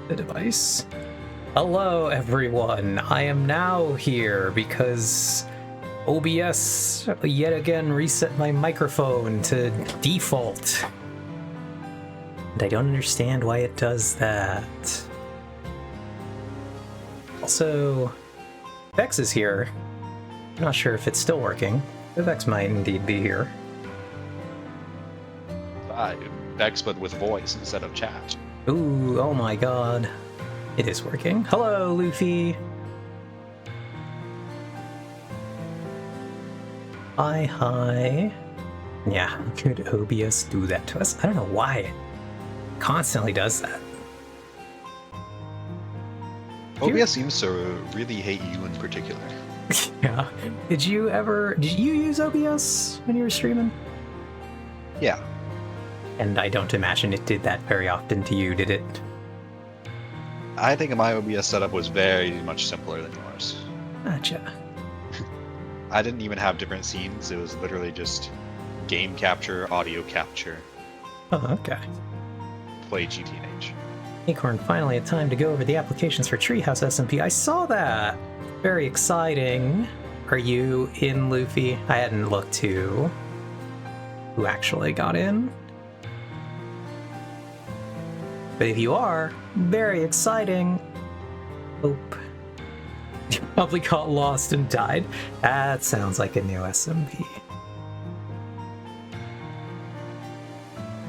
The device. Hello everyone, I am now here because OBS yet again reset my microphone to default. And I don't understand why it does that. Also, Vex is here. I'm not sure if it's still working, but Vex might indeed be here. Vex, but with voice instead of chat. Ooh, oh my god. It is working. Hello, Luffy! Hi. Yeah, could OBS do that to us? I don't know why it constantly does that. OBS seems to really hate you in particular. Yeah. Did you use OBS when you were streaming? Yeah. And I don't imagine it did that very often to you, did it? I think my OBS setup was very much simpler than yours. Gotcha. I didn't even have different scenes. It was literally just game capture, audio capture, Oh, okay. play GTNH. Acorn finally had time to go over the applications for Treehouse SMP. I saw that! Very exciting. Are you in, Luffy? I hadn't looked to who actually got in. But if you are, very exciting. Hope. You probably got lost and died. That sounds like a new SMP.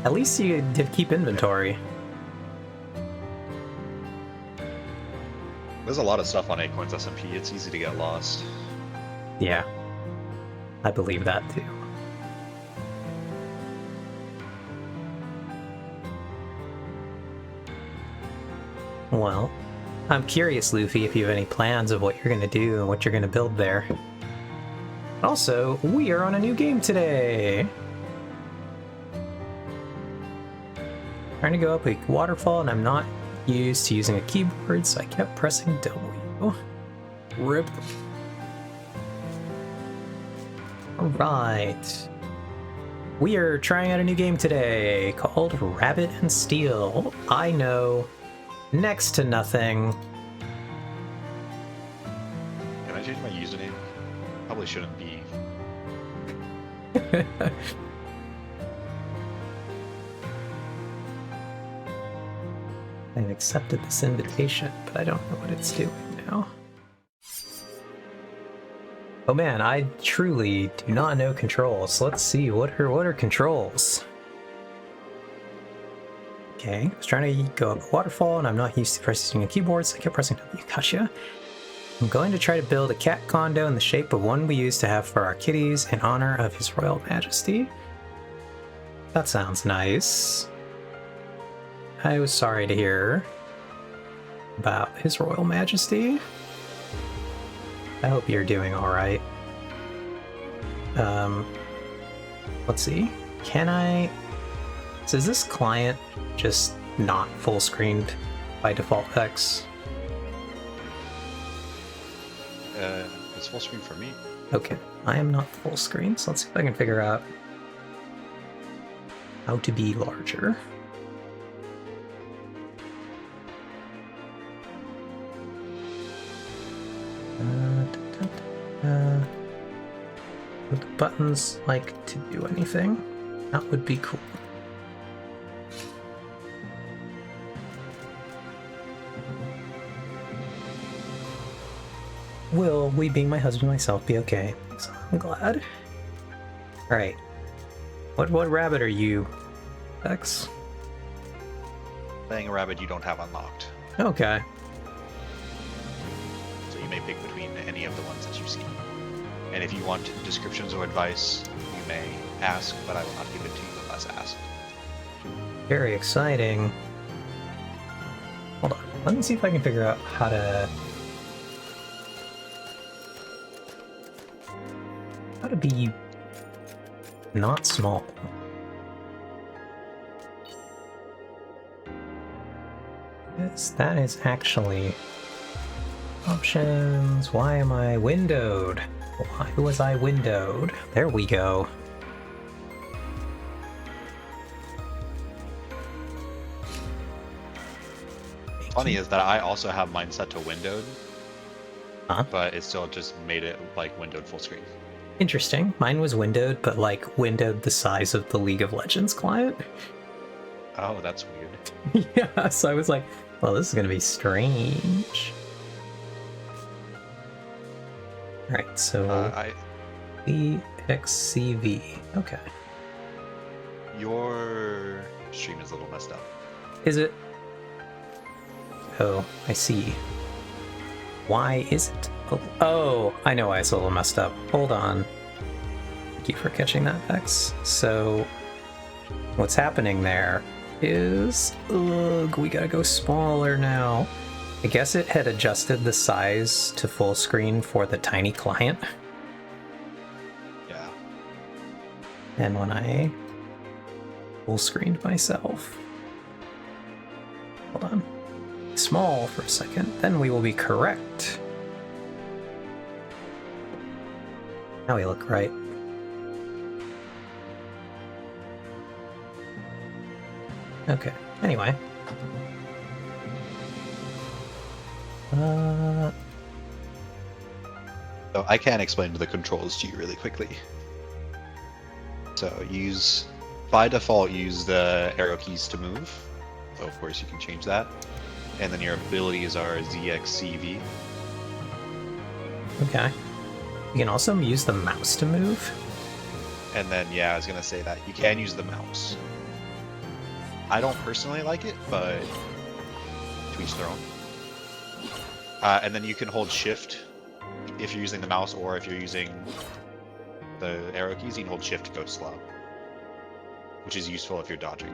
At least you did keep inventory. There's a lot of stuff on Acorn's SMP. It's easy to get lost. Yeah. I believe that too. Well, I'm curious, Luffy, if you have any plans of what you're going to do and what you're going to build there. Also, we are on a new game today! Trying to go up a waterfall, and I'm not used to using a keyboard, so I kept pressing W. RIP. Alright. We are trying out a new game today called Rabbit and Steel. I know next to nothing. Can I change my username? Probably shouldn't be. I've accepted this invitation, but I don't know what it's doing now. Oh man, I truly do not know controls. Let's see, what are controls? Okay, I was trying to go up a waterfall and I'm not used to pressing a keyboard, so I kept pressing W. Gotcha. I'm going to try to build a cat condo in the shape of one we used to have for our kitties in honor of His Royal Majesty. That sounds nice. I was sorry to hear about His Royal Majesty. I hope you're doing alright. Let's see. Can I... So is this client just not full screened by default X? It's full screen for me. Okay, I am not full screen, so let's see if I can figure out how to be larger. Would the buttons like to do anything? That would be cool. Will we, being my husband and myself, be okay? So I'm glad. Alright. What rabbit are you, X? Playing a rabbit you don't have unlocked. Okay. So you may pick between any of the ones that you've seen. And if you want descriptions or advice, you may ask, but I will not give it to you unless asked. Very exciting. Hold on. Let me see if I can figure out how to be not small. Yes, that is actually options. Why am I windowed? Why was I windowed? There we go. Funny is that I also have mine set to windowed, Huh? but it still just made it like windowed full screen. Interesting. Mine was windowed, but like windowed the size of the League of Legends client. Oh, that's weird. Yeah, so I was like, well, this is gonna be strange. Alright, so EXCV. Okay. Your stream is a little messed up. Is it? Oh, I see. Why is it? Oh, I know why it's a little messed up. Hold on. Thank you for catching that, Vex. So, what's happening there is... Ugh, we gotta go smaller now. I guess it had adjusted the size to full screen for the tiny client. Yeah. And when I full screened myself... Hold on. Small for a second, then we will be correct. Now we look right. Okay, anyway. So I can explain the controls to you really quickly. So by default, use the arrow keys to move. So of course you can change that. And then your abilities are ZXCV. Okay. You can also use the mouse to move. And then, yeah, I was going to say that. You can use the mouse. I don't personally like it, but to each their own. And then you can hold shift if you're using the mouse, or if you're using the arrow keys, you can hold shift to go slow. Which is useful if you're dodging.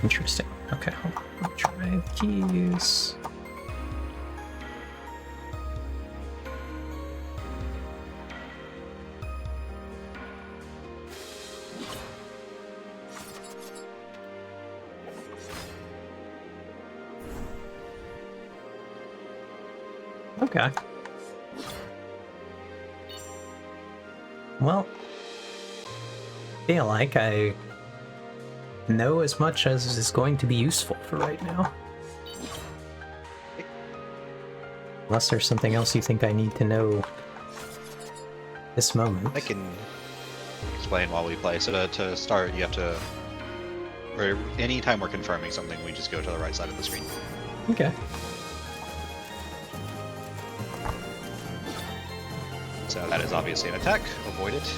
Interesting. Okay, hold on. Let me try the keys. Okay. Well, I feel like I know as much as is going to be useful for right now. Unless there's something else you think I need to know this moment. I can explain while we play. So to start, you have to... Or anytime we're confirming something, we just go to the right side of the screen. Okay. So that is obviously an attack. Avoid it.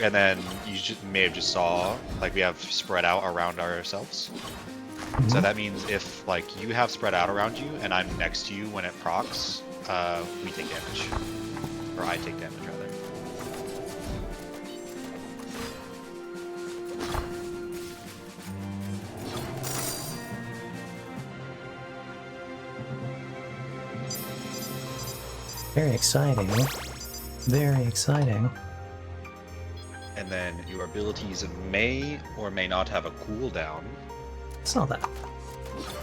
And then you may have just saw, like, we have spread out around ourselves. Mm-hmm. So that means if, like, you have spread out around you and I'm next to you when it procs, we take damage. Or I take damage, rather. Very exciting. Very exciting. And then your abilities may or may not have a cooldown. Saw that.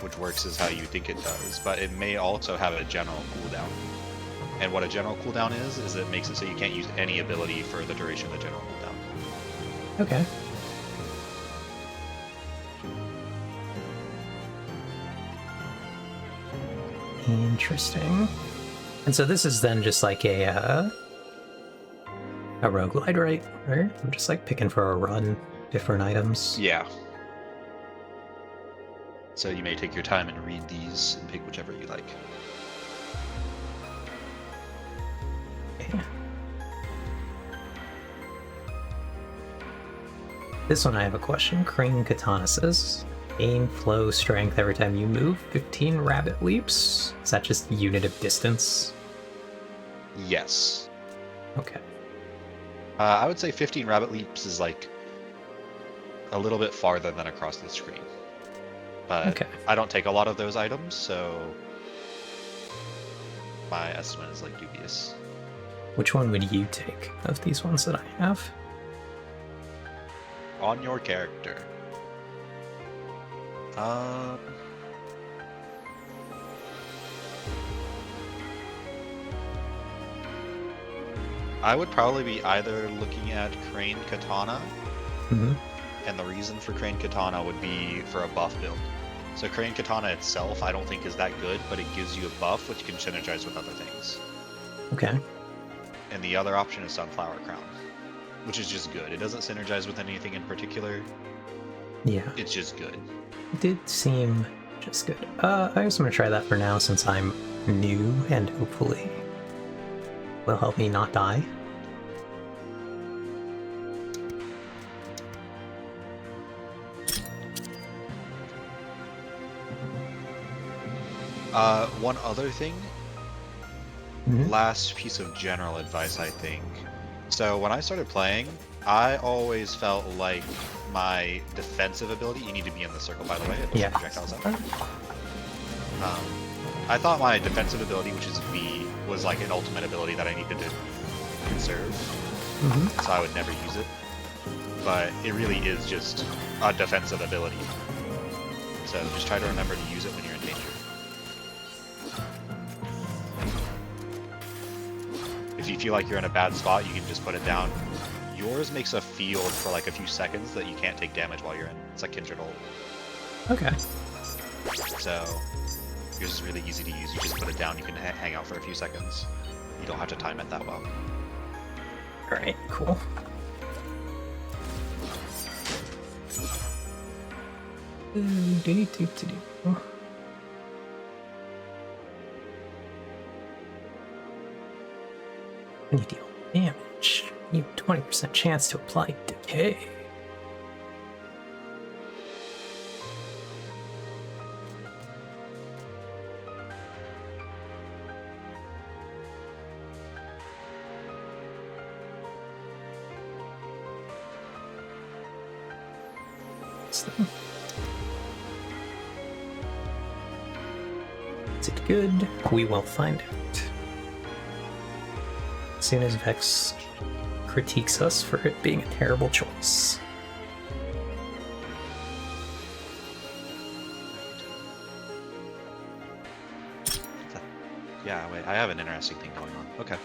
Which works as how you think it does, but it may also have a general cooldown. And what a general cooldown is it makes it so you can't use any ability for the duration of the general cooldown. Okay. Interesting. And so this is then just like a roguelite, right? Where I'm just like picking for a run, different items. Yeah. So you may take your time and read these and pick whichever you like. Okay. This one I have a question. Crane Katana says, gain flow strength every time you move, 15 rabbit leaps. Is that just the unit of distance? Yes. Okay. I would say 15 rabbit leaps is like a little bit farther than across the screen. But okay. I don't take a lot of those items, so my estimate is like dubious. Which one would you take of these ones that I have? On your character. I would probably be either looking at Crane Katana, and the reason for Crane Katana would be for a buff build. So Crane Katana itself I don't think is that good, but it gives you a buff which can synergize with other things. Okay. And the other option is Sunflower Crown, which is just good. It doesn't synergize with anything in particular. Yeah. It's just good. It did seem just good. I just want to try that for now since I'm new and hopefully will help me not die. One other thing, Mhm. last piece of general advice, I think. So when I started playing, I always felt like my defensive ability, you need to be in the circle, by the way, it'll Yeah. shoot projectiles out. I thought my defensive ability, which is V, was like an ultimate ability that I needed to conserve, so I would never use it. But it really is just a defensive ability. So just try to remember to use it when you're in danger. If you feel like you're in a bad spot, you can just put it down. Yours makes a field for like a few seconds that you can't take damage while you're in. It's like Kindred Ult. Okay. So yours is really easy to use. You just put it down, you can hang out for a few seconds. You don't have to time it that well. Alright, cool. When you deal damage, you have 20% chance to apply decay. So, is it good? We will find out. As soon as Vex critiques us for it being a terrible choice. Yeah, wait, I have an interesting thing going on. Okay.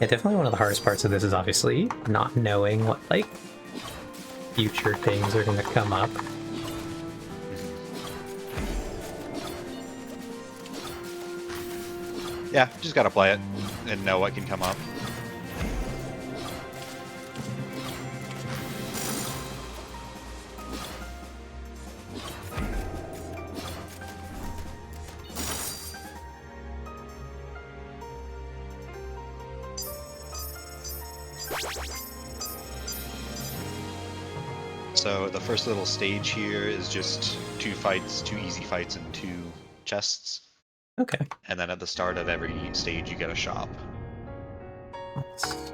Yeah, definitely one of the hardest parts of this is obviously not knowing what, like, future things are going to come up. Yeah, just gotta play it and know what can come up. So the first little stage here is just 2 fights, 2 easy fights, and 2 chests. Okay. And then at the start of every stage, you get a shop. Nice.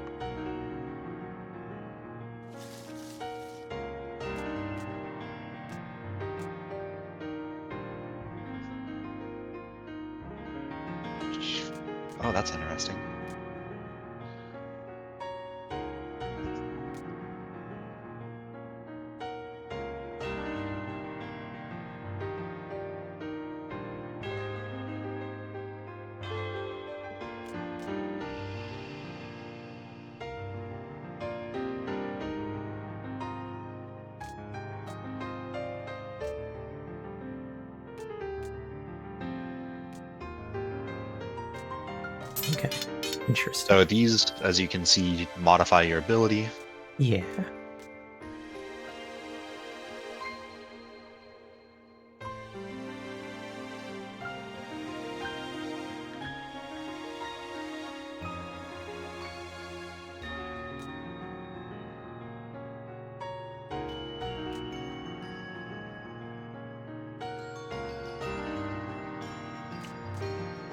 Oh, that's interesting. Okay. Interesting. So these, as you can see, modify your ability. Yeah.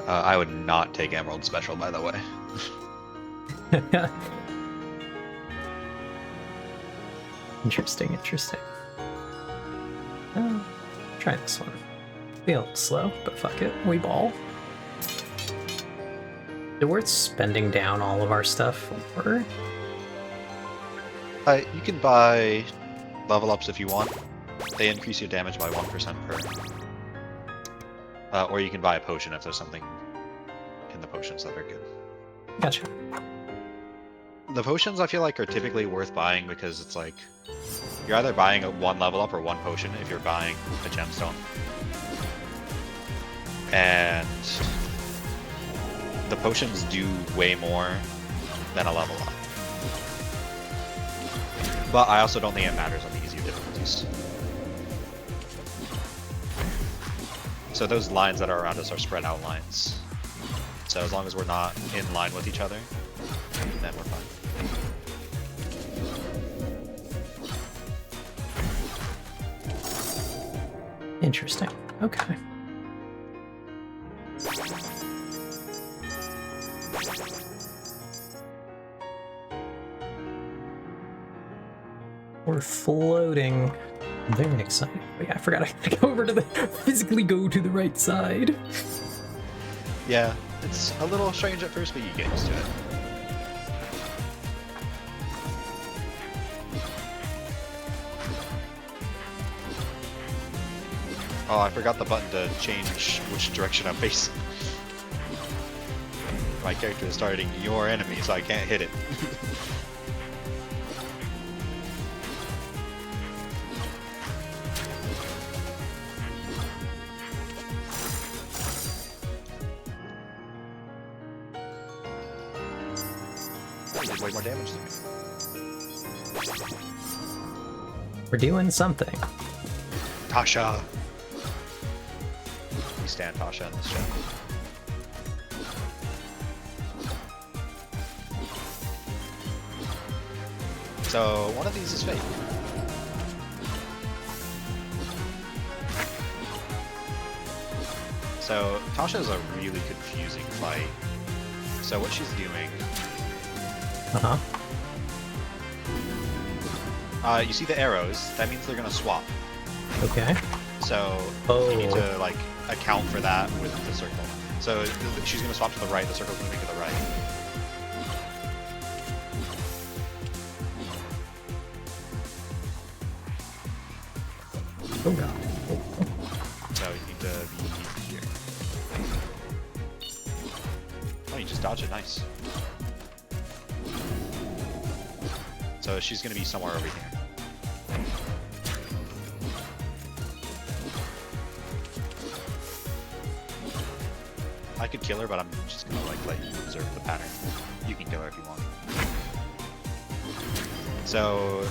I would not take Emerald Special, by the way. Interesting, interesting. Try this one. Be a little slow, but fuck it. We ball. Is it worth spending down all of our stuff or? You can buy level ups if you want. They increase your damage by 1% per. Or you can buy a potion if there's something in the potions that are good. Gotcha. The potions I feel like are typically worth buying because it's like you're either buying a 1 level up or 1 potion if you're buying a gemstone. And the potions do way more than a level up. But I also don't think it matters on the easier difficulties. So those lines that are around us are spread out lines. So as long as we're not in line with each other, then we're fine. Interesting. Okay. We're floating. I'm very excited. Oh, yeah, I forgot I had to go over to the physically go to the right side. Yeah, it's a little strange at first, but you get used to it. Oh, I forgot the button to change which direction I'm facing. My character is targeting your enemy, so I can't hit it. He did way more damage than me. We're doing something. Tasha! We stand Tasha in this show. So, one of these is fake. So, Tasha is a really confusing fight. So what she's doing... you see the arrows, that means they're gonna swap. Okay. So, you need to, like, account for that with the circle. So, she's gonna swap to the right, the circle's moving to the right. Oh god. So you need to be here. Oh, you just dodged it, nice. So she's gonna be somewhere over here. I could kill her, but I'm just gonna like let you observe the pattern. You can kill her if you want. So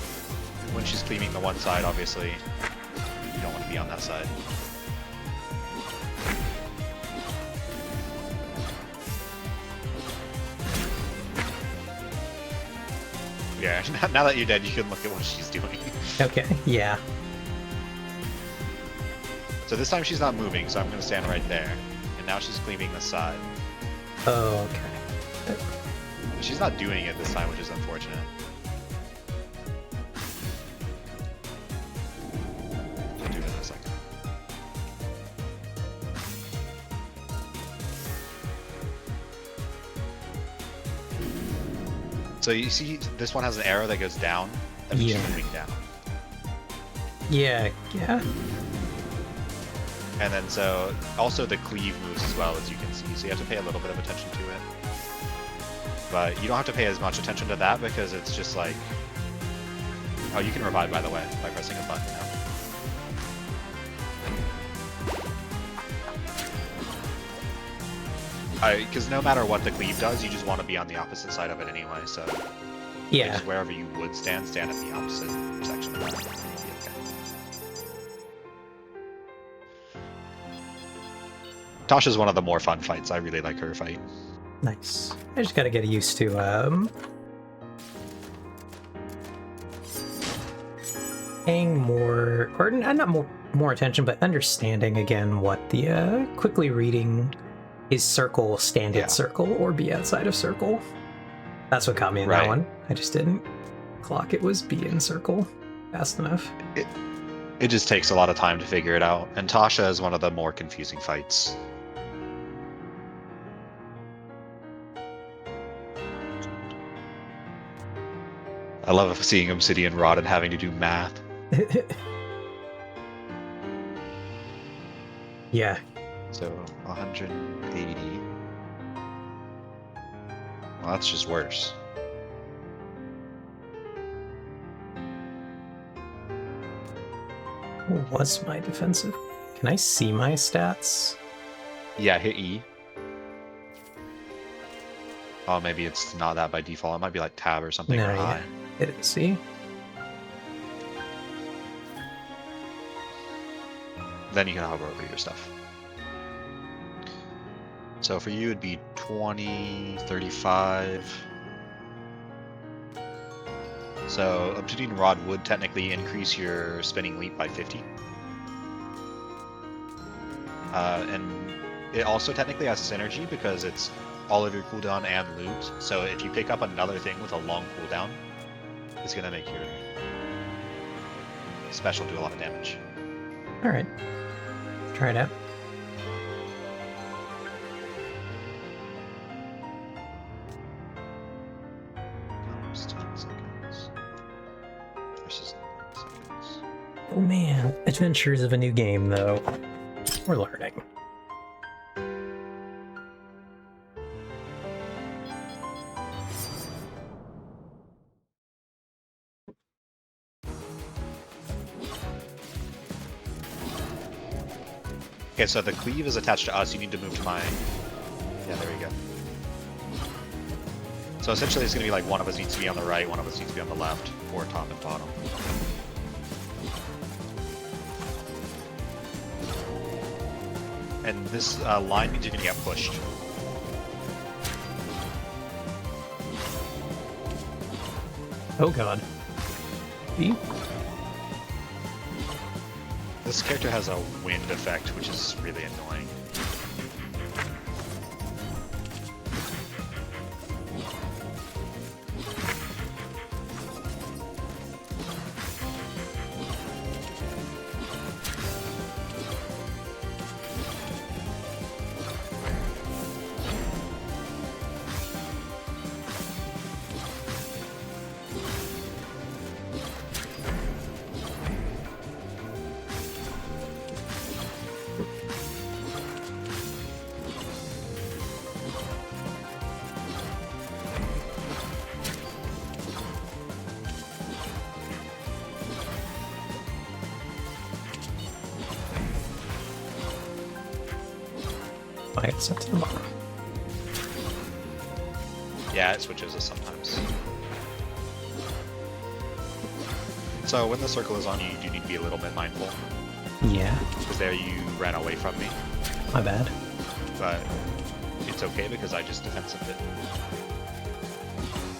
when she's cleaving the one side, obviously, you don't want to be on that side. Yeah, now that you're dead, you can look at what she's doing. Okay, yeah. So this time she's not moving, so I'm going to stand right there. And now she's cleaving the side. Oh, okay. She's not doing it this time, which is unfortunate. I'll do it in a second. So you see, this one has an arrow that goes down. That means she's moving down. Yeah, yeah. And then so, also the cleave moves as well, as you can see, so you have to pay a little bit of attention to it. But you don't have to pay as much attention to that because it's just like... Oh, you can revive, by the way, by pressing a button now. Because no matter what the cleave does, you just want to be on the opposite side of it anyway, so... Yeah. Just wherever you would stand at the opposite section of that. Tasha's one of the more fun fights. I really like her fight. Nice. I just gotta get used to paying more, or not more attention, but understanding again what the quickly reading is circle, stand in circle, or be outside of circle. That's what got me in that one. I just didn't clock it was be in circle fast enough. It just takes a lot of time to figure it out, and Tasha is one of the more confusing fights. I love seeing Obsidian Rod and having to do math. Yeah. So, 180. Well, that's just worse. What was my defensive? Can I see my stats? Yeah, hit E. Oh, maybe it's not that by default. It might be like tab or something. No, or high. Hit it, see? Then you can hover over your stuff. So for you, it'd be 20, 35. So Obsidian Rod would technically increase your spinning leap by 50. And it also technically has synergy because it's all of your cooldown and loot. So if you pick up another thing with a long cooldown, it's going to make your special do a lot of damage. Alright. Try it out. Comes 10 seconds. Versus 9 seconds. Oh man, Adventures of a New Game, though. We're learning. Okay, so the cleave is attached to us. You need to move to my... Yeah, there we go. So essentially it's going to be like one of us needs to be on the right, one of us needs to be on the left, or top and bottom. And this line means you're going to get pushed. Oh god. See? This character has a wind effect, which is really annoying. I get sent to the bottom. Yeah, it switches us sometimes. So when the circle is on you, you do need to be a little bit mindful. Yeah, Because there you ran away from me. my bad. But it's okay because I just defensive it.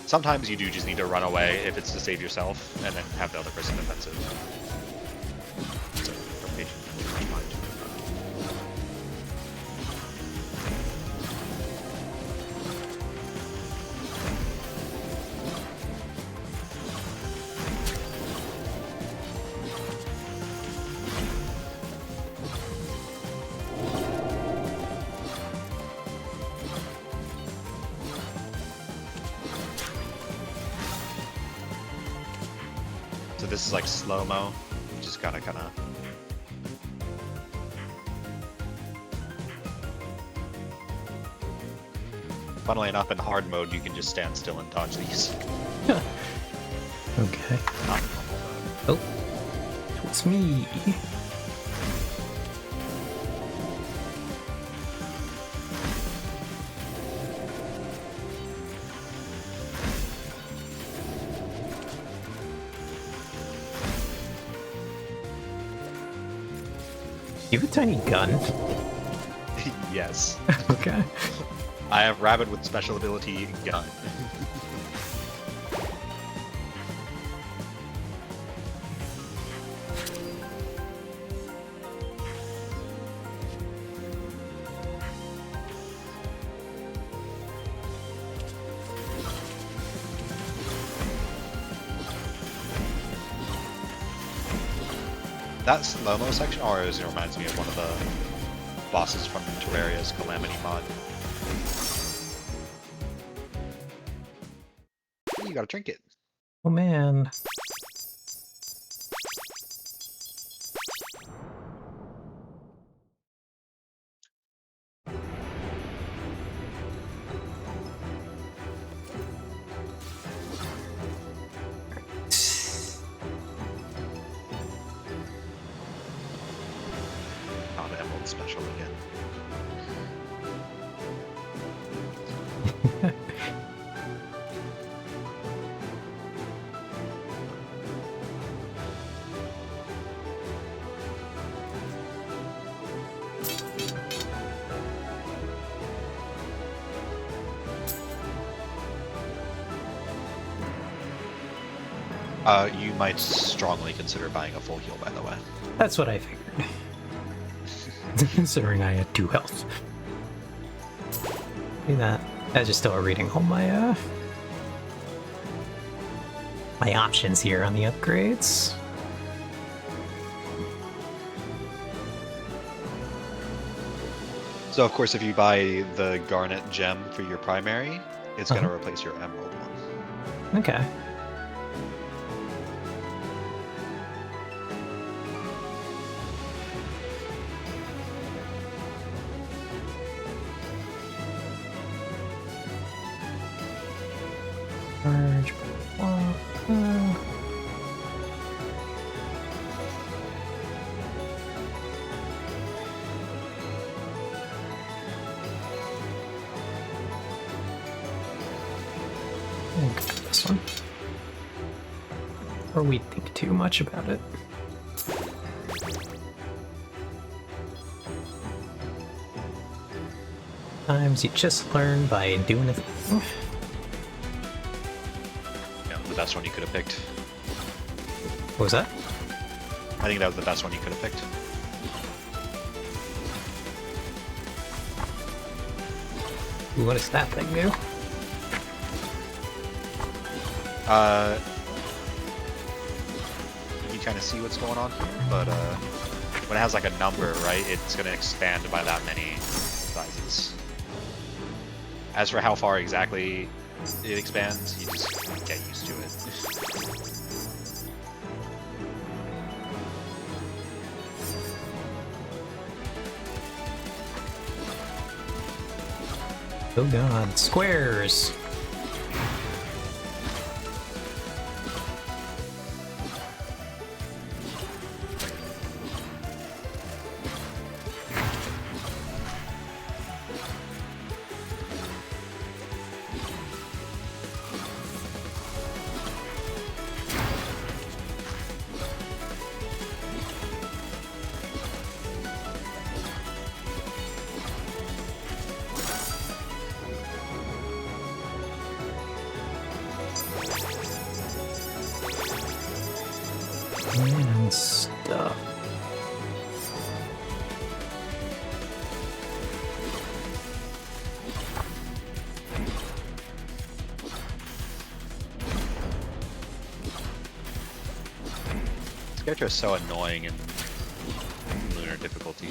Sometimes you do just need to run away if it's to save yourself, and then have the other person defensive. So don't pay too much mind. So this is like slow-mo. You just gotta kinda... Funnily enough, in hard mode, you can just stand still and dodge these. Okay. Not in normal mode. Oh, it's me. You have a tiny gun? Yes. Okay. I have Rabbit with special ability gun. That slow-mo section always reminds me of one of the bosses from Terraria's Calamity mod. You got a trinket. Oh man. Oh, the Emerald special again. You might strongly consider buying a full heal, by the way. That's what I figured. Considering I had 2 health. Do that. I just started reading all my my options here on the upgrades. So of course, if you buy the Garnet gem for your primary, it's gonna Uh-huh. replace your Emerald one. Okay. Charge. This one. Or we think too much about it. Times you just learn by doing it. Yeah, the best one you could have picked. What was that? I think that was the best one you could have picked. Ooh, what does that thing do? You kind of see what's going on here, but when it has like a number, right, it's gonna expand by that many sizes. As for how far exactly it expands, you just get used to it. Oh god, squares! And stuff. This character is so annoying in lunar difficulty.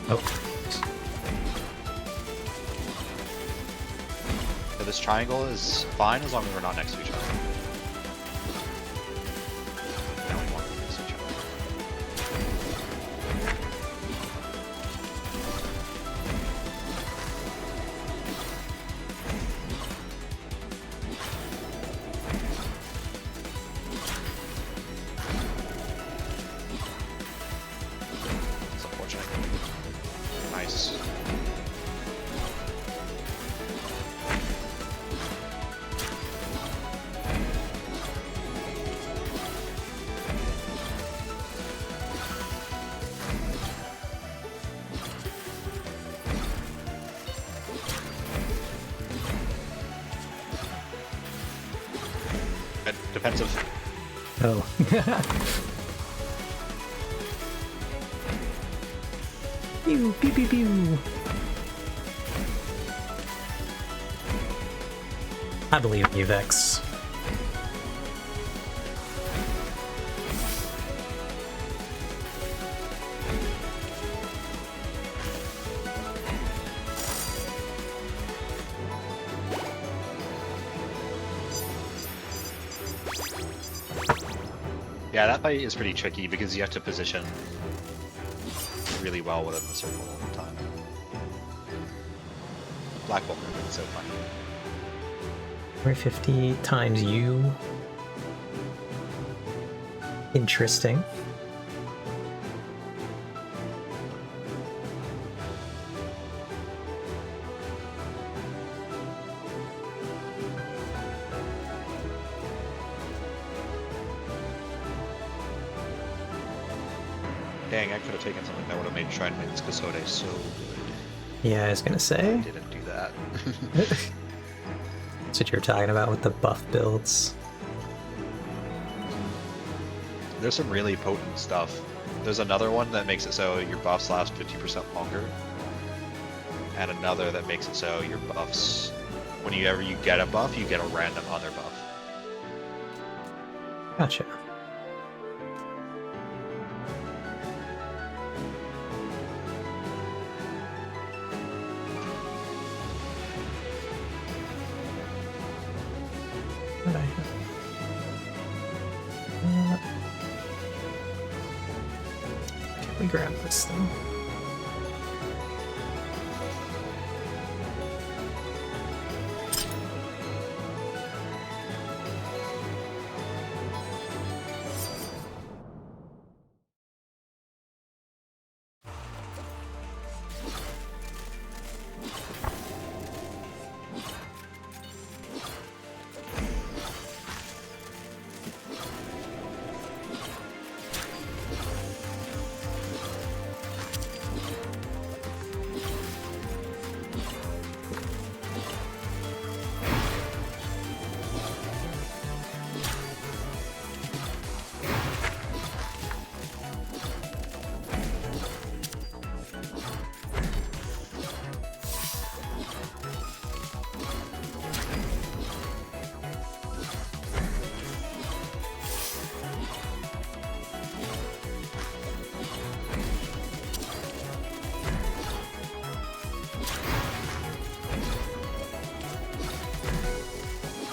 Oh. So this triangle is fine as long as we're not next to each other. Now we want to be next to each other. It's unfortunate. Nice. Defensive. Oh. Pew, pew, pew, pew. I believe in you, Vex. Yeah, that fight is pretty tricky because you have to position really well within the circle all the time. Black Bolt movement is so funny. 350 times you. Interesting. Dang, I could have taken something that would have made Shrine Maid's Kasode so good. Yeah, I was gonna I say. didn't do that. That's what you're talking about with the buff builds. There's some really potent stuff. There's another one that makes it so your buffs last 50% longer. And another that makes it so your buffs, whenever you get a buff, you get a random other buff. Gotcha. What I have? Can we grab this thing?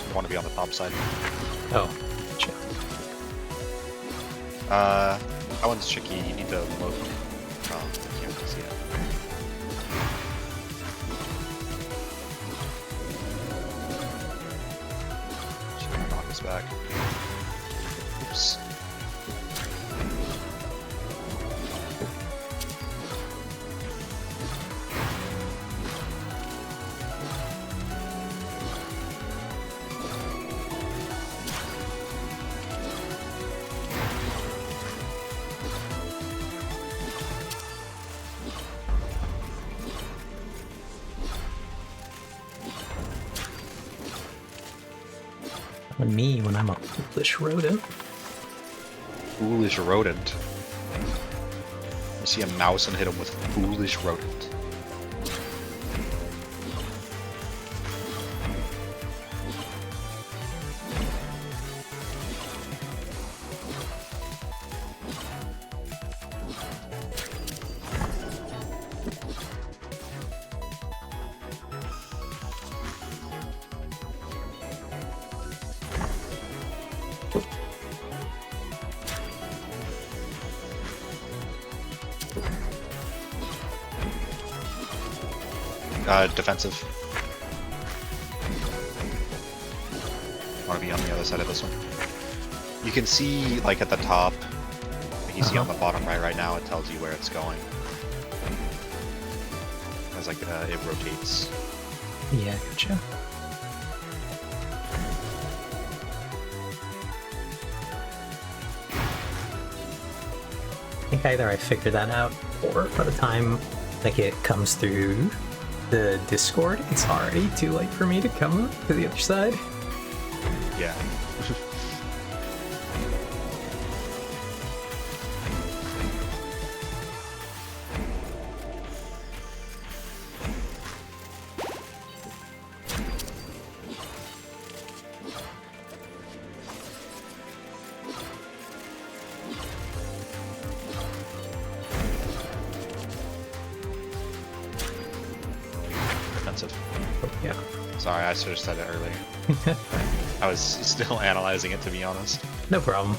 I want to be on the top side. Oh, gotcha. That one's tricky. You need to look. Oh, I can't really see it. Just gonna knock this back. Oops. Me when I'm a foolish rodent. Foolish rodent. I see a mouse and hit him with foolish rodent. Defensive. Want to be on the other side of this one. You can see, like, at the top, like you see on the bottom right now, it tells you where it's going. It's like, it rotates. Yeah, gotcha. I think either I figured that out, or by the time like it comes through the Discord, it's already too late for me to come to the other side. Yeah. Defensive. Yeah. Sorry, I should have said it earlier. I was still analyzing it, to be honest. No problem.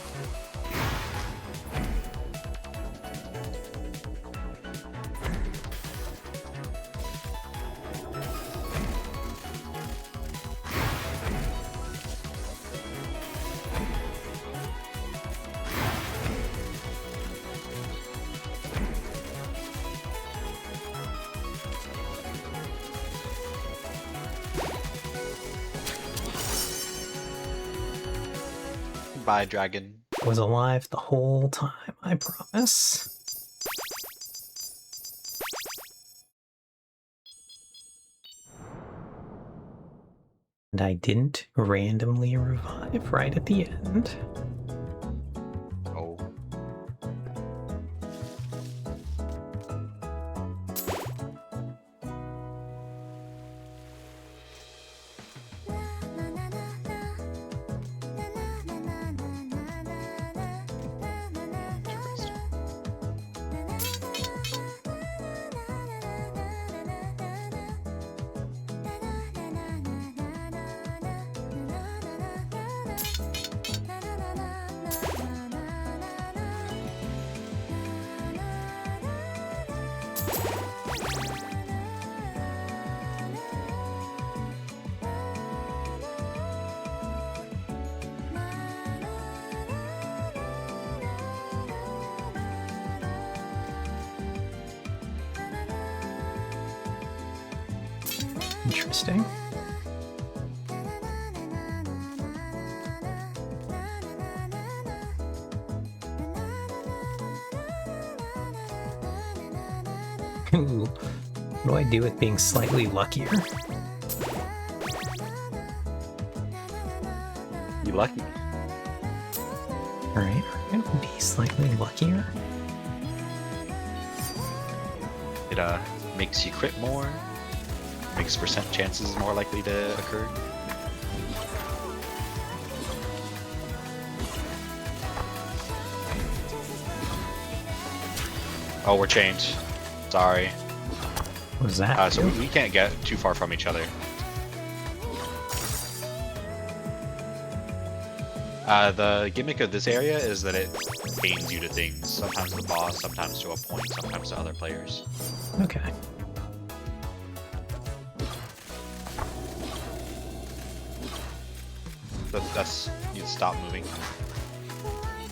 Bye, dragon. Was alive the whole time, I promise. And I didn't randomly revive right at the end. Oh. Interesting. Ooh, what do I do with being slightly luckier? You lucky. Alright, I'm gonna be slightly luckier. It makes you crit more, makes percent chances more likely to occur. Oh, we're chained. Sorry. What was that? So we can't get too far from each other. The gimmick of this area is that it pains you to things. Sometimes the boss, sometimes to a point, sometimes to other players. Okay. That's you need to stop moving.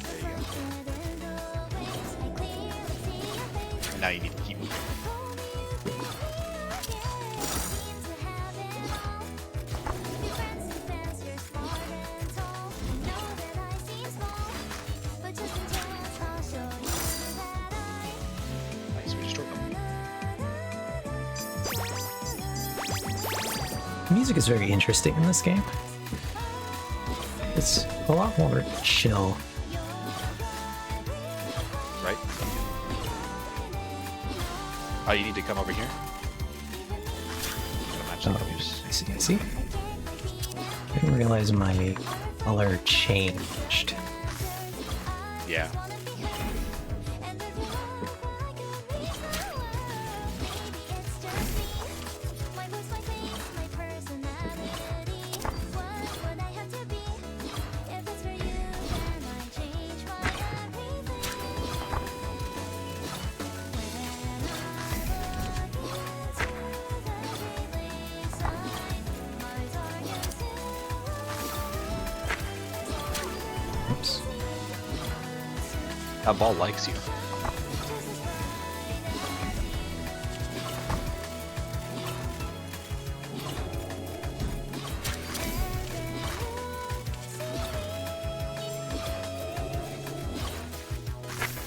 There you go. Now you need to keep moving. Nice, we destroyed them. The music is very interesting in this game. It's a lot more chill. Right? Oh, you need to come over here. Gotta match the Oh, colors. I see, I see. I didn't realize my color changed. Yeah. Oops. That ball likes you.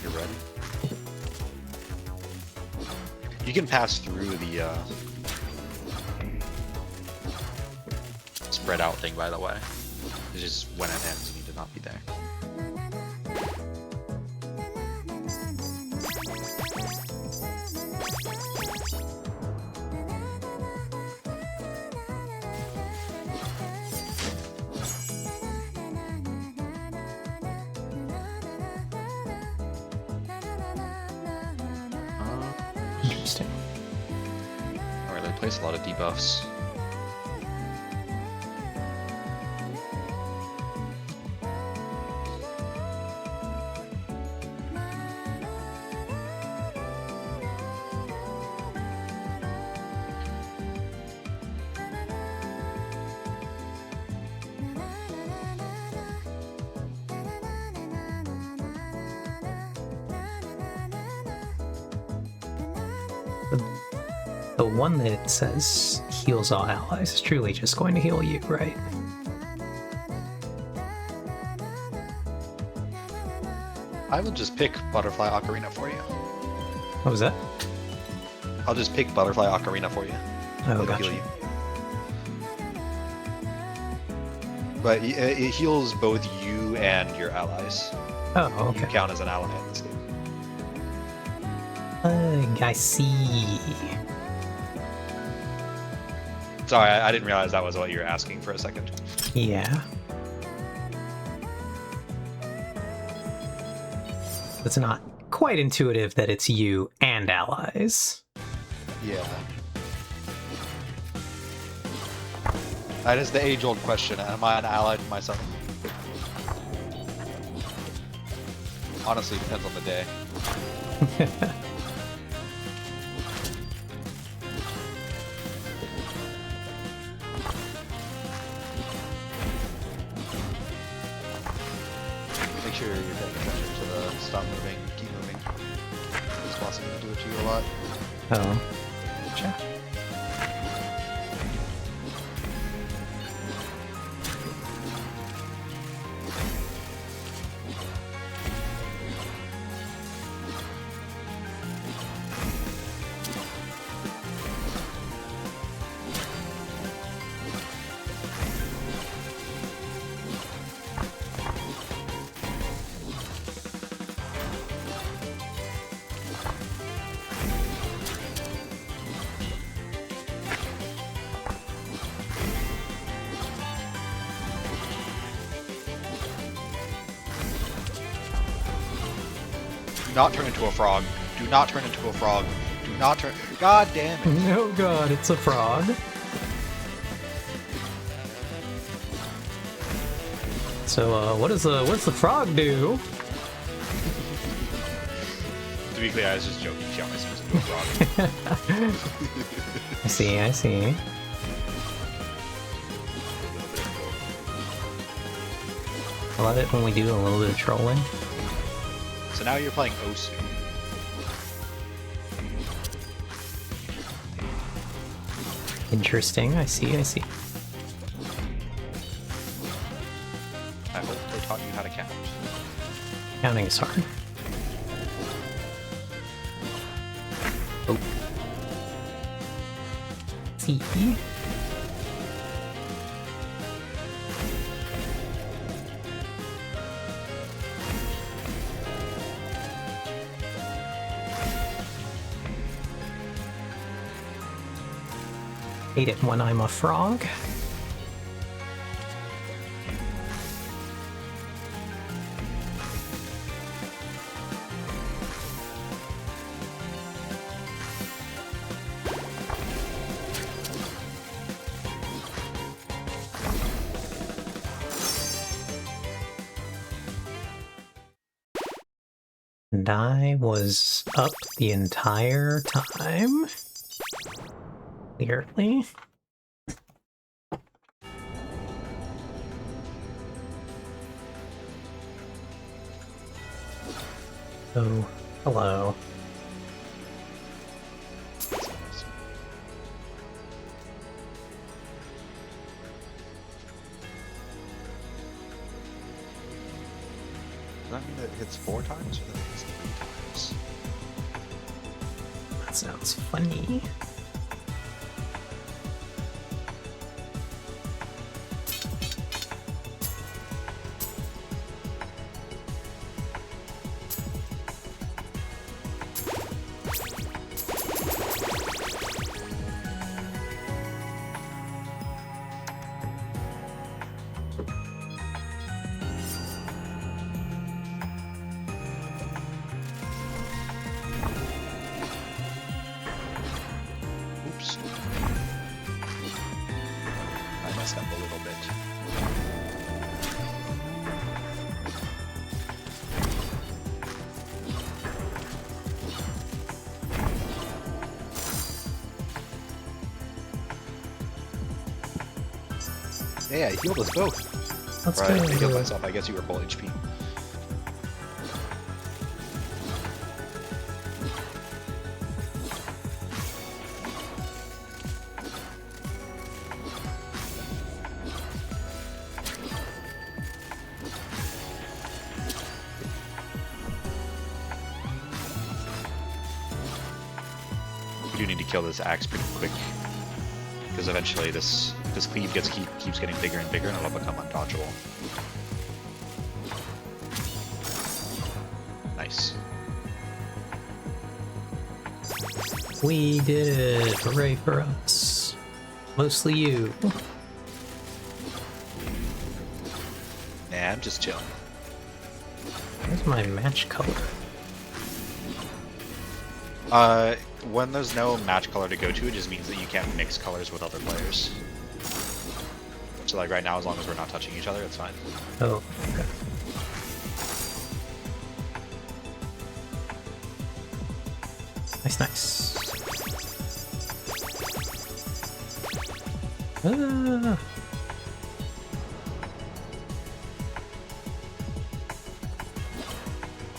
You're ready. You can pass through the spread out thing, by the way. It's just when it ends, you need to not be there. Interesting. Alright, they place a lot of debuffs. The one that says heals all allies is truly just going to heal you, right? I will just pick Butterfly Ocarina for you. What was that? I'll just pick Butterfly Ocarina for you. Oh, It'll gotcha. heal you. But it heals both you and your allies. Oh, You okay. count as an ally in this game. I see. Sorry, I didn't realize that was what you were asking for a second. Yeah. It's not quite intuitive that it's you and allies. Yeah. That is the age-old question. Am I an ally to myself? Honestly, depends on the day. Make sure you're paying attention to the stop moving, keep moving. This boss is going to do it to you a lot. Oh. Gotcha. not turn into a frog. Do not turn into a frog. Do not turn. God damn it. Oh god, it's a frog. So, what does the frog do? To be clear, I was just joking. She almost turns into a frog. I see, I see. I love it when we do a little bit of trolling. So now you're playing Osu. Interesting, I see, I see. I hope they taught you how to count. Counting is hard. Oh. See? Hate it when I'm a frog. And I was up the entire time. Clearly. Oh, hello. Does that mean it hits 4 times or that it hits 3 times? That sounds funny. Oops. I messed up a little bit. Yeah, I healed us both. Let's Right, I go. healed myself. I guess you were full HP. We do need to kill this axe pretty quick, because eventually this cleave keeps getting bigger and bigger, and it'll become undodgeable. Nice. We did it! Hooray for us. Mostly you. Nah, I'm just chilling. Where's my match color? When there's no match color to go to, it just means that you can't mix colors with other players. So like right now, as long as we're not touching each other, it's fine. Oh, okay. Nice, nice. Ah.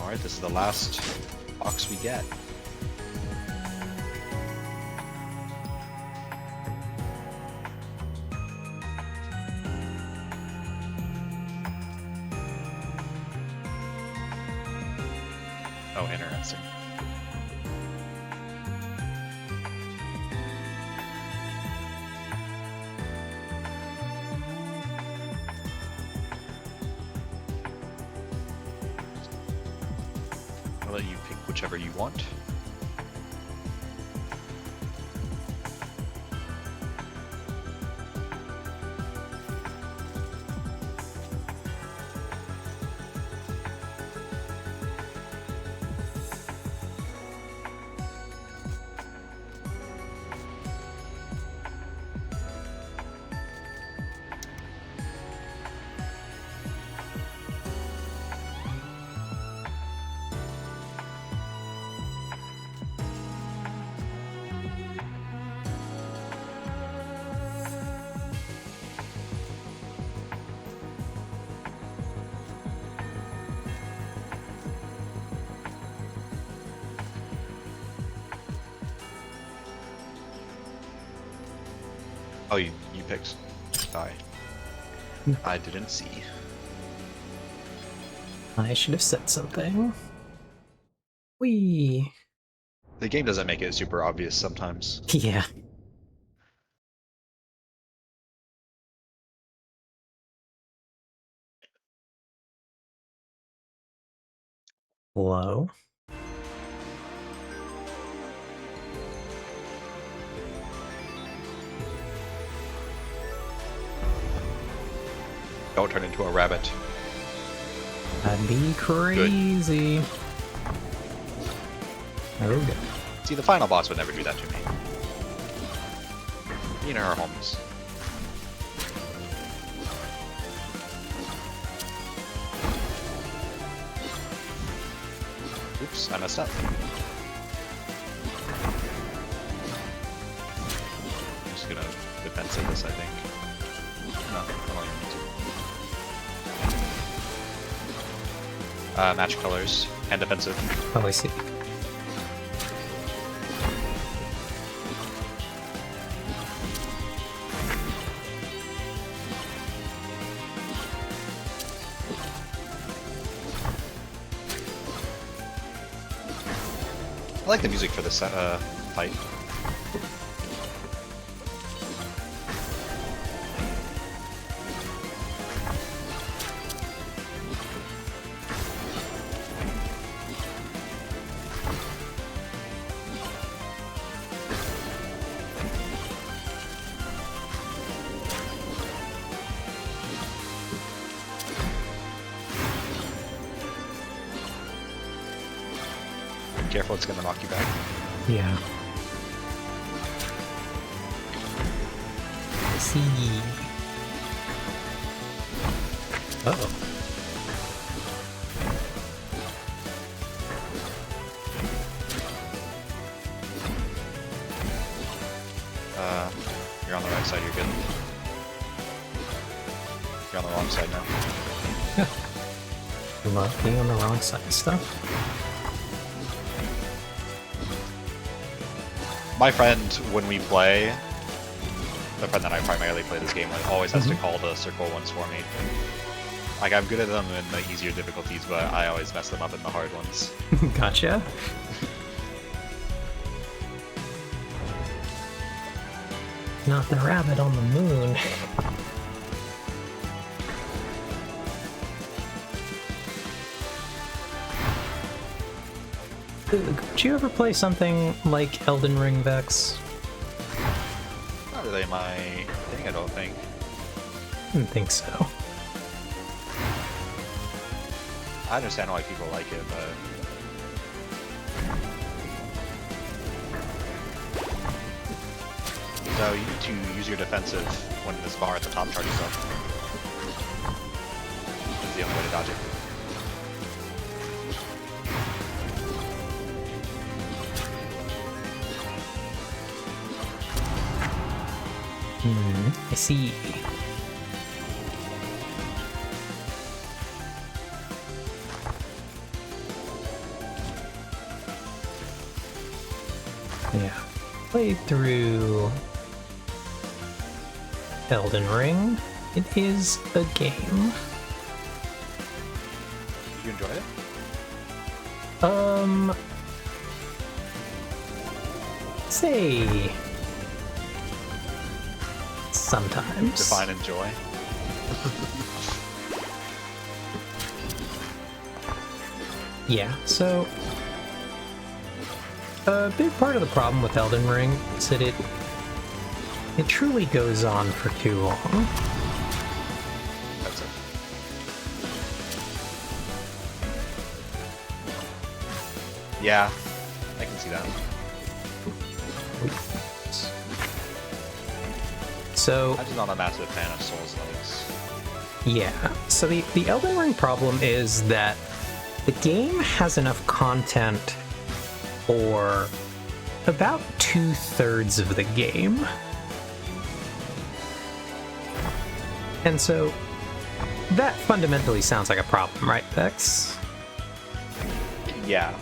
Alright, this is the last box we get. Oh, interesting. I'll let you pick whichever you want. Oh, you picked die. I didn't see. I should have said something. Whee! The game doesn't make it super obvious sometimes. Yeah. Hello? Don't turn into a rabbit. That'd be crazy. Oh, good. See, the final boss would never do that to me. You know her homes. Oops, I messed up. I'm just gonna defensive this, I think. No, I don't even need to. Match colors and defensive. Oh, I see. I like the music for this fight. Careful, it's gonna knock you back. Yeah. I see. Uh-oh. You're on the right side, you're good. You're on the wrong side now. I love being on the wrong side of stuff. My friend, when we play, the friend that I primarily play this game with, always has to call the circle ones for me. Like, I'm good at them in the easier difficulties, but I always mess them up in the hard ones. Gotcha. Not the rabbit on the moon. Could you ever play something like Elden Ring, Vex? Not really my thing, I don't think. Didn't think so. I understand why people like it, but... So you need to use your defensive when this bar at the top charges up. This is the only way to dodge it. I see. Yeah. Played through Elden Ring. It is a game. Did you enjoy it? Say sometimes. Define enjoy. Yeah, so a big part of the problem with Elden Ring is that it truly goes on for too long. That's it. Yeah, I can see that. So I'm just not a massive fan of Souls-likes. yeah, so the Elden Ring problem is that the game has enough content for about 2/3 of the game. And so that fundamentally sounds like a problem, right, Vex? Yeah,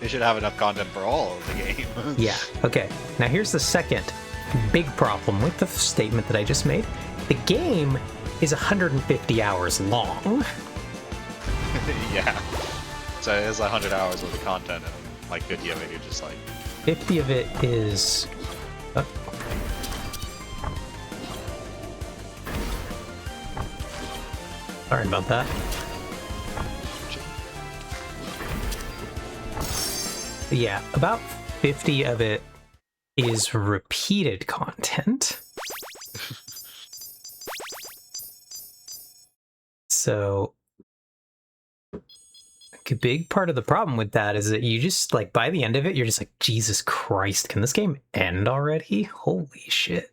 they should have enough content for all of the game. Yeah, okay. Now here's the second big problem with the statement that I just made. The game is 150 hours long. Yeah. So it's 100 hours worth of content, and like 50 of it, you're just like... 50 of it is... Oh. Sorry about that. But yeah, about 50 of it is repeated content. So a big part of the problem with that is that you just, like, by the end of it, you're just like, Jesus Christ, can this game end already? Holy shit.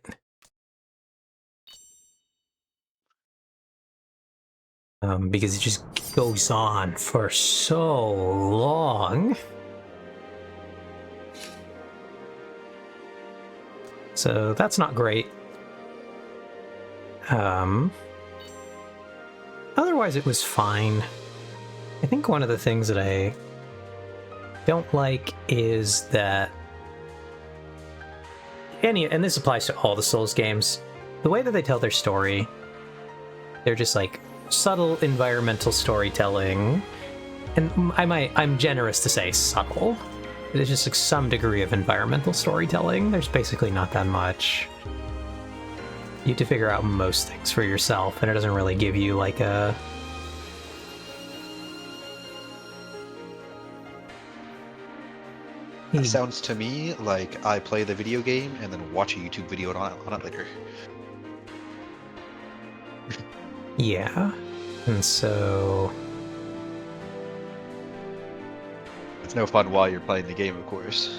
Because it just goes on for so long. So that's not great. Otherwise it was fine. I think one of the things that I don't like is that and this applies to all the Souls games, the way that they tell their story, they're just like subtle environmental storytelling, and I'm generous to say subtle. There's just like some degree of environmental storytelling. There's basically not that much. You have to figure out most things for yourself, and it doesn't really give you like a... It sounds to me like I play the video game and then watch a YouTube video on it later. Yeah, and so... It's no fun while you're playing the game, of course.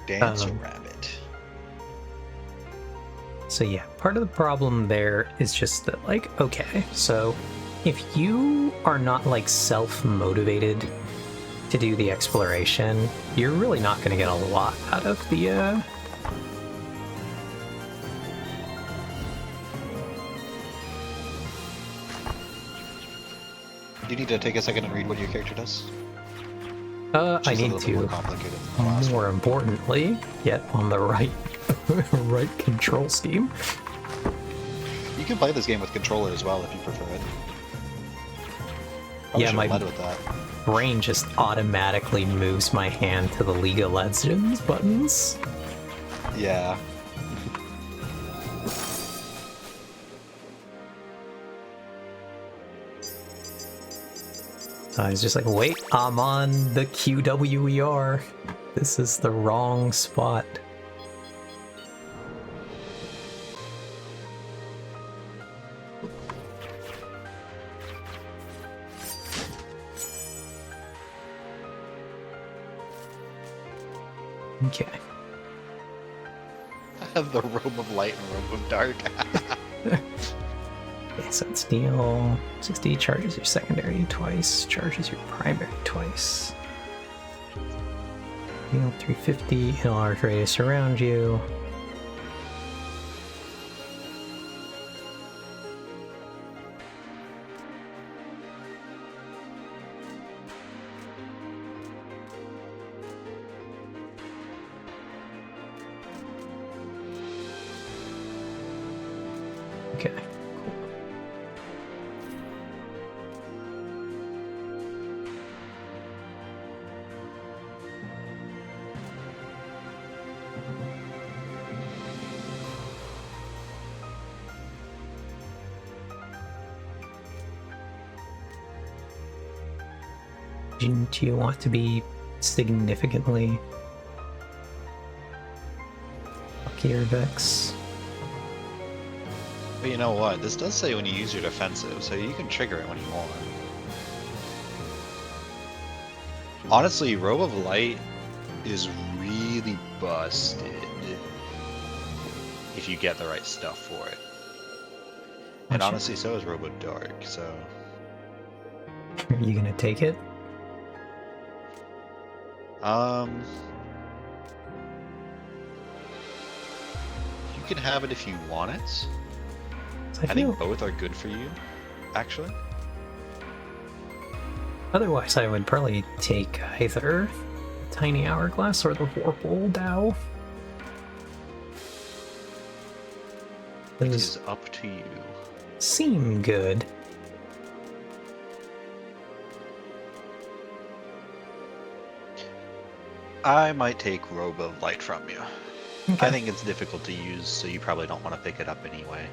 Dance a rabbit. So yeah, part of the problem there is just that, like, okay, so if you are not like self-motivated to do the exploration, you're really not going to get a lot out of the You need to take a second and read what your character does. I need to, more importantly, get on the right right control scheme. You can play this game with controller as well if you prefer it. Probably Yeah, my led with that. brain just automatically moves my hand to the League of Legends buttons. Yeah. I was just like, wait, I'm on the QWER. This is the wrong spot. Okay. I have the robe of light and robe of dark. Okay, so it's deal 60, charges your secondary twice, charges your primary twice. Deal 350 in a large radius around you. Okay. Do you want to be significantly luckier, Vex? But you know what? This does say when you use your defensive, so you can trigger it when you want. Honestly, Robe of Light is really busted if you get the right stuff for it. And Gotcha. honestly, so is Robe of Dark, so... Are you gonna take it? can have it if you want it. So I feel think both are good for you, actually. otherwise I would probably take either the Tiny Hourglass or the Vorpal Dao. It Those is up to you. seem good. I might take Robe of Light from you. Okay. I think it's difficult to use, so you probably don't want to pick it up anyway.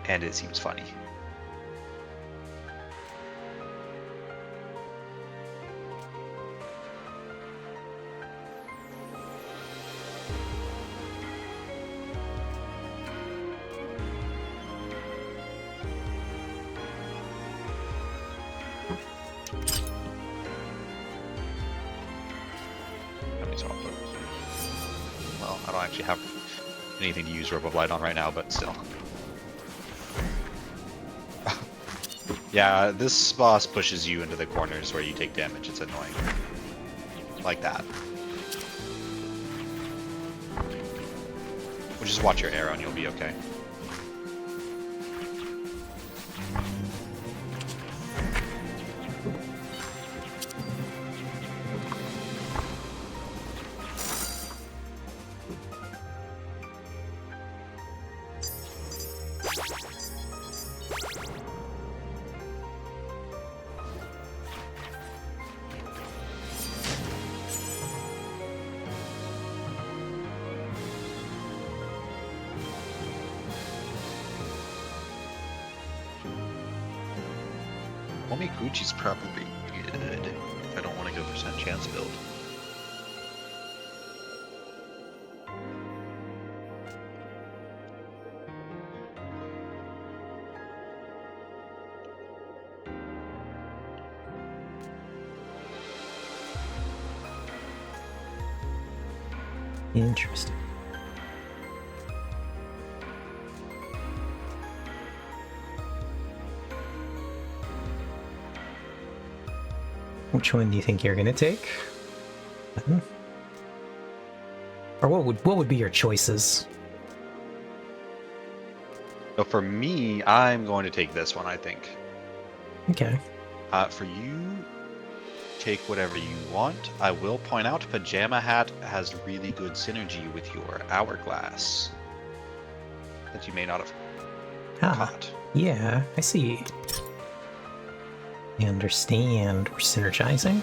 And it seems funny. Let me swap it. Well, I don't actually have anything to use Robe of Light on right now, but still. Yeah, this boss pushes you into the corners where you take damage. It's annoying. Like that. Well, just watch your arrow and you'll be okay. Omikuchi's probably good if I don't want to go percent chance build. Interesting. Which one do you think you're gonna take? Or what would be your choices? So for me, I'm going to take this one, I think. Okay. For you, take whatever you want. I will point out Pajama Hat has really good synergy with your Hourglass that you may not have caught. Yeah, I see. I understand. We're synergizing.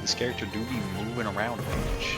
This character do be moving around a bunch.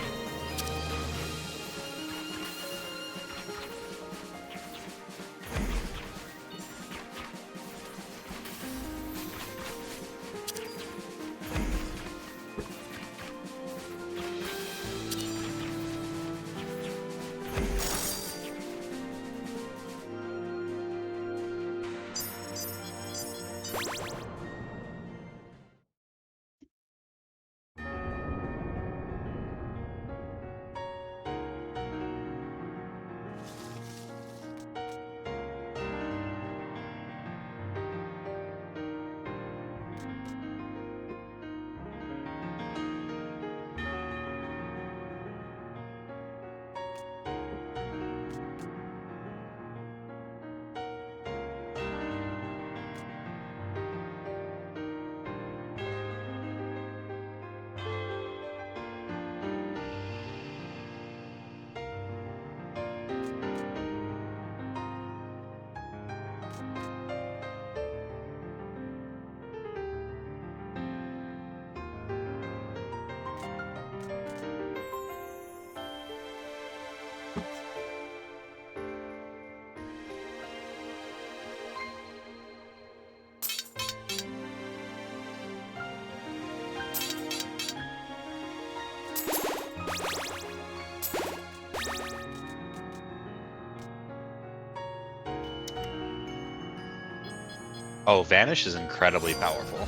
Oh, Vanish is incredibly powerful.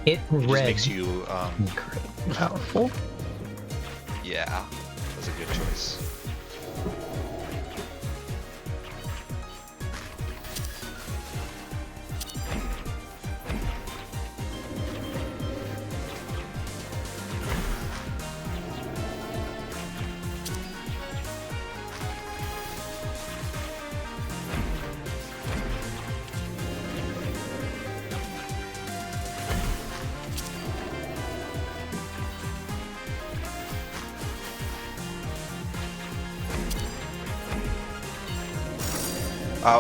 It Just read makes you, incredibly powerful. yeah, that's a good choice.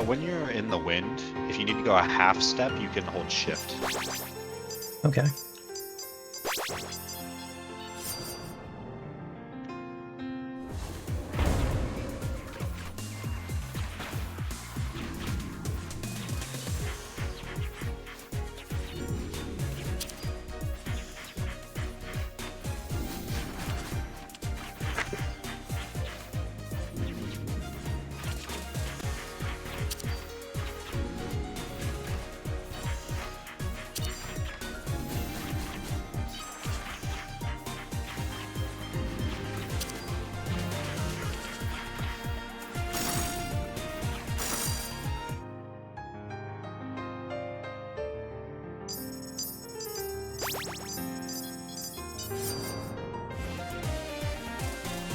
When you're in the wind, if you need to go a half step, you can hold shift. Okay.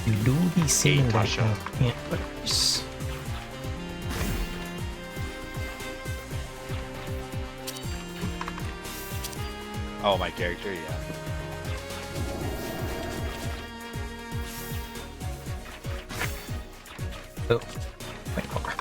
You do the same like Tasha. campers. Oh, my character, yeah. Oh, wait, hold on.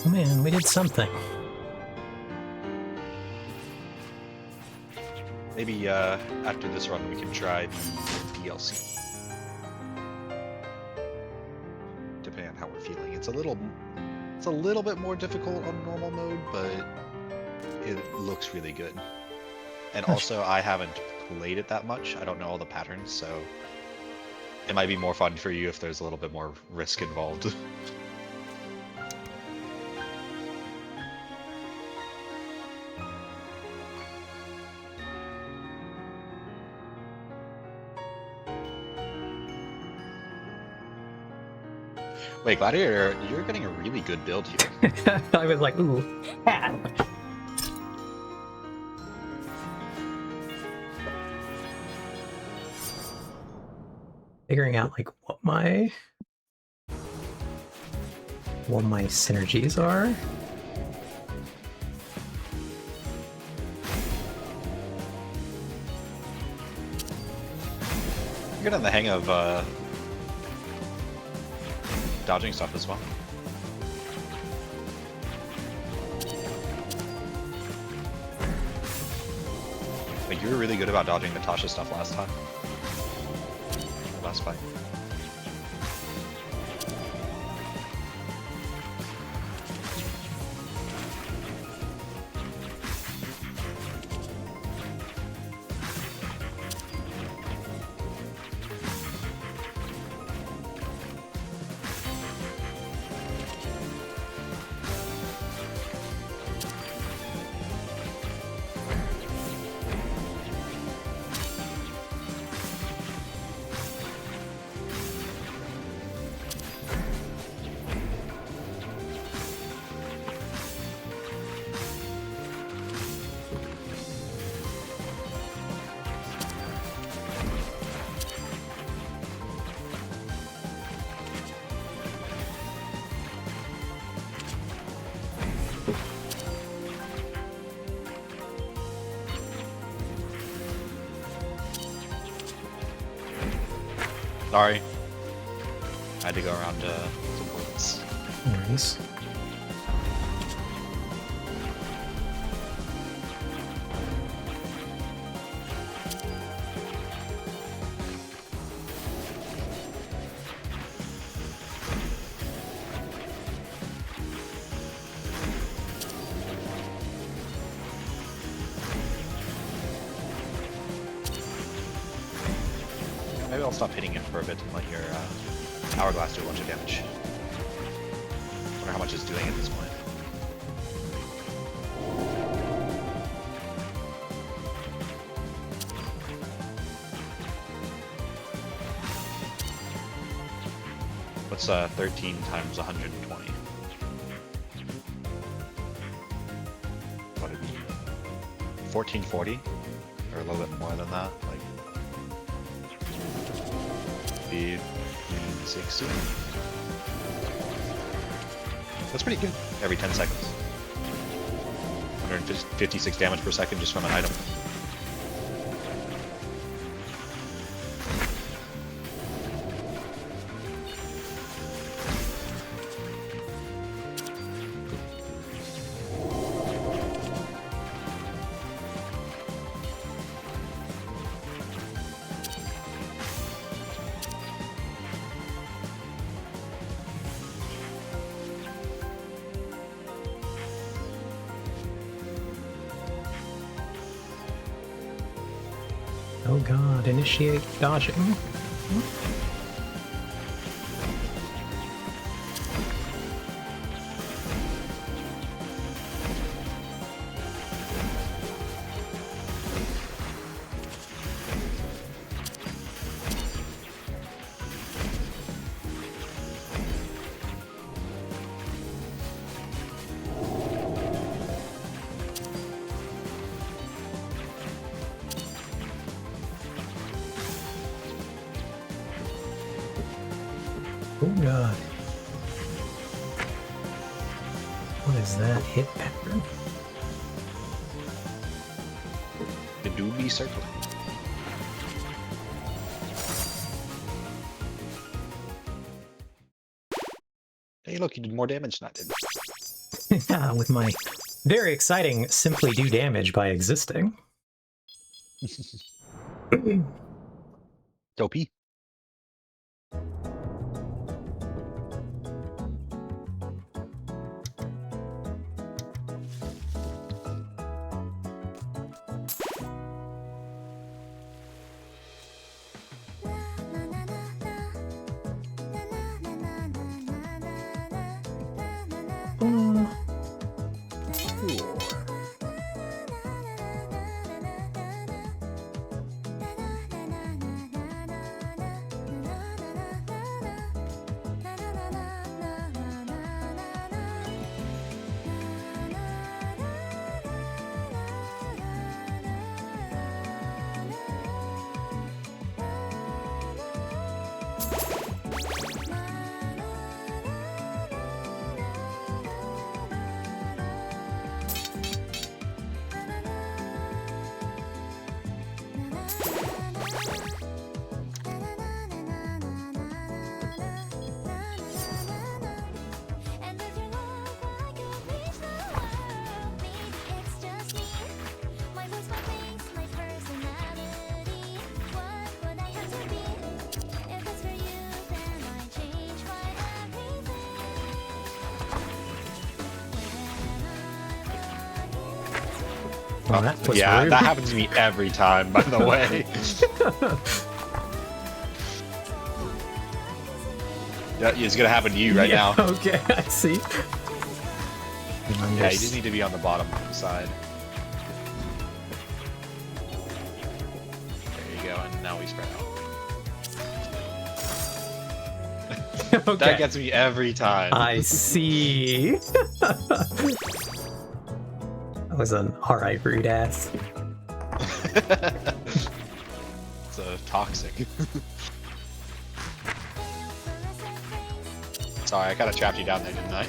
Oh man, we did something. Maybe after this run we can try the DLC. Depending on how we're feeling. It's a little bit more difficult on normal mode, but it looks really good. And also I haven't played it that much. I don't know all the patterns, so it might be more fun for you if there's a little bit more risk involved. Wait, Gladiator, you're getting a really good build here. I was like, ooh, cat. Figuring out like what my synergies are. You're getting the hang of dodging stuff as well. Like, you were really good about dodging Natasha stuff last time. Last fight. Sorry. I had to go around supports. things. Maybe I'll stop hitting it for a bit and let your hourglass do a bunch of damage. Wonder how much it's doing at this point. What's 13 times 120? What would it be? 1440? Or a little bit more than that? Like 60. That's pretty good. Every 10 seconds. 156 damage per second just from an item. Oh god, initiate dodging. Oh god. What is that hit pattern? The doobie circling. Hey look, you did more damage than I did. Yeah, with my very exciting simply do damage by existing. Dopey. Well, that was yeah, rude. that happens to me every time, by the way. Yeah, it's gonna happen to you right Yeah, now. Okay, I see. Yeah, you just need to be on the bottom side. There you go, and now we spread out. Okay. That gets me every time. I see. That was an alright rude ass. So toxic. Sorry, I kind of trapped you down there, didn't I?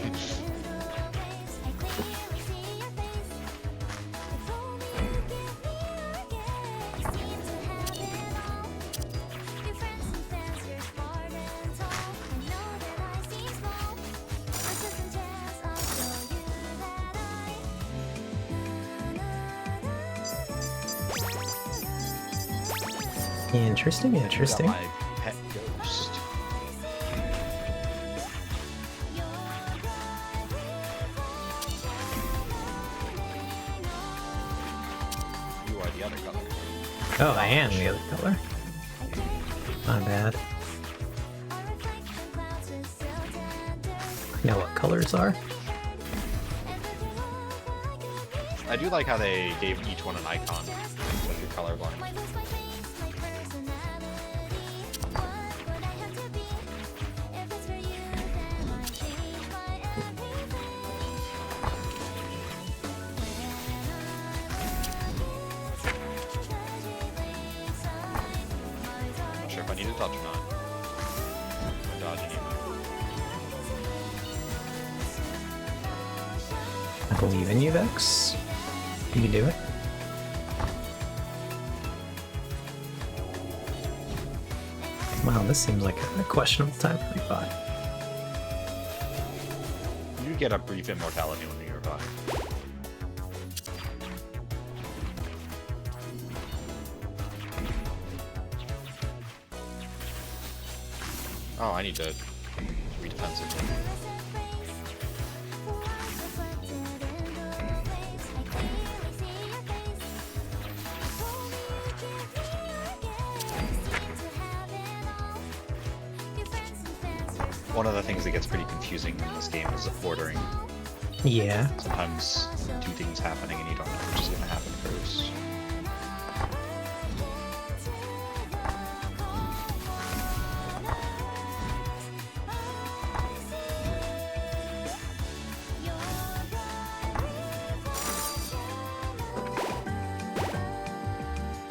Interesting, Got interesting. my pet ghost. You are the other color. Oh, I am the other color. My bad. I know what colors are. I do like how they gave each one an icon with your colorblind. Not sure if I need to touch or not. I'm dodging you. I believe in you, Vex. You can do it. Wow, this seems like a questionable time to revive. You get a brief immortality when you revive. Oh, I need to be defensive. One of the things that gets pretty confusing in this game is ordering. Yeah. Sometimes two things happening and you don't know which is going to happen first.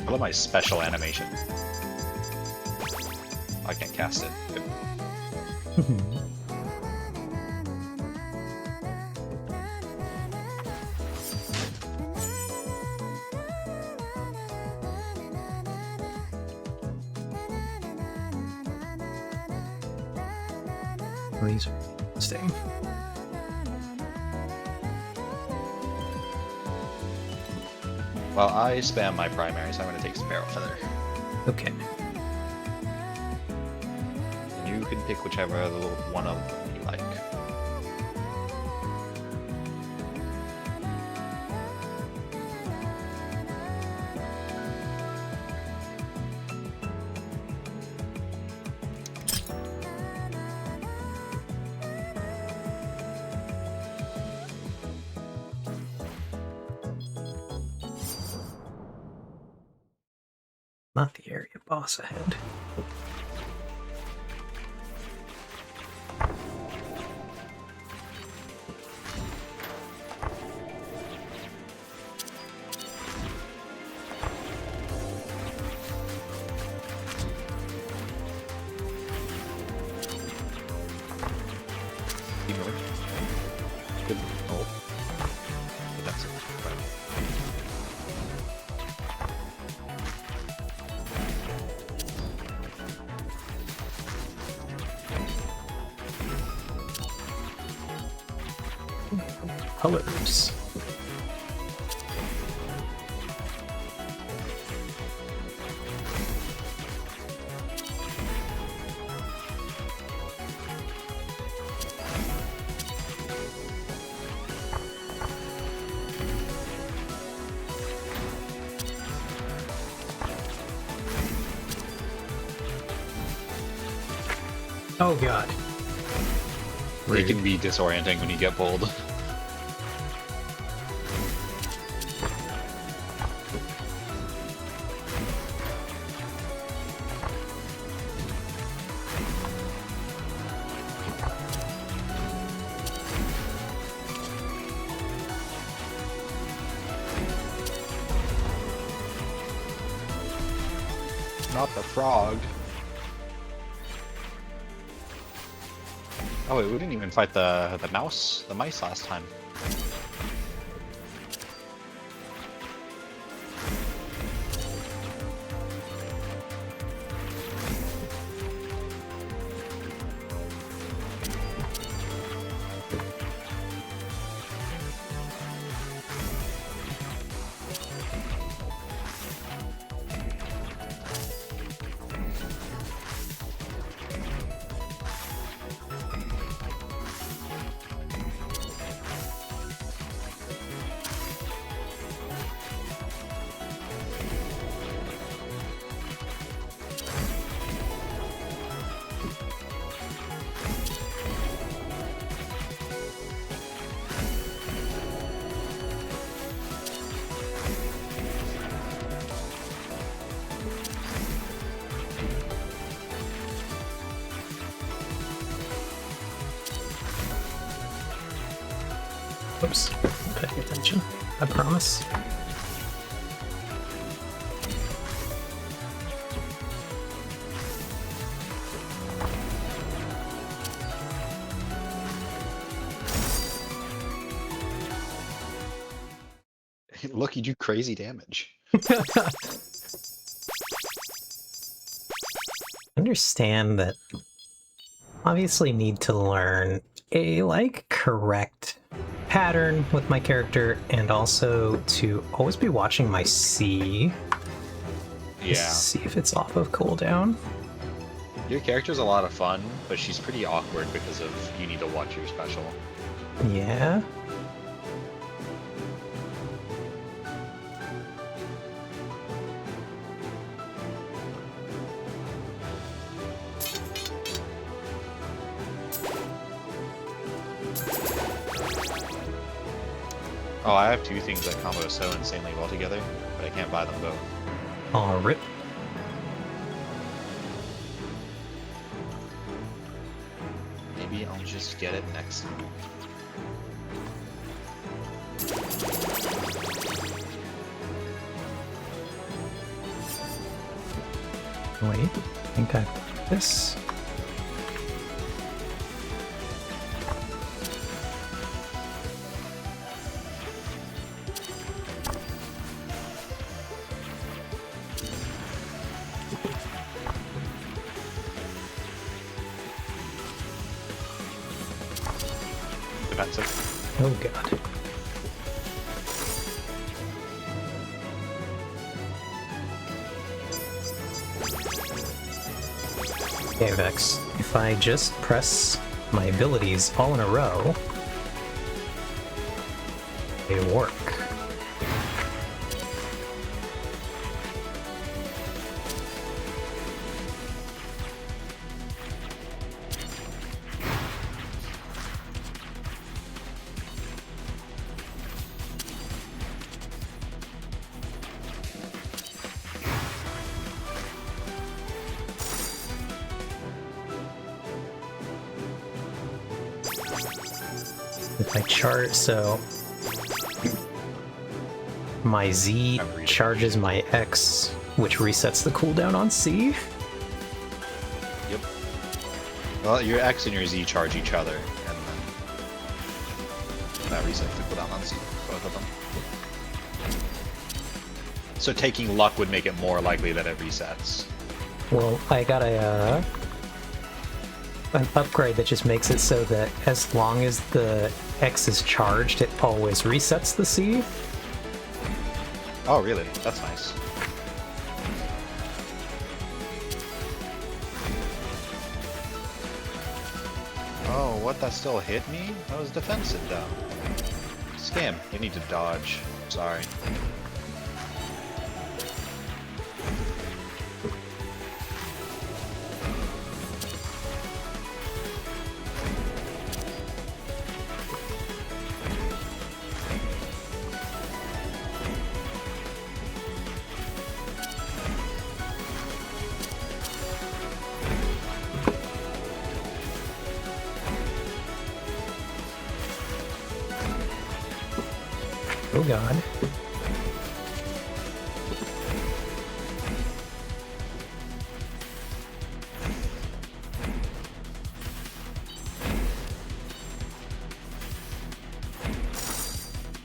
I love my special animation. I can't cast it. Please stay. Well, I spam my primary, so I'm going to take Sparrow Feather. Okay. You can pick whichever one of them you like. Not the area boss ahead. Keep moving. Good. Oh. But that's it. Right. Colors. Oh god. It can be disorienting when you get pulled. Not the frog. Oh wait, we didn't even fight the mice last time. Oops, paying attention. I promise. Look, you do crazy damage. Understand that obviously need to learn a correct pattern with my character, and also to always be watching my C. Yeah. See if it's off of cooldown. Your character's a lot of fun, but she's pretty awkward because of you need to watch your special. Yeah. Oh, I have two things that combo so insanely well together, but I can't buy them both. Oh, rip. Maybe I'll just get it next time. Wait, I think I got this. Defensive. Oh god. Okay, Vex. If I just press my abilities all in a row, they work. If I chart, so my Z charges my X, which resets the cooldown on C. Yep. Well, your X and your Z charge each other, and then that resets the cooldown on Z, both of them. So taking luck would make it more likely that it resets. Well, I got an upgrade that just makes it so that as long as the X is charged, it always resets the C. Oh, really? That's nice. Oh, what? That still hit me? That was defensive, though. Scam. You need to dodge. Sorry. Oh god.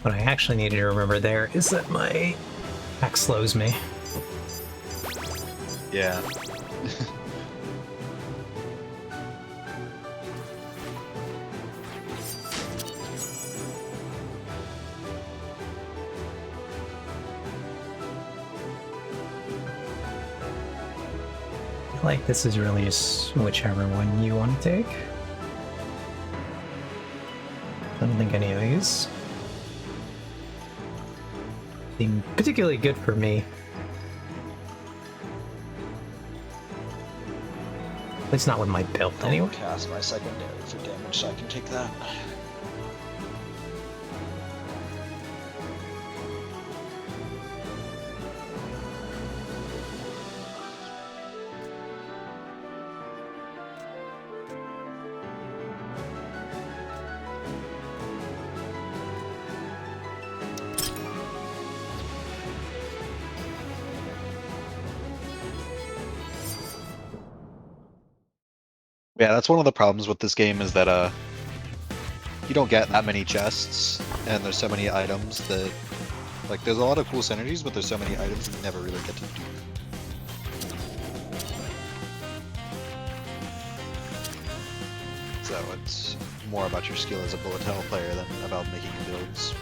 What I actually needed to remember there is that my axe slows me. Yeah. Like, this is really just whichever one you want to take. I don't think any of these seem particularly good for me. At least not with my build, anyway. Cast my secondary for damage so I can take that. Yeah, that's one of the problems with this game is that you don't get that many chests, and there's so many items that, like, there's a lot of cool synergies, but there's so many items that you never really get to do. So it's more about your skill as a bullet hell player than about making builds.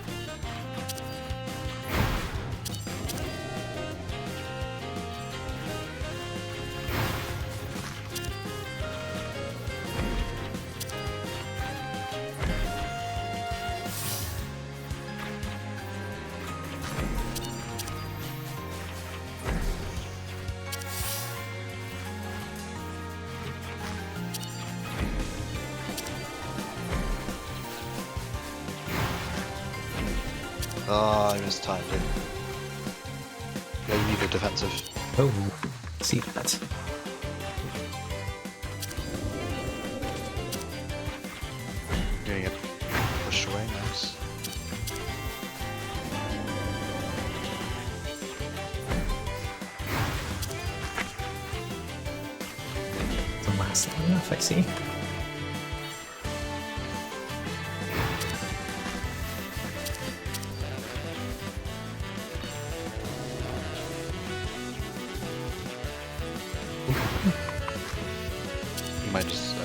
Oh, I mistimed it. Yeah, you need a defensive. Oh, see that. You're gonna get pushed away, nice. Doesn't last long enough, I see. You might just,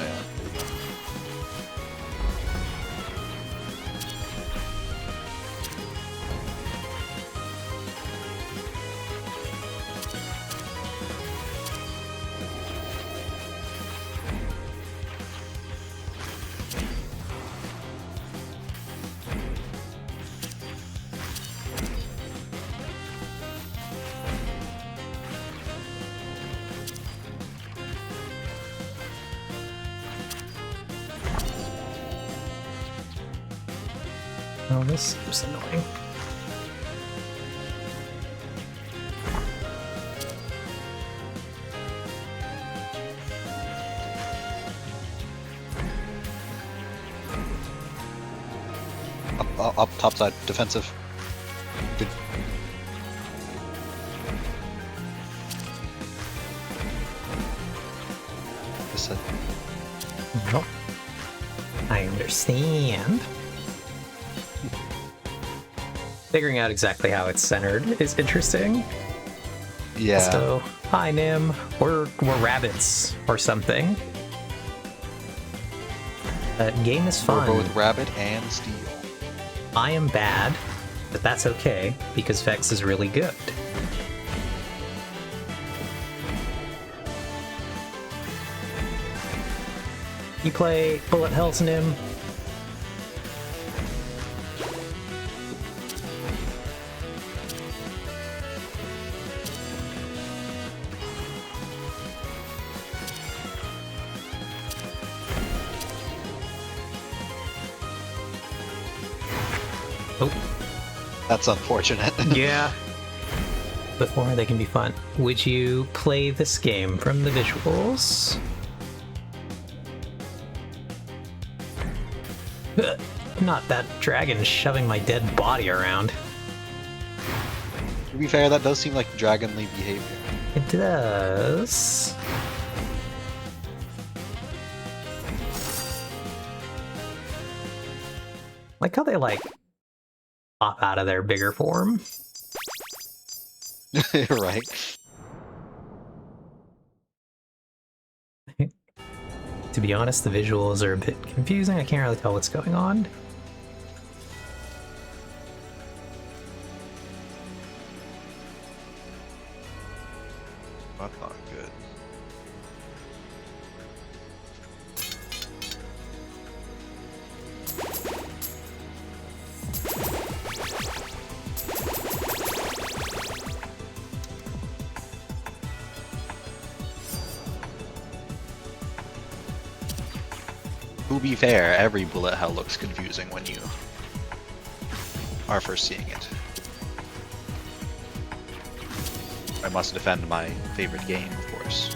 Oh, this is annoying. up top side, defensive. Good. This side. Nope. I understand. Figuring out exactly how it's centered is interesting. Yeah. So, hi Nim, we're rabbits or something. Game is We're fun. both rabbit and steel. I am bad, but that's okay because Vex is really good. You play Bullet Hells, Nim? Oh. That's unfortunate. Yeah. Before they can be fun. Would you play this game from the visuals? Not that dragon shoving my dead body around. To be fair, that does seem like dragonly behavior. It does. Like how they like pop out of their bigger form. Right. To be honest, the visuals are a bit confusing. I can't really tell what's going on. That's not good. To be fair, every bullet hell looks confusing when you are first seeing it. I must defend my favorite game, of course.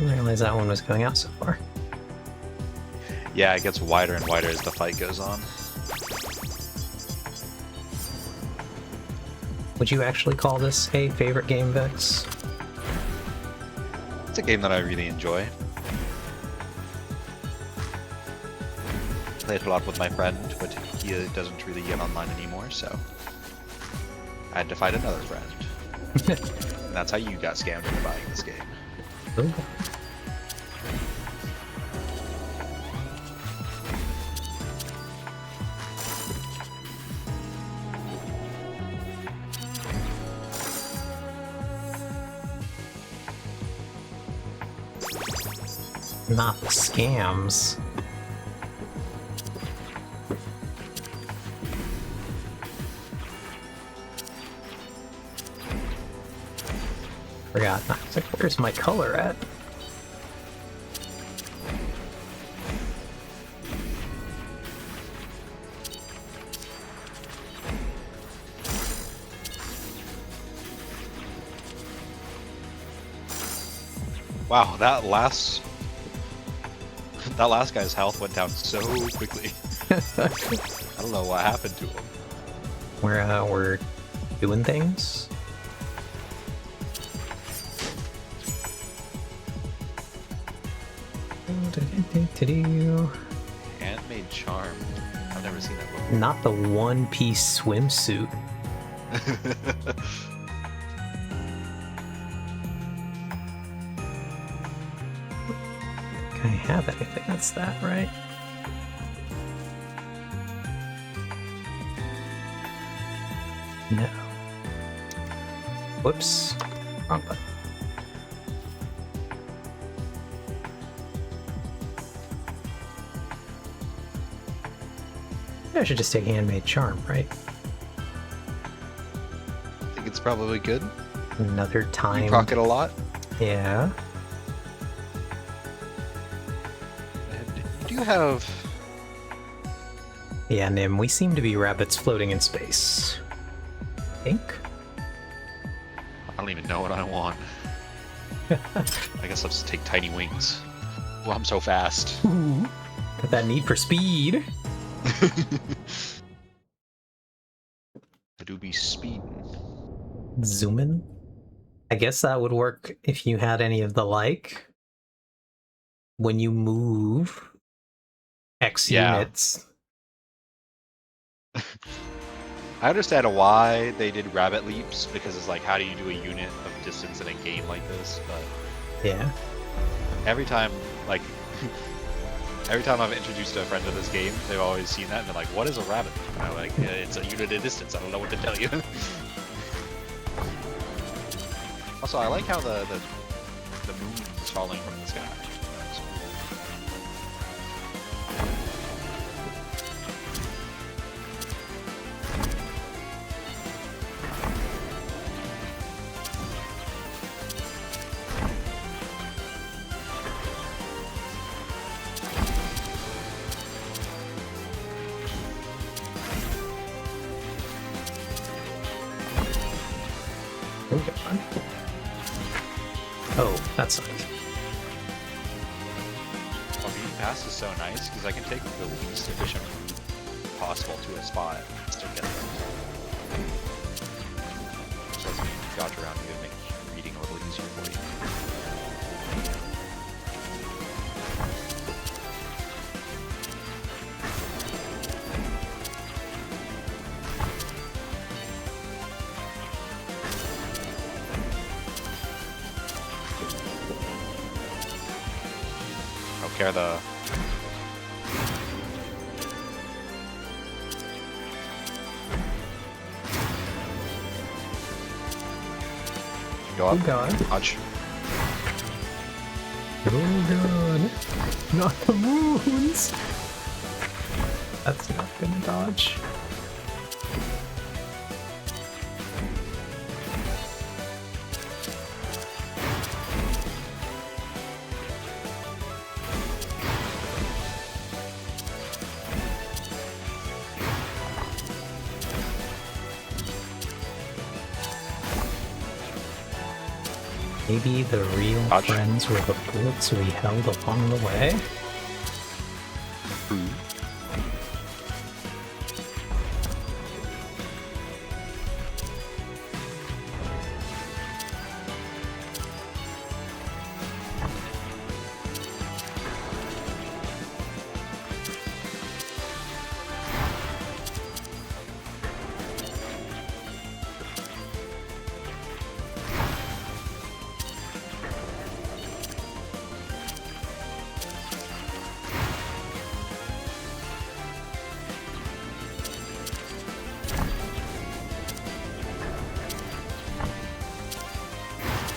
Didn't realize that one was going out so far. Yeah, it gets wider and wider as the fight goes on. Would you actually call this a favorite game, Vex? It's a game that I really enjoy. Played a lot with my friend, but he doesn't really get online anymore, so I had to find another friend. And that's how you got scammed into buying this game. Ooh. Not the scams. Forgot. I was like, where's my color at? Wow, that last guy's health went down so quickly. I don't know what happened to him. We're doing things. Handmade charm. I've never seen that before. Not the one-piece swimsuit. Can I have anything that's that, right? No. Whoops. Wrong button. I should just take handmade charm, right? I think it's probably good. Another time. You proc it a lot. Yeah. And you do have... Yeah, Nim, we seem to be rabbits floating in space. I think? I don't even know what I want. I guess I'll just take tiny wings. Oh, I'm so fast. Ooh. Got that need for speed. I do be speeding. Zooming? I guess that would work if you had any of the like. When you move X units. I understand why they did rabbit leaps, because it's like, how do you do a unit of distance in a game like this? But Yeah. every time, like, every time I've introduced a friend to this game, they've always seen that and they're like, what is a rabbit? And I'm like, it's a unit of distance, I don't know what to tell you. Also, I like how the moon is falling from the sky. That's cool. Oh, that's nice. Well, being fast is so nice because I can take the least efficient route possible to a spot and still get there. So lets me dodge around you and make reading a little easier for you. Care the go up. Oh god. Dodge. Oh god. Not the moons. That's not gonna dodge. Maybe the real Dodge. friends were the bullets we held along the way.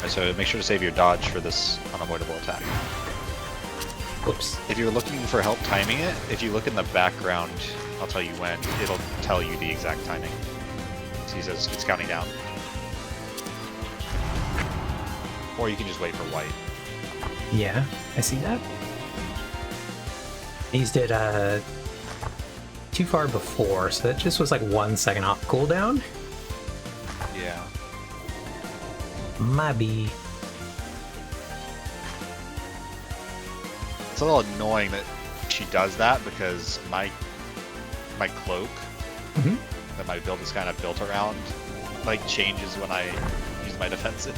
So make sure to save your dodge for this unavoidable attack. Whoops. If you're looking for help timing it, if you look in the background, I'll tell you when, it'll tell you the exact timing. So he says it's counting down. Or you can just wait for white. Yeah, I see that. These did too far before, so that just was like 1 second off cooldown. Yeah. Maybe. It's a little annoying that she does that because my cloak that my build is kind of built around like changes when I use my defensive.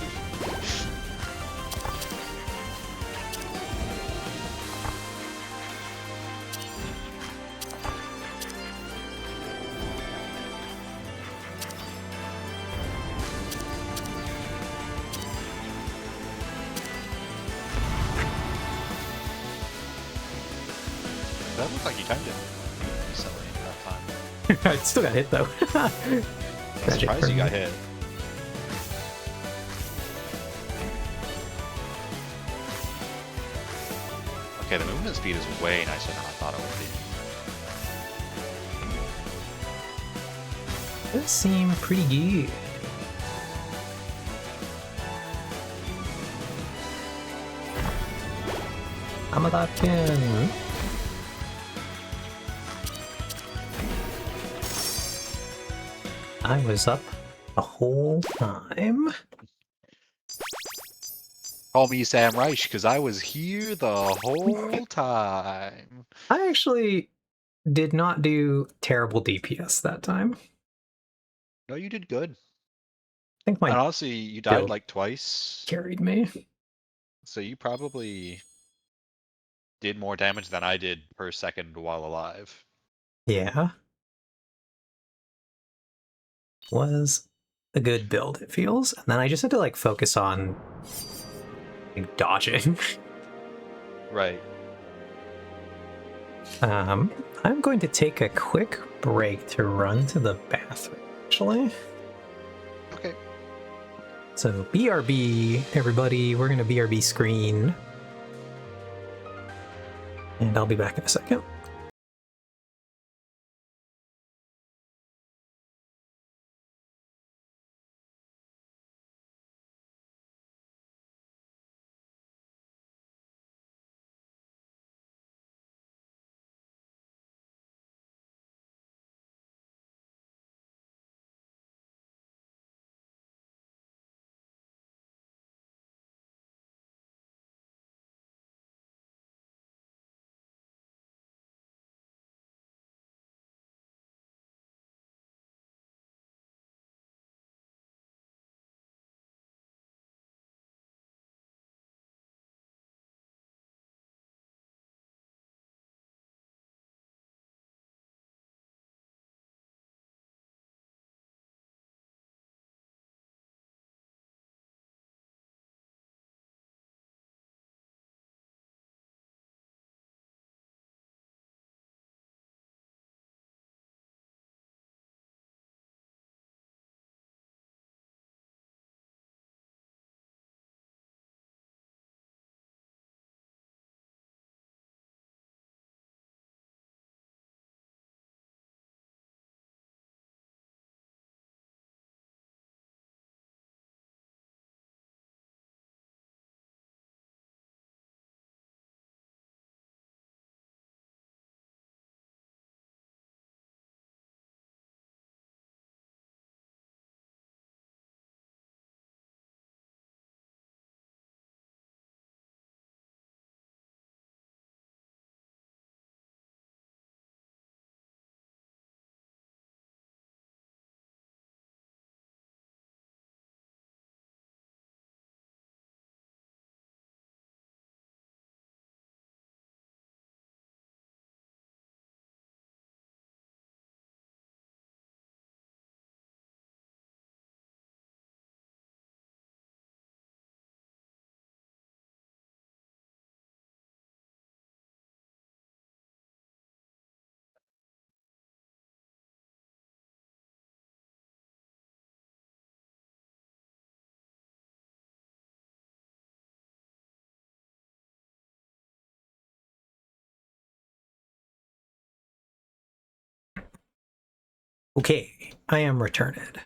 That looked like you timed it recently that time. I still got hit though. I'm surprised you got hit. Okay, the movement speed is way nicer than I thought it would be. Does seem pretty good. Hamadaken. I was up the whole time. Call me Sam Reich, because I was here the whole time. I actually did not do terrible DPS that time. No, you did good. I think And my honestly, you died build like twice, carried me. so you probably did more damage than I did per second while alive. Yeah. Was a good build, it feels. And then I just had to like focus on like, dodging. Right. I'm going to take a quick break to run to the bathroom, actually. Okay. So BRB, everybody, we're gonna BRB screen. And I'll be back in a second. Okay, I am returned.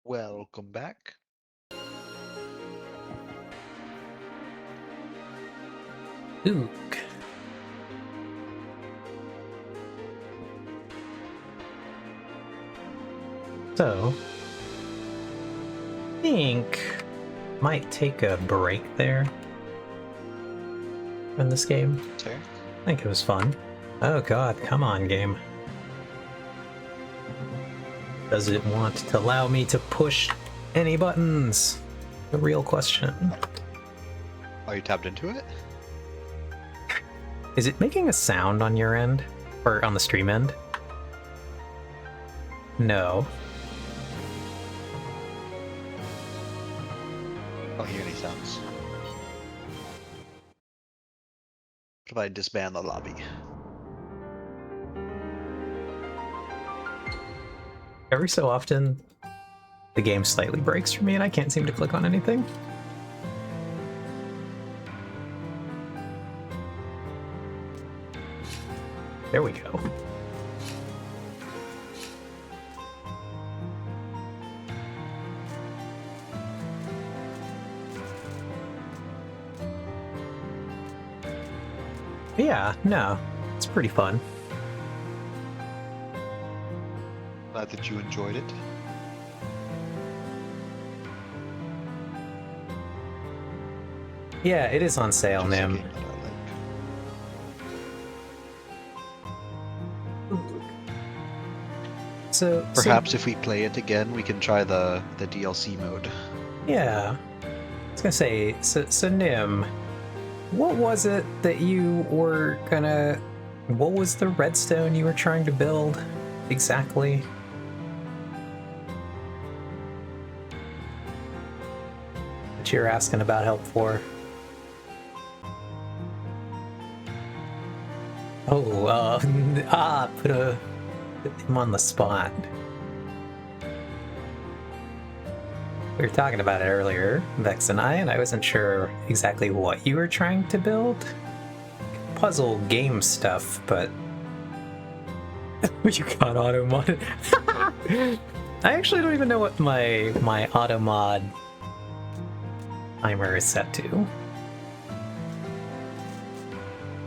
Welcome back. Oog. So, I think might take a break there in this game. Sure. I think it was fun. Oh god, come on, game. Does it want to allow me to push any buttons? The real question. Are you tapped into it? Is it making a sound on your end? Or on the stream end? No. I don't hear any sounds. What if I disband the lobby? Every so often, the game slightly breaks for me and I can't seem to click on anything. There we go. Yeah, no, it's pretty fun. Glad that you enjoyed it. Yeah, it is on sale, Just a Nim. game that I like. So Perhaps if we play it again, we can try the DLC mode. yeah, I was gonna say, so Nim, what was it that you were gonna? What was the redstone you were trying to build exactly? That you're asking about help for? Oh, put him on the spot. We were talking about it earlier, Vex and I wasn't sure exactly what you were trying to build. Puzzle game stuff, but you got auto mod. I actually don't even know what my auto mod timer is set to.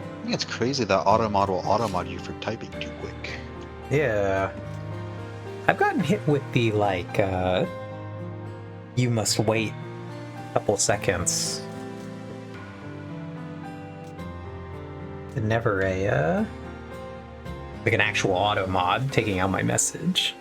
I think it's crazy that automod will automod you for typing too quick. Yeah. I've gotten hit with the you must wait a couple seconds. But never like an actual auto mod taking out my message.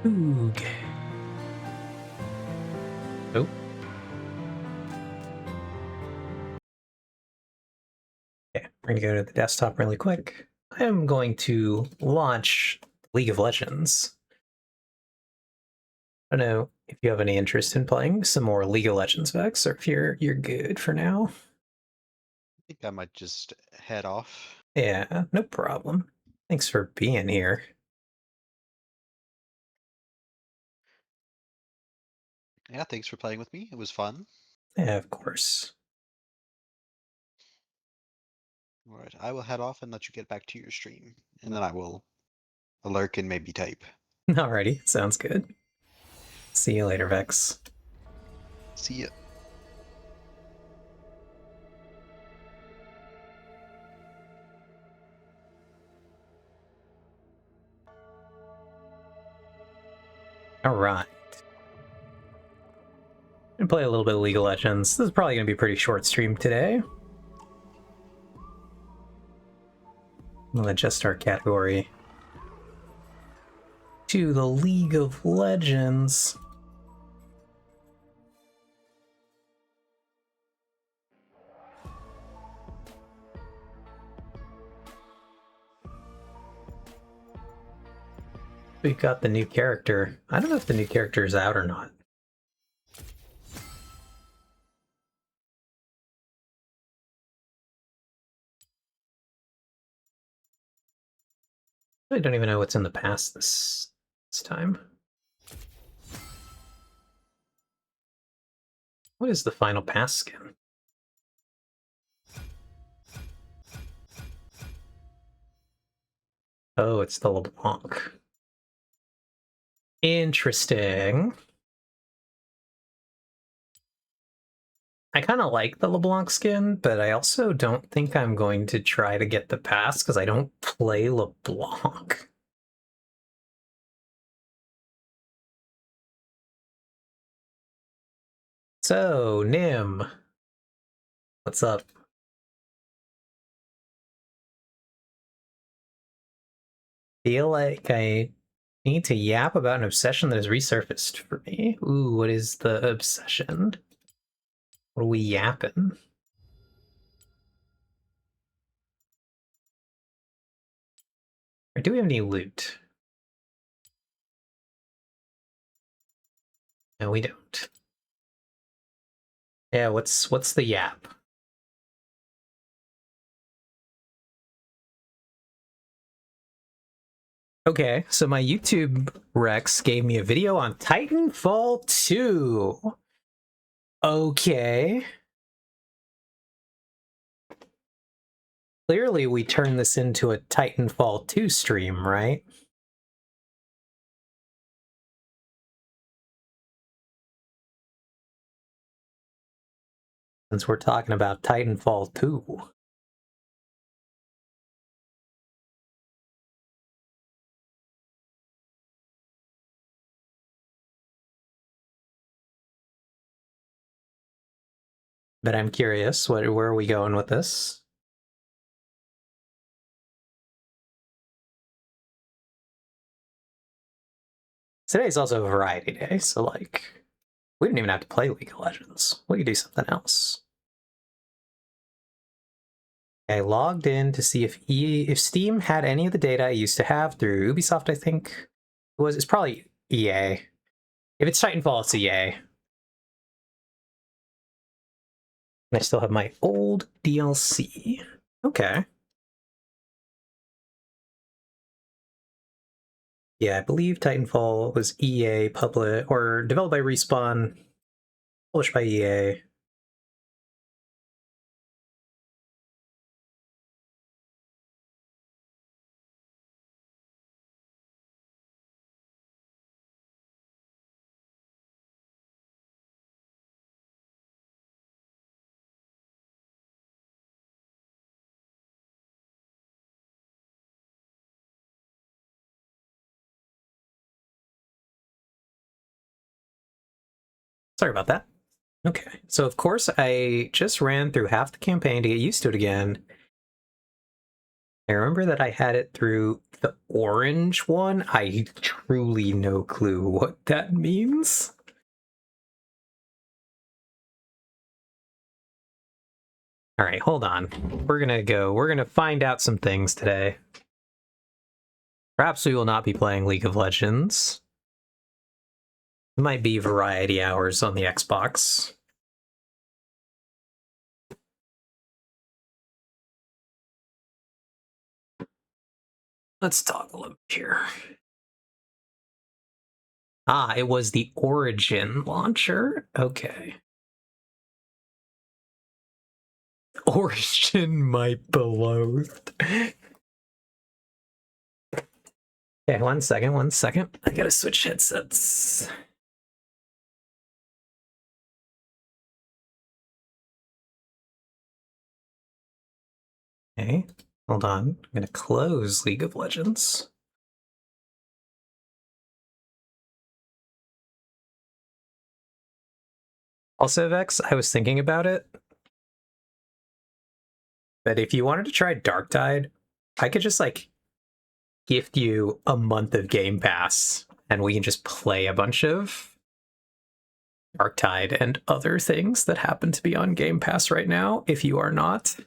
Oog. Oh. Okay, we're gonna go to the desktop really quick. I am going to launch League of Legends. I don't know if you have any interest in playing some more League of Legends, Vex, or if you're good for now. I think I might just head off. Yeah, no problem. Thanks for being here. Yeah, thanks for playing with me. It was fun. Yeah, of course. All right, I will head off and let you get back to your stream, and then I will lurk and maybe type. Alrighty, sounds good. See you later, Vex. See ya. Alright. Gonna play a little bit of League of Legends. This is probably gonna be a pretty short stream today. We'll adjust our category to the League of Legends. We've got the new character. I don't know if the new character is out or not. I don't even know what's in the past this this time. What is the final pass skin? Oh, it's the LeBlanc. Interesting. I kind of like the LeBlanc skin, but I also don't think I'm going to try to get the pass because I don't play LeBlanc. So, Nim, what's up? Feel like I need to yap about an obsession that has resurfaced for me. Ooh, what is the obsession? What are we yapping? Or do we have any loot? No, we don't. Yeah, what's the yap? Okay, so my YouTube Rex gave me a video on Titanfall 2. Okay. Clearly we turned this into a Titanfall 2 stream, right? Since we're talking about Titanfall 2. But I'm curious, where are we going with this? Today's also a variety day, so like, we didn't even have to play League of Legends. We could do something else. I logged in to see if Steam had any of the data I used to have through Ubisoft, I think. It's probably EA. If it's Titanfall, it's EA. And I still have my old DLC. Okay. Yeah, I believe Titanfall was EA public or developed by Respawn, published by EA. Sorry about that. Okay, so of course I just ran through half the campaign to get used to it again. I remember that I had it through the orange one. I truly no clue what that means. All right, hold on. We're gonna find out some things today. Perhaps we will not be playing League of Legends. It might be variety hours on the Xbox. Let's toggle up here. Ah, it was the Origin launcher. Okay. Origin, my beloved. Okay, one second. I gotta switch headsets. Okay, hold on. I'm gonna close League of Legends. Also, Vex, I was thinking about it. But if you wanted to try Darktide, I could just like gift you a month of Game Pass and we can just play a bunch of Darktide and other things that happen to be on Game Pass right now if you are not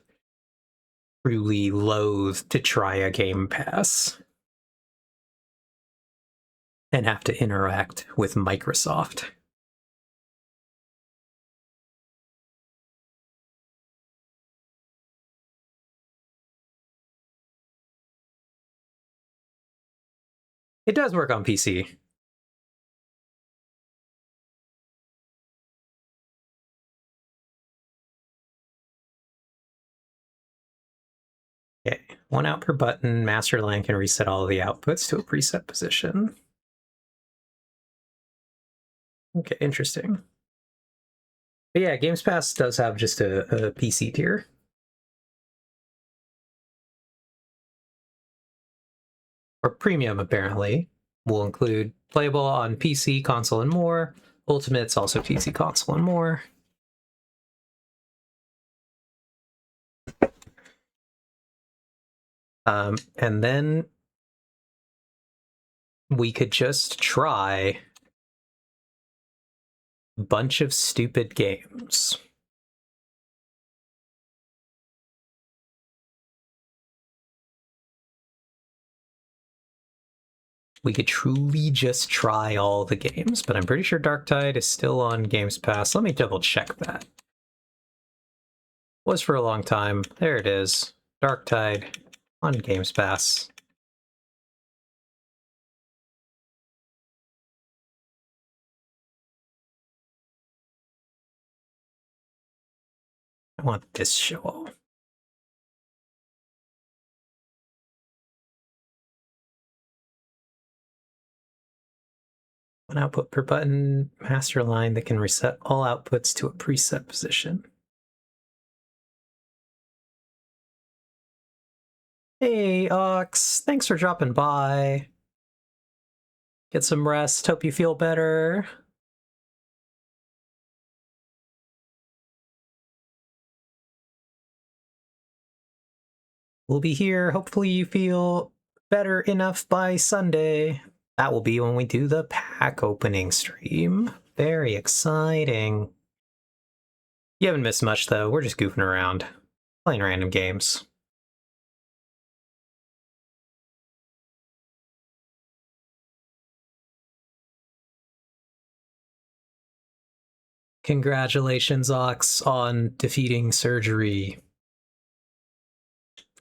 truly loath to try a Game Pass and have to interact with Microsoft. It does work on PC. Okay, 1 out per button. Master Line can reset all of the outputs to a preset position. Okay, interesting. But yeah, Games Pass does have just a PC tier. Or premium, apparently. Will include playable on PC, console, and more. Ultimate's also PC, console, and more. And then we could just try a bunch of stupid games. We could truly just try all the games, but I'm pretty sure Darktide is still on Games Pass. Let me double check that. Was for a long time. There it is. Darktide on Games Pass. I want this show. One output per button, master line that can reset all outputs to a preset position. Hey, Ox, thanks for dropping by. Get some rest, hope you feel better. We'll be here. Hopefully you feel better enough by Sunday. That will be when we do the pack opening stream. Very exciting. You haven't missed much, though. We're just goofing around, playing random games. Congratulations, Ox, on defeating surgery.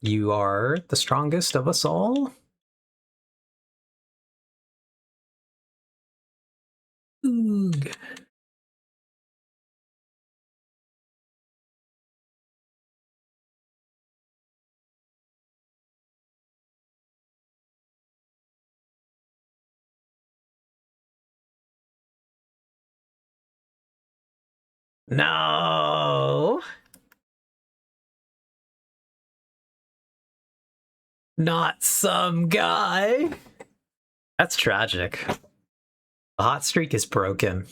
You are the strongest of us all. Oog. No! Not some guy! That's tragic. The hot streak is broken.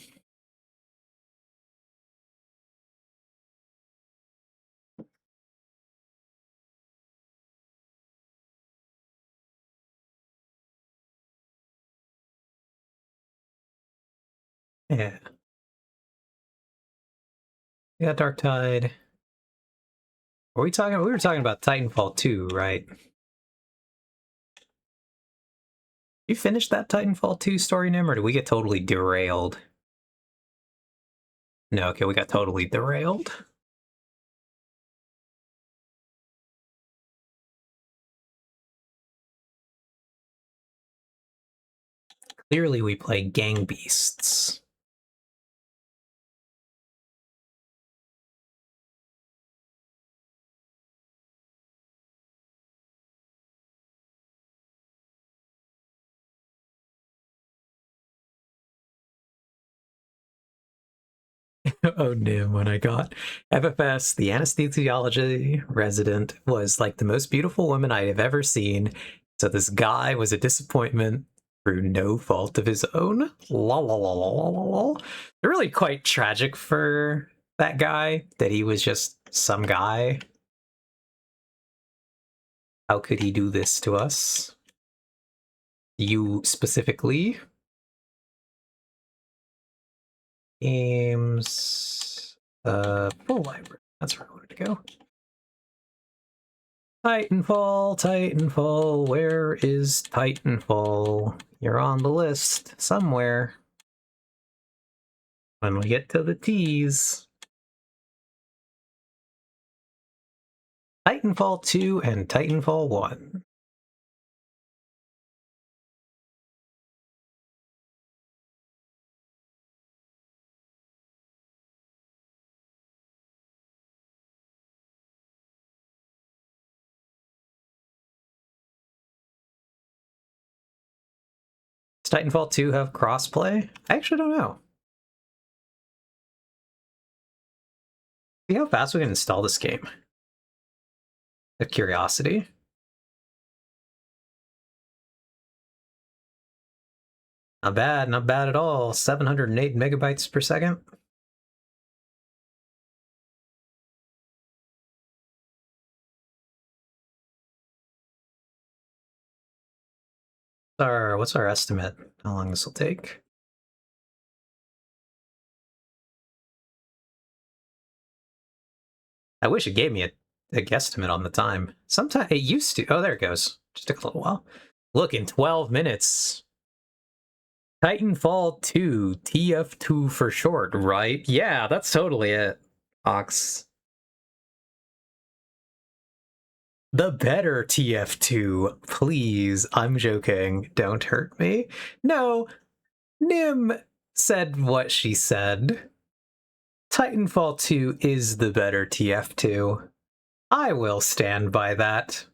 Yeah. We got Darktide. Were we talking? We were talking about Titanfall 2, right? You finished that Titanfall 2 story, Nim, or did we get totally derailed? No, okay, we got totally derailed. Clearly we play Gang Beasts. Oh, Nim, when I got FFS, the anesthesiology resident was like the most beautiful woman I have ever seen. So this guy was a disappointment through no fault of his own. La la la la la la la. Really quite tragic for that guy that he was just some guy. How could he do this to us? You specifically? Games, full library. That's where I wanted to go. Titanfall, Titanfall, where is Titanfall? You're on the list somewhere. When we get to the T's. Titanfall 2 and Titanfall 1. Does Titanfall 2 have crossplay? I actually don't know. See how fast we can install this game. Of curiosity. Not bad at all. 708 megabytes per second. What's our estimate? How long this will take? I wish it gave me a guesstimate on the time. Sometimes it used to. Oh, there it goes. Just took a little while. Look, in 12 minutes. Titanfall 2, TF2 for short, right? Yeah, that's totally it, Ox. The better TF2, please. I'm joking. Don't hurt me. No, Nim said what she said. Titanfall 2 is the better TF2. I will stand by that.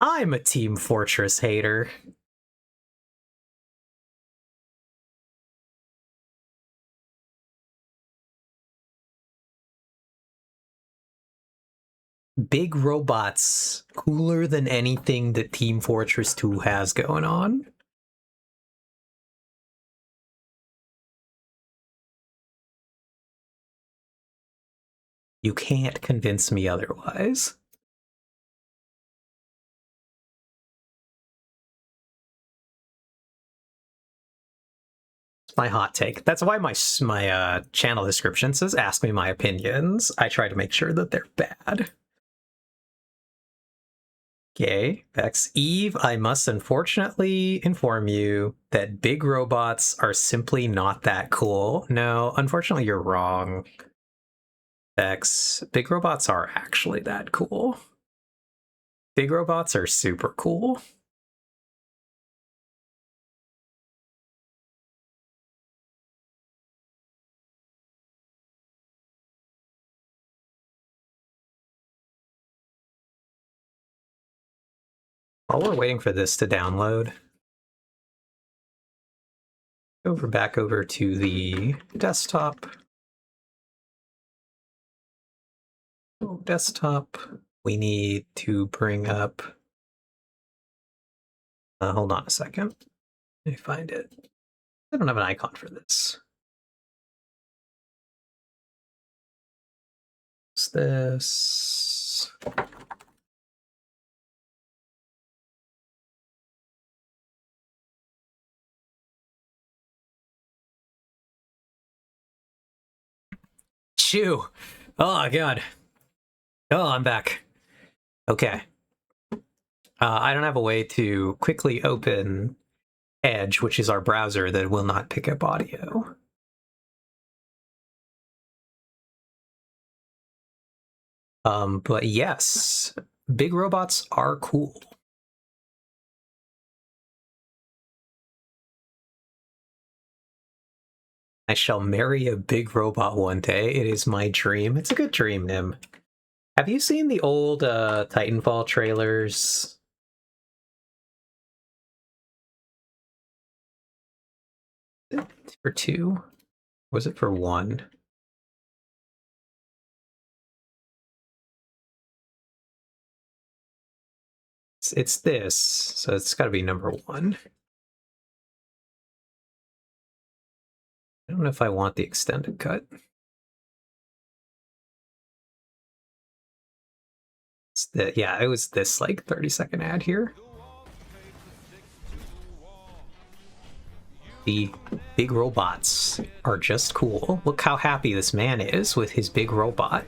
I'm a Team Fortress hater. Big robots, cooler than anything that Team Fortress 2 has going on. You can't convince me otherwise. It's my hot take. That's why my channel description says ask me my opinions. I try to make sure that they're bad. Okay, Vex Eve, I must unfortunately inform you that big robots are simply not that cool. No, unfortunately you're wrong. Vex, big robots are actually that cool. Big robots are super cool. While we're waiting for this to download, back over to the desktop. Desktop, we need to bring up, hold on a second, let me find it. I don't have an icon for this. What's this? Shoo! Oh god. Oh, I'm back. Okay. I don't have a way to quickly open Edge, which is our browser that will not pick up audio. But yes, big robots are cool. I shall marry a big robot one day. It is my dream. It's a good dream, Nim. Have you seen the old Titanfall trailers? For 2? Was it for 1? It's this, so it's got to be number 1. I don't know if I want the extended cut. Yeah, it was this like 30-second ad here. The big robots are just cool. Look how happy this man is with his big robot.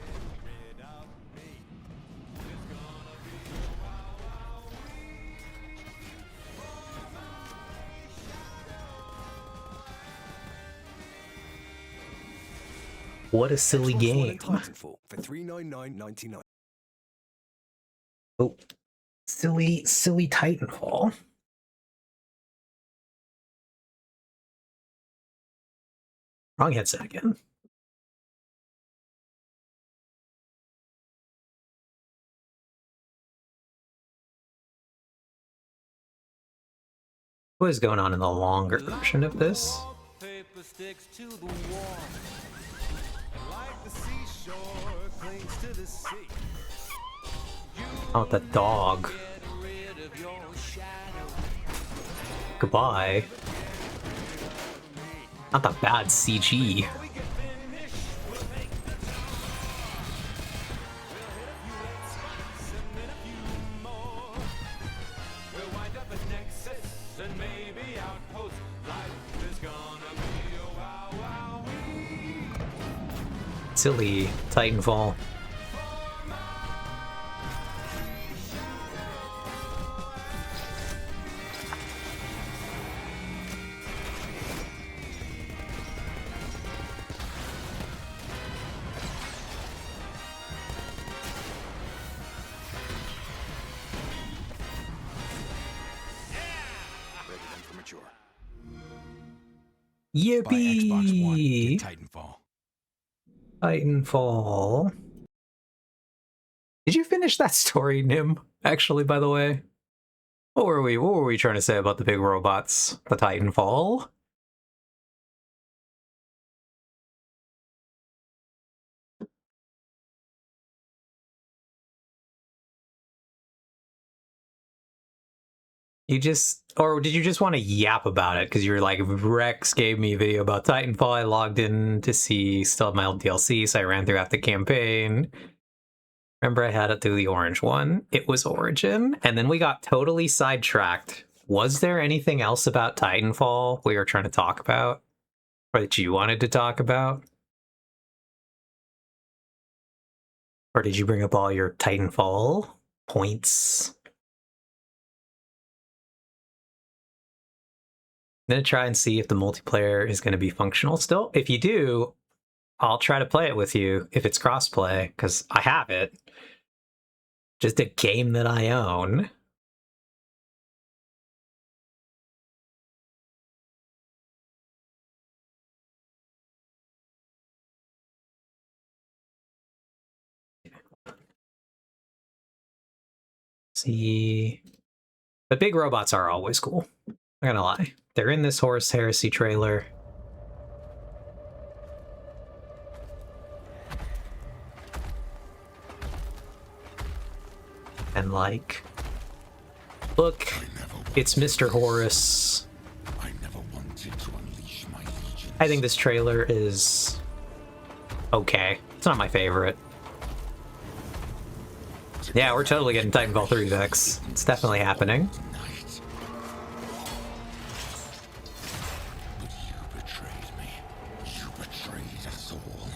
What a silly game. For $399.99. Oh, silly Titanfall. Wrong headset again. What is going on in the longer version of this? Paper sticks to the wall. Like the seashore clings to the sea. Oh, the dog. Get rid of your shadow. Goodbye. Not that bad CG. Silly Titanfall. Rated M for mature. Buy Xbox One, Yippee! get Titanfall. Titanfall. Did you finish that story, Nim? Actually, by the way, what were we trying to say about the big robots? The Titanfall? You just, or did you just want to yap about it? Because you were like, Rex gave me a video about Titanfall. I logged in to see still have my old DLC, so I ran through half the campaign. Remember, I had to do the orange one. It was Origin, and then we got totally sidetracked. Was there anything else about Titanfall we were trying to talk about, or that you wanted to talk about? Or did you bring up all your Titanfall points? I'm gonna try and see if the multiplayer is gonna be functional still. If you do, I'll try to play it with you if it's crossplay, because I have it. Just a game that I own. See, the big robots are always cool. I'm not gonna lie. They're in this Horus Heresy trailer. And like, look, it's Mr. Horus. I never wanted to unleash my legions. I think this trailer is okay. It's not my favorite. Yeah, we're totally getting Titanfall 3 Vex. It's definitely happening. Tonight. But you betrayed me. You betrayed us all.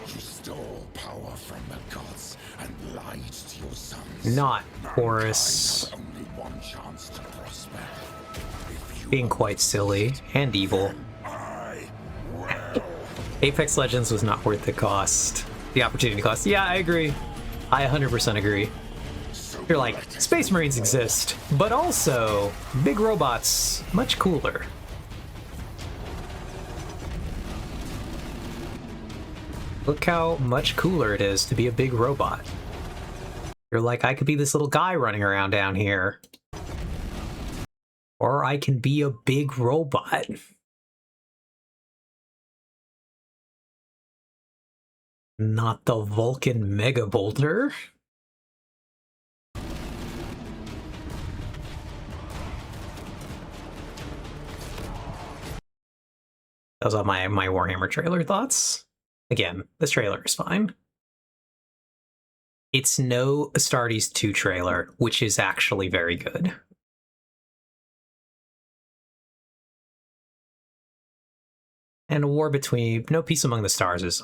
You stole power from the gods and lied to your sons. Not Horus Only one chance to prosper. If you being quite silly and evil. I will. Apex Legends was not worth the cost. The opportunity cost. Yeah, I agree. I 100% agree. You're like, Space Marines exist, but also big robots, much cooler. Look how much cooler it is to be a big robot. You're like, I could be this little guy running around down here. Or I can be a big robot. Not the Vulcan Mega Bolter. Those are my Warhammer trailer thoughts. Again, this trailer is fine. It's no Astartes 2 trailer, which is actually very good. And a War Between No Peace Among the Stars is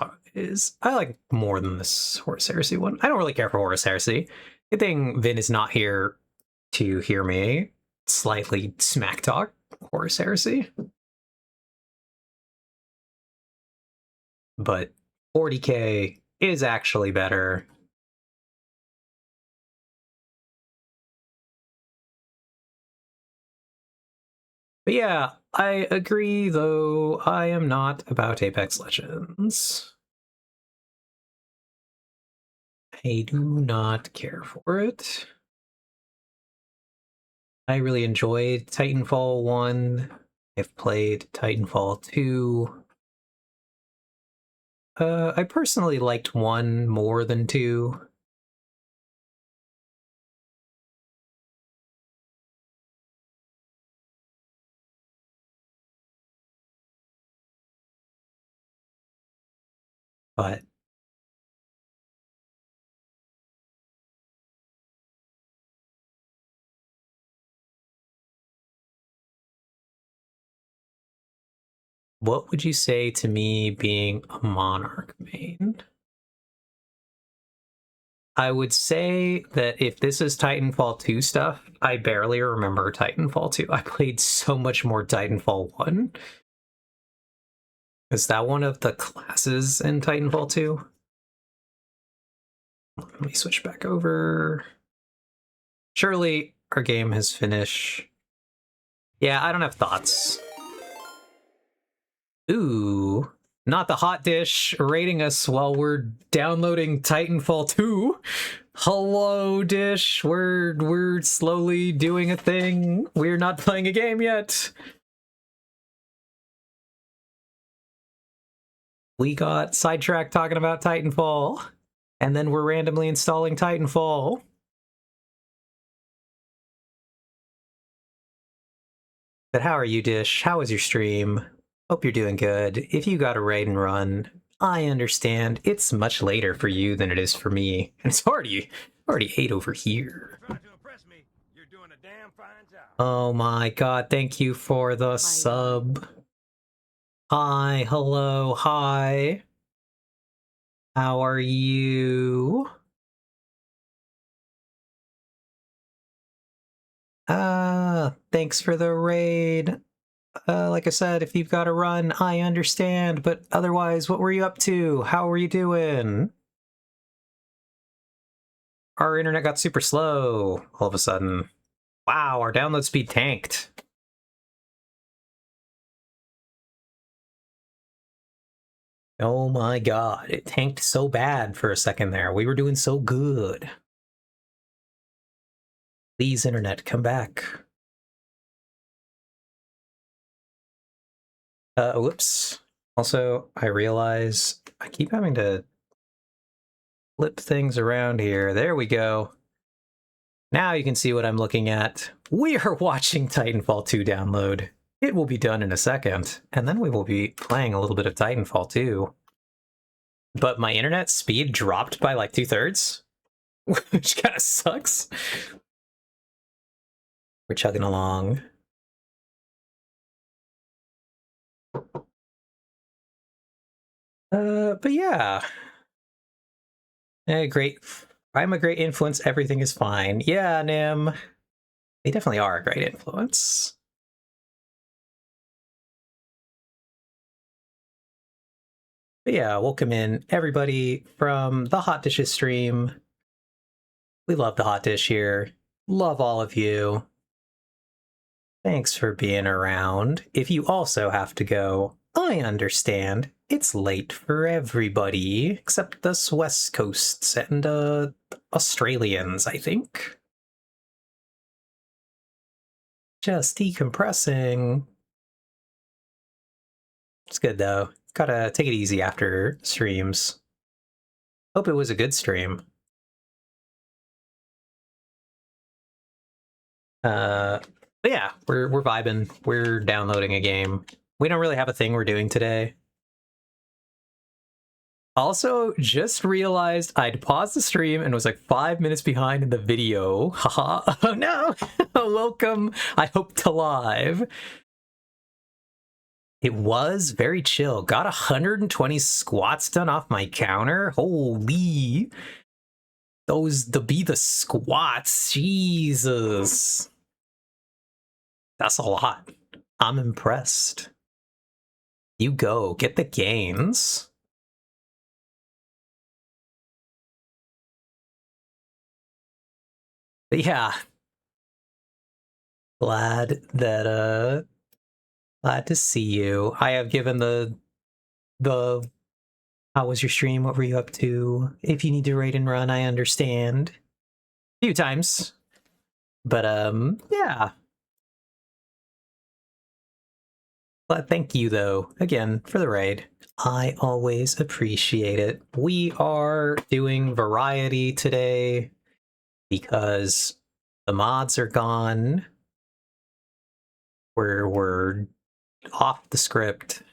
I like more than this Horus Heresy one. I don't really care for Horus Heresy. Good thing Vin is not here to hear me slightly smack talk Horus Heresy. But 40k is actually better. But yeah, I agree, though I am not about Apex Legends. I do not care for it. I really enjoyed Titanfall 1. I've played Titanfall 2. I personally liked 1 more than 2. But what would you say to me being a Monarch main? I would say that if this is Titanfall 2 stuff, I barely remember Titanfall 2. I played so much more Titanfall 1. Is that one of the classes in Titanfall 2? Let me switch back over. Surely our game has finished. Yeah, I don't have thoughts. Ooh, not the hot dish rating us while we're downloading Titanfall 2. Hello, Dish. We're slowly doing a thing. We're not playing a game yet. We got sidetracked talking about Titanfall, and then we're randomly installing Titanfall. But how are you, Dish? How was your stream? Hope you're doing good. If you got a raid and run, I understand. It's much later for you than it is for me. And it's already 8 over here. You're doing a damn fine job. Oh my god, thank you for the sub. Hi, hello, hi. How are you? Thanks for the raid. Like I said, if you've got to run, I understand, but otherwise, what were you up to? How were you doing? Our internet got super slow all of a sudden. Wow, our download speed tanked. Oh my god, it tanked so bad for a second there. We were doing so good. Please, internet, come back. Whoops. Also, I realize I keep having to flip things around here. There we go. Now you can see what I'm looking at. We are watching Titanfall 2 download. It will be done in a second, and then we will be playing a little bit of Titanfall 2. But my internet speed dropped by like 2/3, which kind of sucks. We're chugging along. But yeah. Great. I'm a great influence. Everything is fine. Yeah, Nim. They definitely are a great influence. But yeah, welcome in everybody from the Hot Dishes stream. We love the Hot Dish here. Love all of you. Thanks for being around. If you also have to go, I understand. It's late for everybody, except us West Coasts and Australians, I think. Just decompressing. It's good though. Gotta take it easy after streams. Hope it was a good stream. But yeah, we're vibing. We're downloading a game. We don't really have a thing we're doing today. Also, just realized I'd paused the stream and was like 5 minutes behind in the video. Haha. Oh no! Welcome, I hope, to live. It was very chill. Got 120 squats done off my counter. Holy. The squats. Jesus. That's a lot. I'm impressed. You go. Get the gains. But yeah. Glad to see you. I have given the how was your stream? What were you up to? If you need to raid and run, I understand. A few times. But yeah. But thank you though again for the raid. I always appreciate it. We are doing variety today because the mods are gone. We're off the script.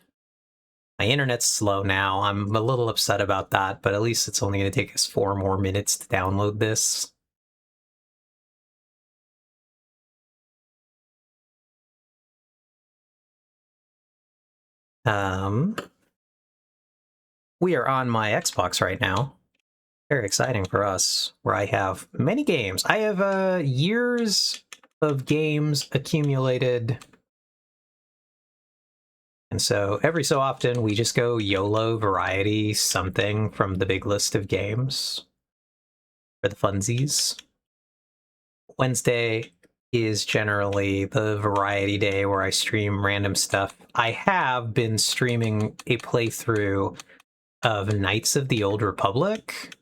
My internet's slow now. I'm a little upset about that, but at least it's only going to take us 4 more minutes to download this. We are on my Xbox right now. Very exciting for us, where I have many games. I have years of games accumulated. And so every so often we just go YOLO variety something from the big list of games for the funsies. Wednesday is generally the variety day where I stream random stuff. I have been streaming a playthrough of Knights of the Old Republic,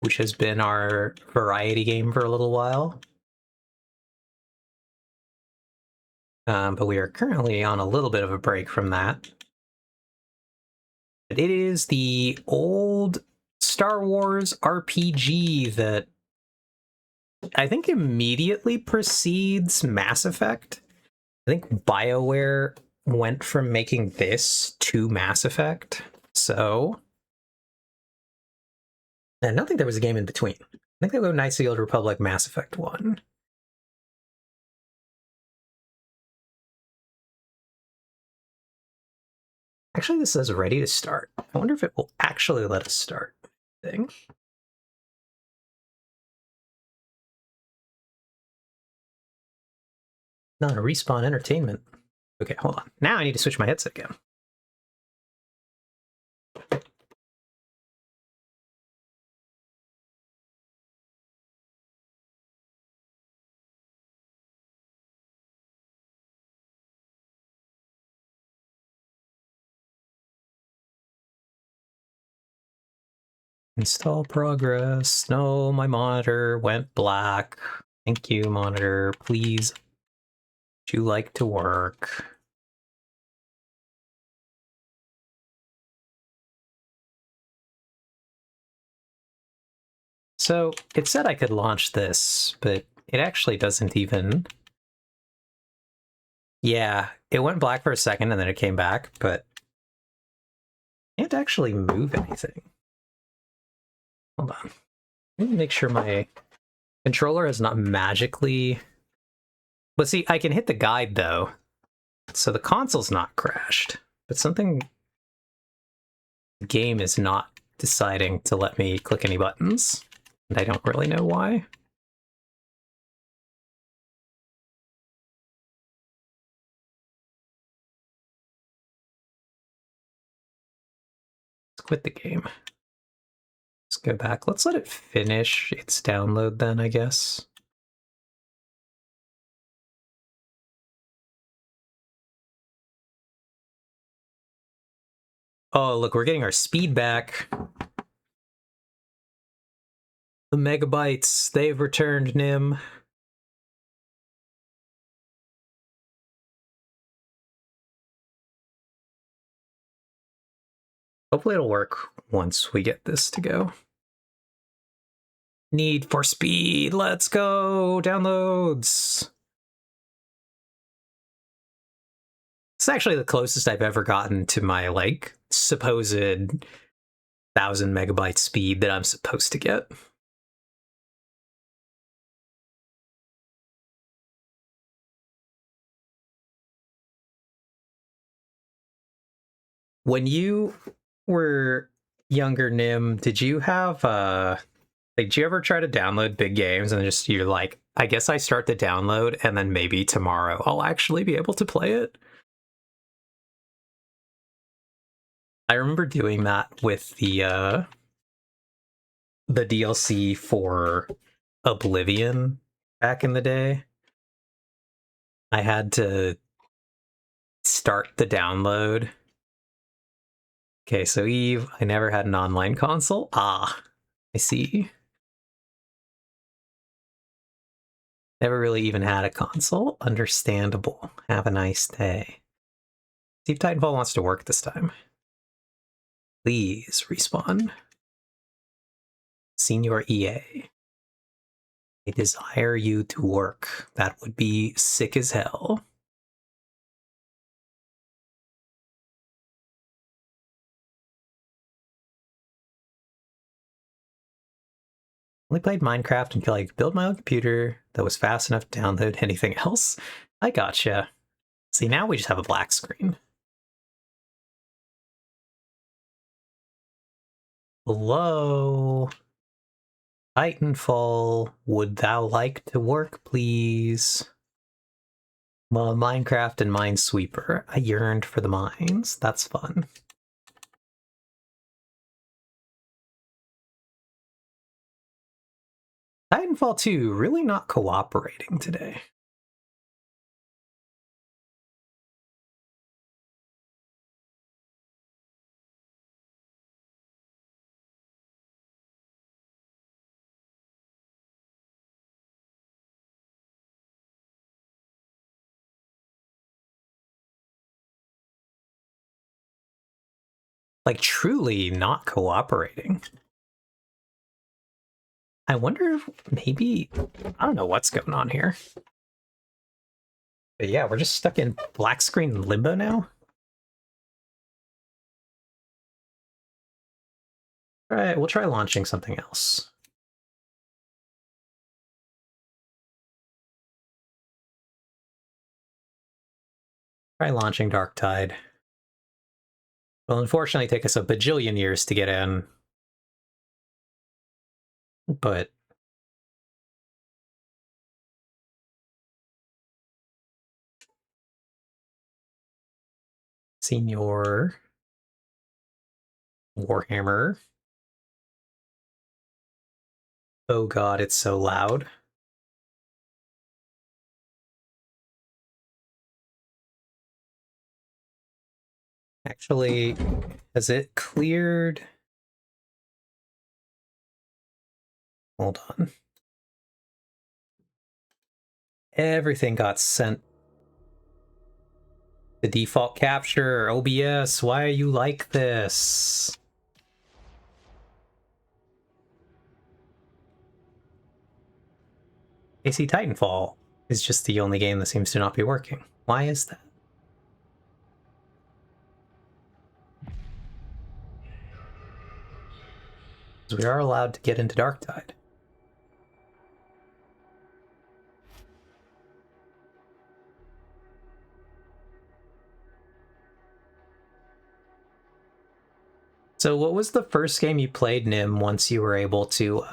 which has been our variety game for a little while. But we are currently on a little bit of a break from that. But it is the old Star Wars RPG that I think immediately precedes Mass Effect. I think BioWare went from making this to Mass Effect. So I don't think there was a game in between. I think they go Knights of the Old Republic, Mass Effect 1. Actually, this says ready to start. I wonder if it will actually let us start. Thing. Not a Respawn Entertainment. Okay, hold on. Now I need to switch my headset again. Install progress. No, my monitor went black. Thank you, monitor. Please, would you like to work? So it said I could launch this, but it actually doesn't even. Yeah, it went black for a second and then it came back, but I can't actually move anything. Hold on. Let me make sure my controller is not magically. But see, I can hit the guide though, so the console's not crashed. But something. The game is not deciding to let me click any buttons, and I don't really know why. Let's quit the game. Let's go back. Let's let it finish its download then, I guess. Oh, look, we're getting our speed back. The megabytes, they've returned, Nim. Hopefully it'll work once we get this to go. Need for speed, let's go! Downloads! It's actually the closest I've ever gotten to my, like, supposed 1,000 megabyte speed that I'm supposed to get. When you were younger, Nim, did you have like, did you ever try to download big games and just you're like, I guess I start the download and then maybe tomorrow I'll actually be able to play it? I remember doing that with the DLC for Oblivion back in the day. I had to start the download. Okay, so Eve, I never had an online console. Ah, I see. Never really even had a console. Understandable. Have a nice day. See if Titanfall wants to work this time. Please respawn. Senior EA. I desire you to work. That would be sick as hell. Only played Minecraft until I could build my own computer that was fast enough to download anything else. I gotcha. See, now we just have a black screen. Hello? Titanfall, would thou like to work, please? Well, Minecraft and Minesweeper. I yearned for the mines. That's fun. Titanfall 2, really not cooperating today. Like, truly not cooperating. I wonder if maybe... I don't know what's going on here. But yeah, we're just stuck in black screen limbo now. All right, we'll try launching something else. Try launching Darktide. Will unfortunately take us a bajillion years to get in. But Senior Warhammer. Oh god, it's so loud. Actually, has it cleared? Hold on. Everything got sent. The default capture, OBS, why are you like this? AC Titanfall is just the only game that seems to not be working. Why is that? Because we are allowed to get into Darktide. So what was the first game you played, Nim, once you were able to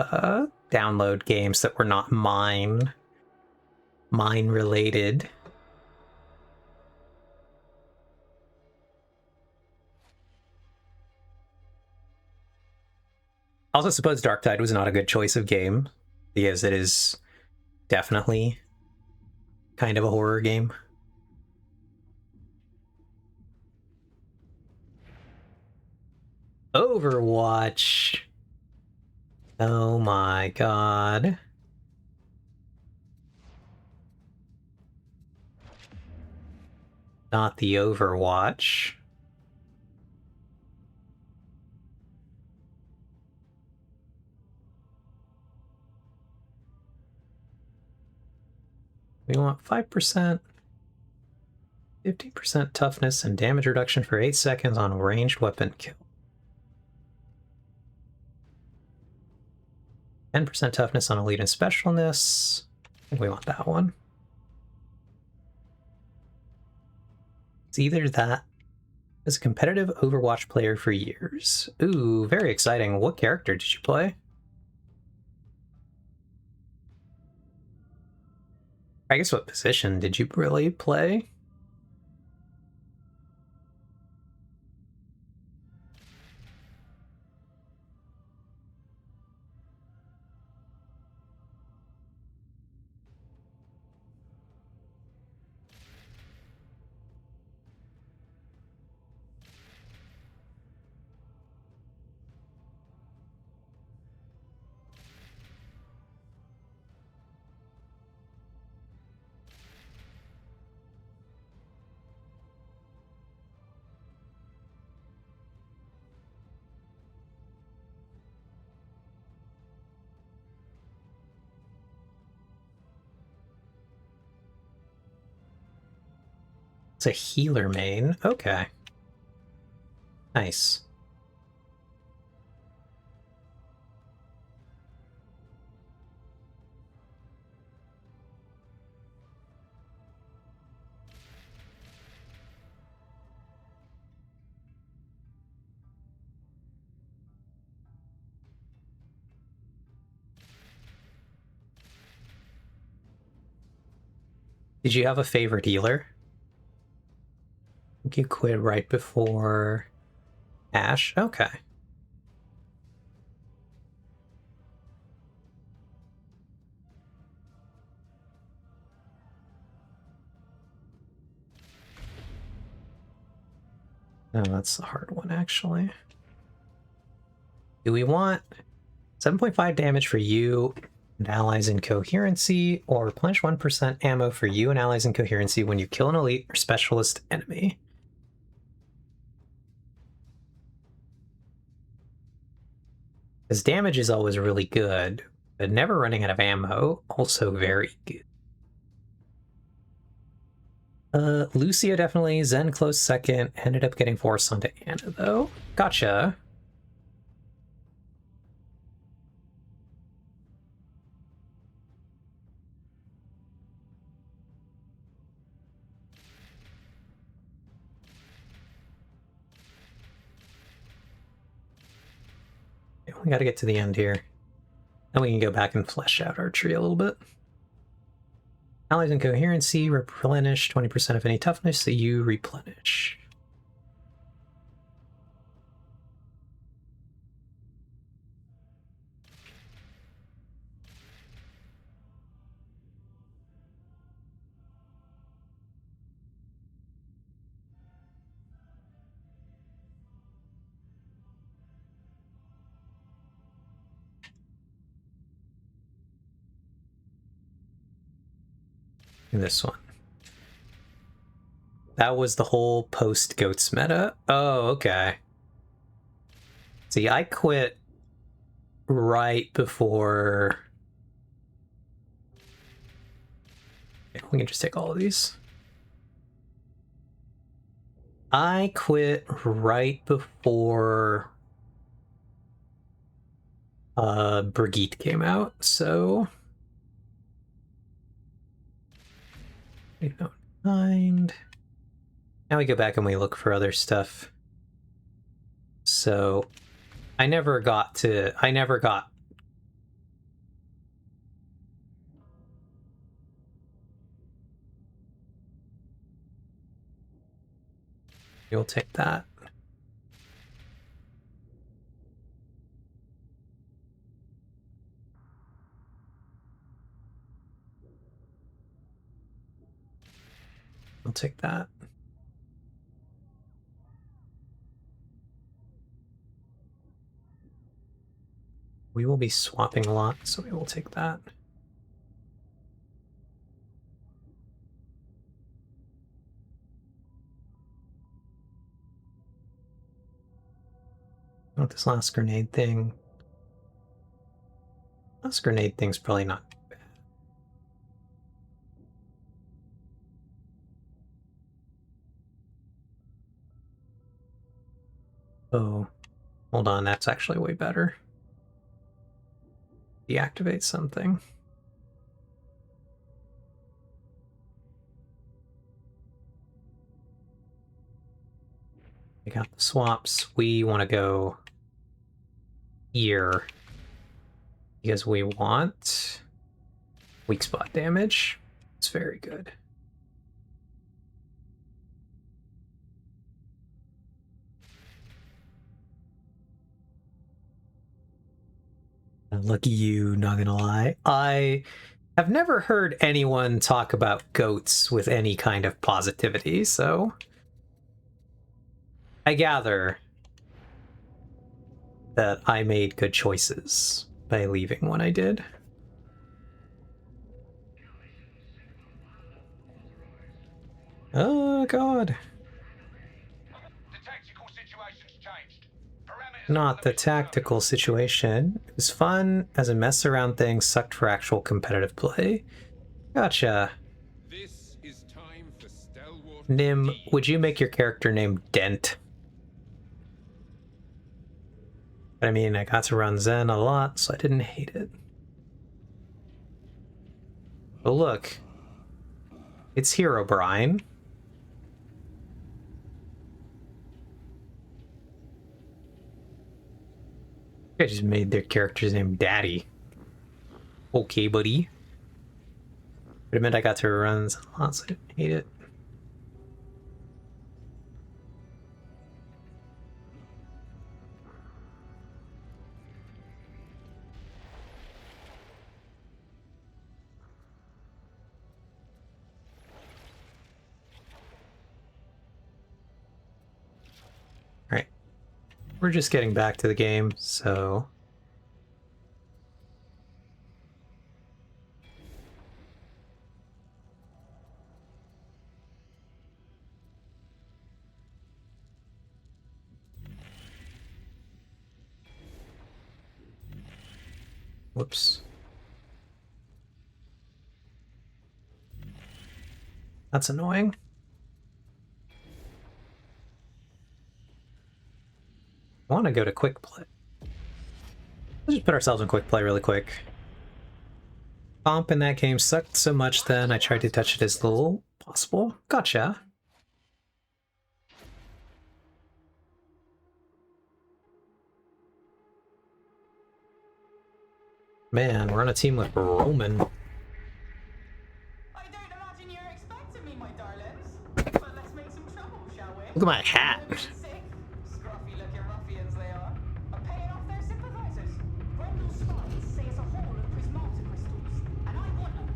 download games that were not mine related? I also suppose Darktide was not a good choice of game, because it is definitely kind of a horror game. Overwatch. Oh my god. Not the Overwatch. We want 5%, 50% toughness, and damage reduction for 8 seconds on ranged weapon kill. 10% toughness on elite and specialness. I think we want that one. It's either that. As a competitive Overwatch player for years. Ooh, very exciting. What character did you play? I guess what position did you really play? It's a healer main. Okay. Nice. Did you have a favorite healer? I think you quit right before Ash? Okay. No, that's the hard one, actually. Do we want 7.5 damage for you and allies in coherency, or replenish 1% ammo for you and allies in coherency when you kill an elite or specialist enemy? Because damage is always really good, but never running out of ammo, also very good. Lucio definitely, Zen close second, ended up getting forced onto Anna though. Gotcha. We gotta get to the end here. Then we can go back and flesh out our tree a little bit. Allies in coherency replenish 20% of any toughness that you replenish. This one. That was the whole post-goats meta? Oh, okay. See, I quit right before... Okay, we can just take all of these. I quit right before Brigitte came out, so... We don't mind. Now we go back and we look for other stuff. So I never got You'll take that. I'll take that. We will be swapping a lot, so we will take that. I want this last grenade thing. Last grenade thing's probably not bad. Oh, hold on, that's actually way better. Deactivate something. We got the swaps. We want to go here because we want weak spot damage. It's very good. Lucky you, not gonna lie. I have never heard anyone talk about goats with any kind of positivity, so I gather that I made good choices by leaving when I did. Oh god. Not the tactical situation. It was fun as a mess around thing, sucked for actual competitive play. Gotcha. This is is time for stalwart Nim, deeds. would you make your character name Dent? I mean, I got to run Zen a lot, so I didn't hate it. But look, it's Herobrine. I just made their character's name Daddy. Okay, buddy. But it meant I got to run Zen a lot, so I didn't hate it. Alright. We're just getting back to the game, so... Whoops. That's annoying. I want to go to quick play. Let's just put ourselves in quick play really quick. Comp in that game sucked so much then I tried to touch it as little possible. Gotcha. Man, we're on a team with Roman. I don't imagine you're expecting me, my darlings. But let's make some trouble, shall we? Look at my hat. Sick, scruffy-looking ruffians they are paying off their sympathizers. Grendel's spies say it's a haul of prismata crystals, and I want them.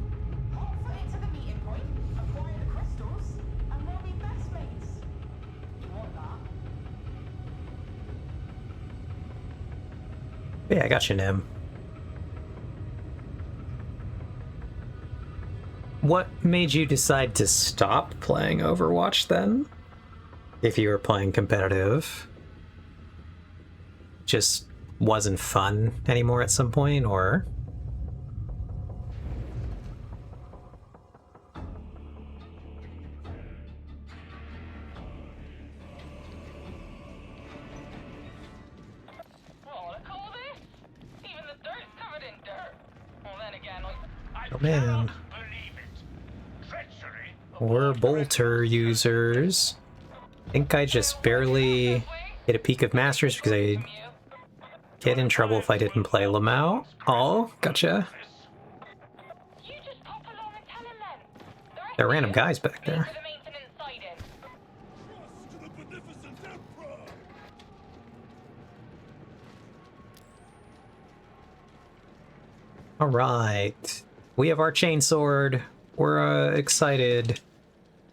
Hot foot it to the meeting point, acquire the crystals, and we'll be best mates. You want that? Yeah, I got you, Nim. What made you decide to stop playing Overwatch then? If you were playing competitive? Just wasn't fun anymore at some point, or? Oh, look at all this! Even the dirt's covered in dirt. Well, then again, Oh man. Believe it. Treachery. We're Bolter users. I think I just barely hit a peak of Masters because I get in trouble if I didn't play Lamau. Oh, gotcha. you just pop along and tell him then. There are random guys back there. For the maintenance siding. To the beneficent emperor! Alright. We have our chainsword. We're excited.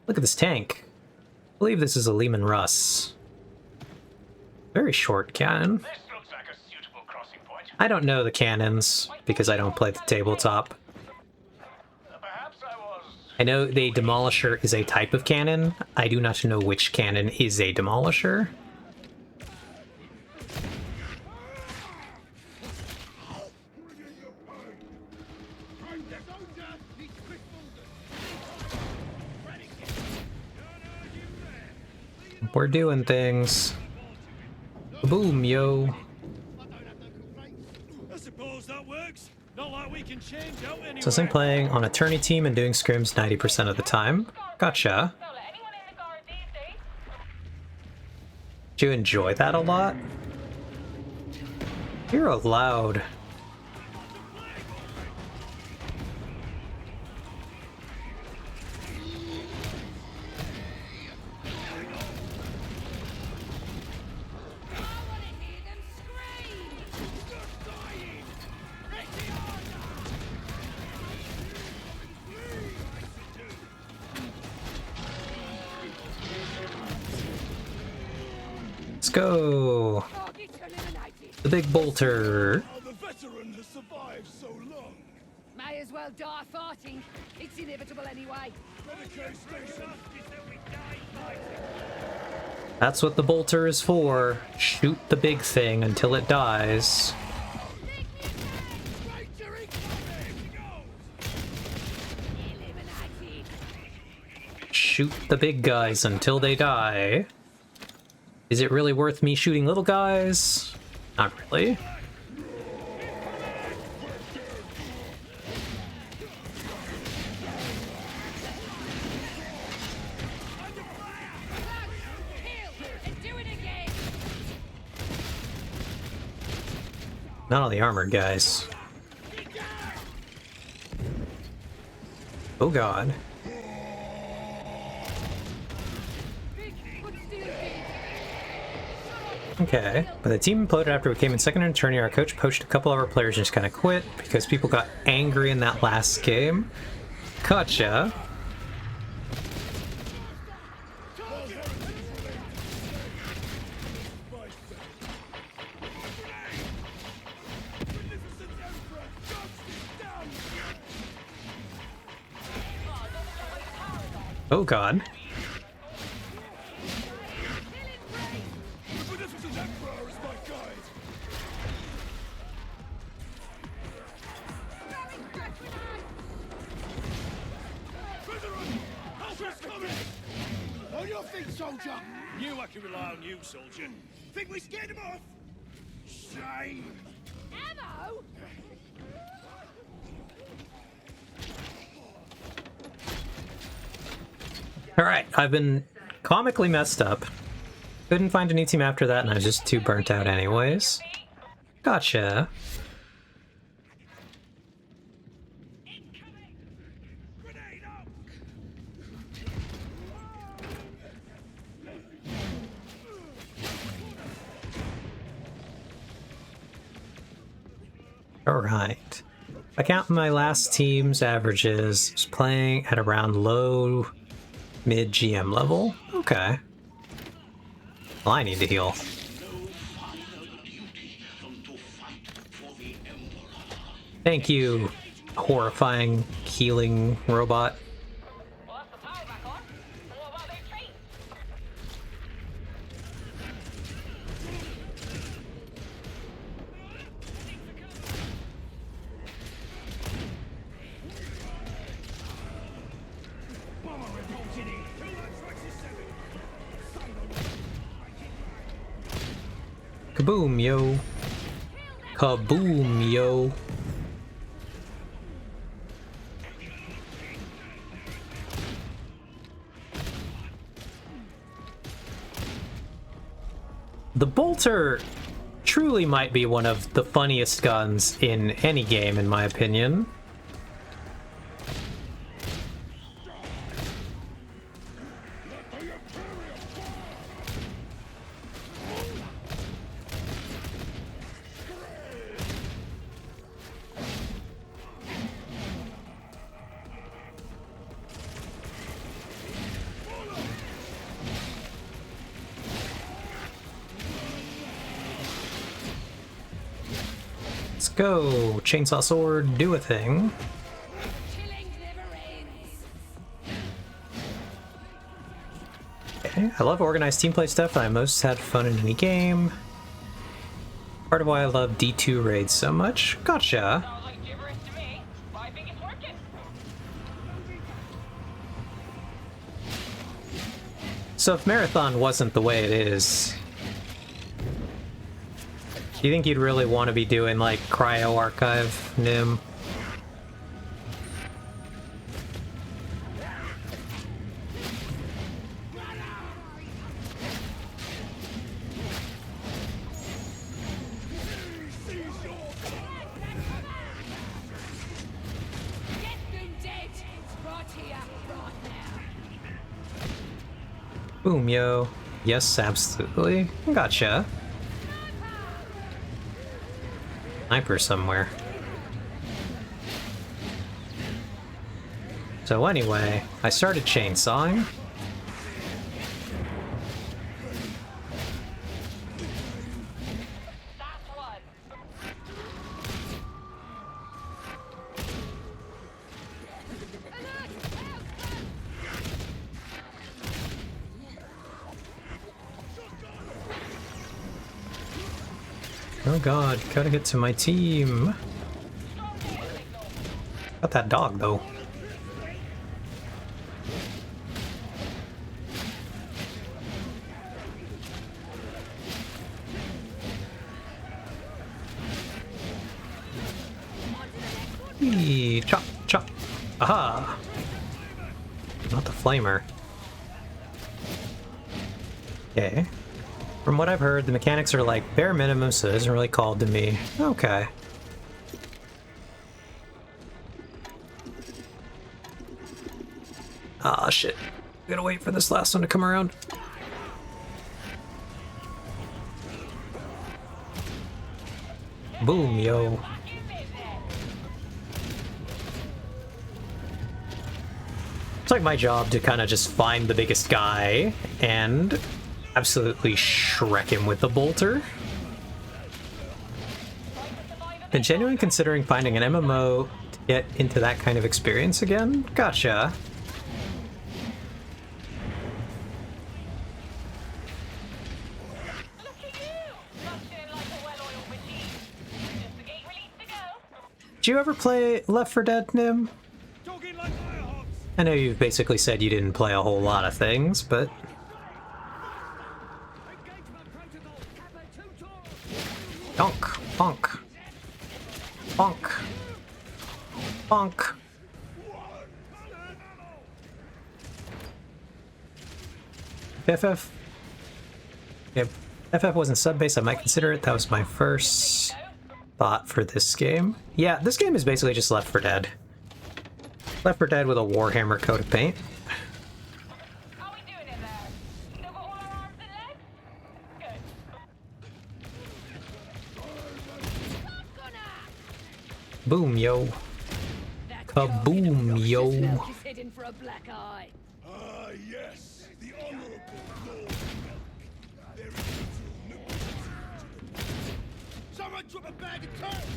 Look at this tank. I believe this is a Lehman Russ. Very short cannon. This looks like a suitable crossing point. I don't know the cannons because I don't play the tabletop. Perhaps I was. I know the Demolisher is a type of cannon. I do not know which cannon is a Demolisher. We're doing things. Boom, yo. I suppose that works. Not like we can change out anyway. So I'm playing on a tourney team and doing scrims 90% of the time. Gotcha. Don't let anyone in the guard these days. Do you enjoy that a lot? You're loud. Let's go. The big bolter. The veteran has survived so long. May as well die fighting. It's inevitable anyway. Medicaid station. That's what the bolter is for. Shoot the big thing until it dies. shoot the big guys until they die. Is it really worth me shooting little guys? Not really. Not all the armored guys. Oh god. Okay, but the team imploded after we came in second in the tourney. Our coach poached a couple of our players and just kind of quit because people got angry in that last game. Gotcha. Oh god. On your feet, soldier! Knew I could rely on you, soldier. Think we scared him off? Shame! Ammo? Alright, I've been comically messed up. Couldn't find a new team after that, and I was just too burnt out anyways. Gotcha. Grenade out! Alright. I count my last team's averages, was playing at around low mid GM level. Okay. Well, I need to heal. Thank you, horrifying healing robot. Well, that's the power back on. What about their feet? Bomber reporting in. 227. Kaboom, yo. Kaboom, yo. The bolter truly might be one of the funniest guns in any game, in my opinion. Let's go! Chainsaw sword, do a thing. Killing never ends. Okay, I love organized team play stuff, and I most had fun in any game. Part of why I love D2 raids so much. Gotcha! Sounds like gibberish to me, but I think it's working. So if Marathon wasn't the way it is, do you think you'd really want to be doing like Cryo Archive, Nim? Get them dead. Right here, right now. Boom, yo. Yes, absolutely. Gotcha. Sniper somewhere. So anyway, I started chainsawing. That's one. Oh god, gotta get to my team. Got that dog though. Whee! Chop, chop. Aha! Not the flamer. Okay. From what I've heard, the mechanics are like bare minimum, so it isn't really called to me. Okay. Ah, shit. I gotta wait for this last one to come around. Boom, yo. It's like my job to kind of just find the biggest guy and absolutely Shrek him with the bolter. Been genuinely considering finding an MMO to get into that kind of experience again? Gotcha. Did you ever play Left 4 Dead, Nim? Talking like firehawks. I know you've basically said you didn't play a whole lot of things, but... Bonk, bonk, bonk, bonk. FF? Yep. FF wasn't sub-based, I might consider it. That was my first thought for this game. Yeah, this game is basically just Left 4 Dead. Left 4 Dead with a Warhammer coat of paint. How we doing in there? Still got all our arms and legs? Good. Boom, yo. Kaboom, yo. He's heading for a black eye. Ah, yes, the honorable Lord Melk. There is little Someone drop a bag of toast!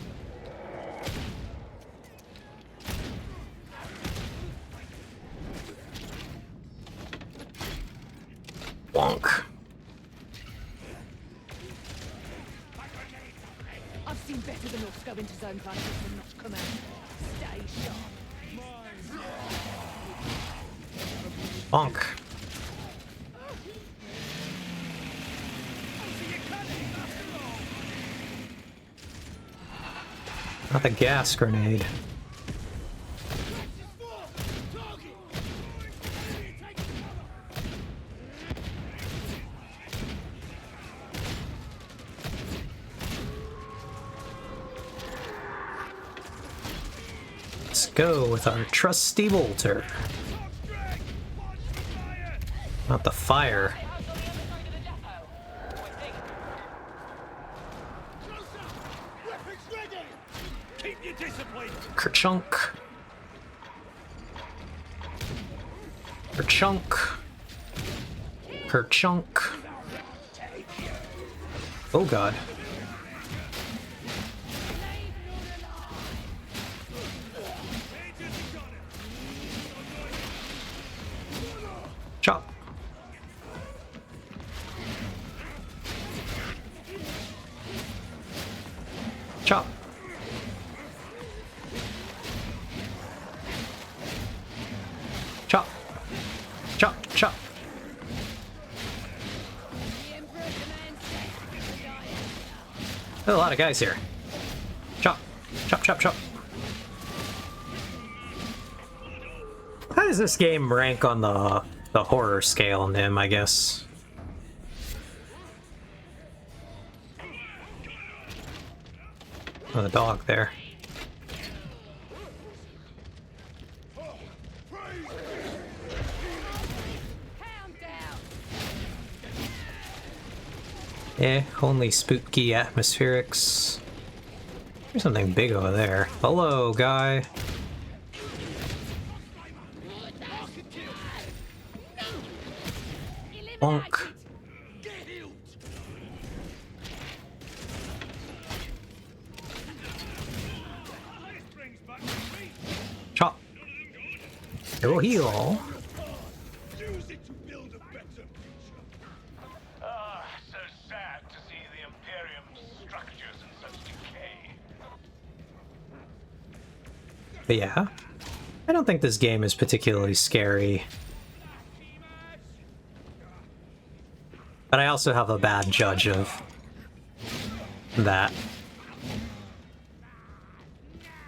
Bonk. I've seen better than us go into zone fighters and not come out. Stay sharp. Bonk. Not the gas grenade. Let's go with our trusty bolter. Not the fire. Keep your discipline! Kerchunk. Kerchunk. Kerchunk. Oh god. Chop. Chop. Chop. Chop. Chop. There's a lot of guys here. Chop. Chop, chop, chop. How does this game rank on the horror scale, Nim, I guess? Oh, the dog there. Eh, only spooky atmospherics. There's something big over there. Hello, guy. Bonk. Chop. It will heal. Use it to build a better future. Ah, so sad to see the Imperium's structures in such decay. But yeah, I don't think this game is particularly scary. But I also have a bad judge of that.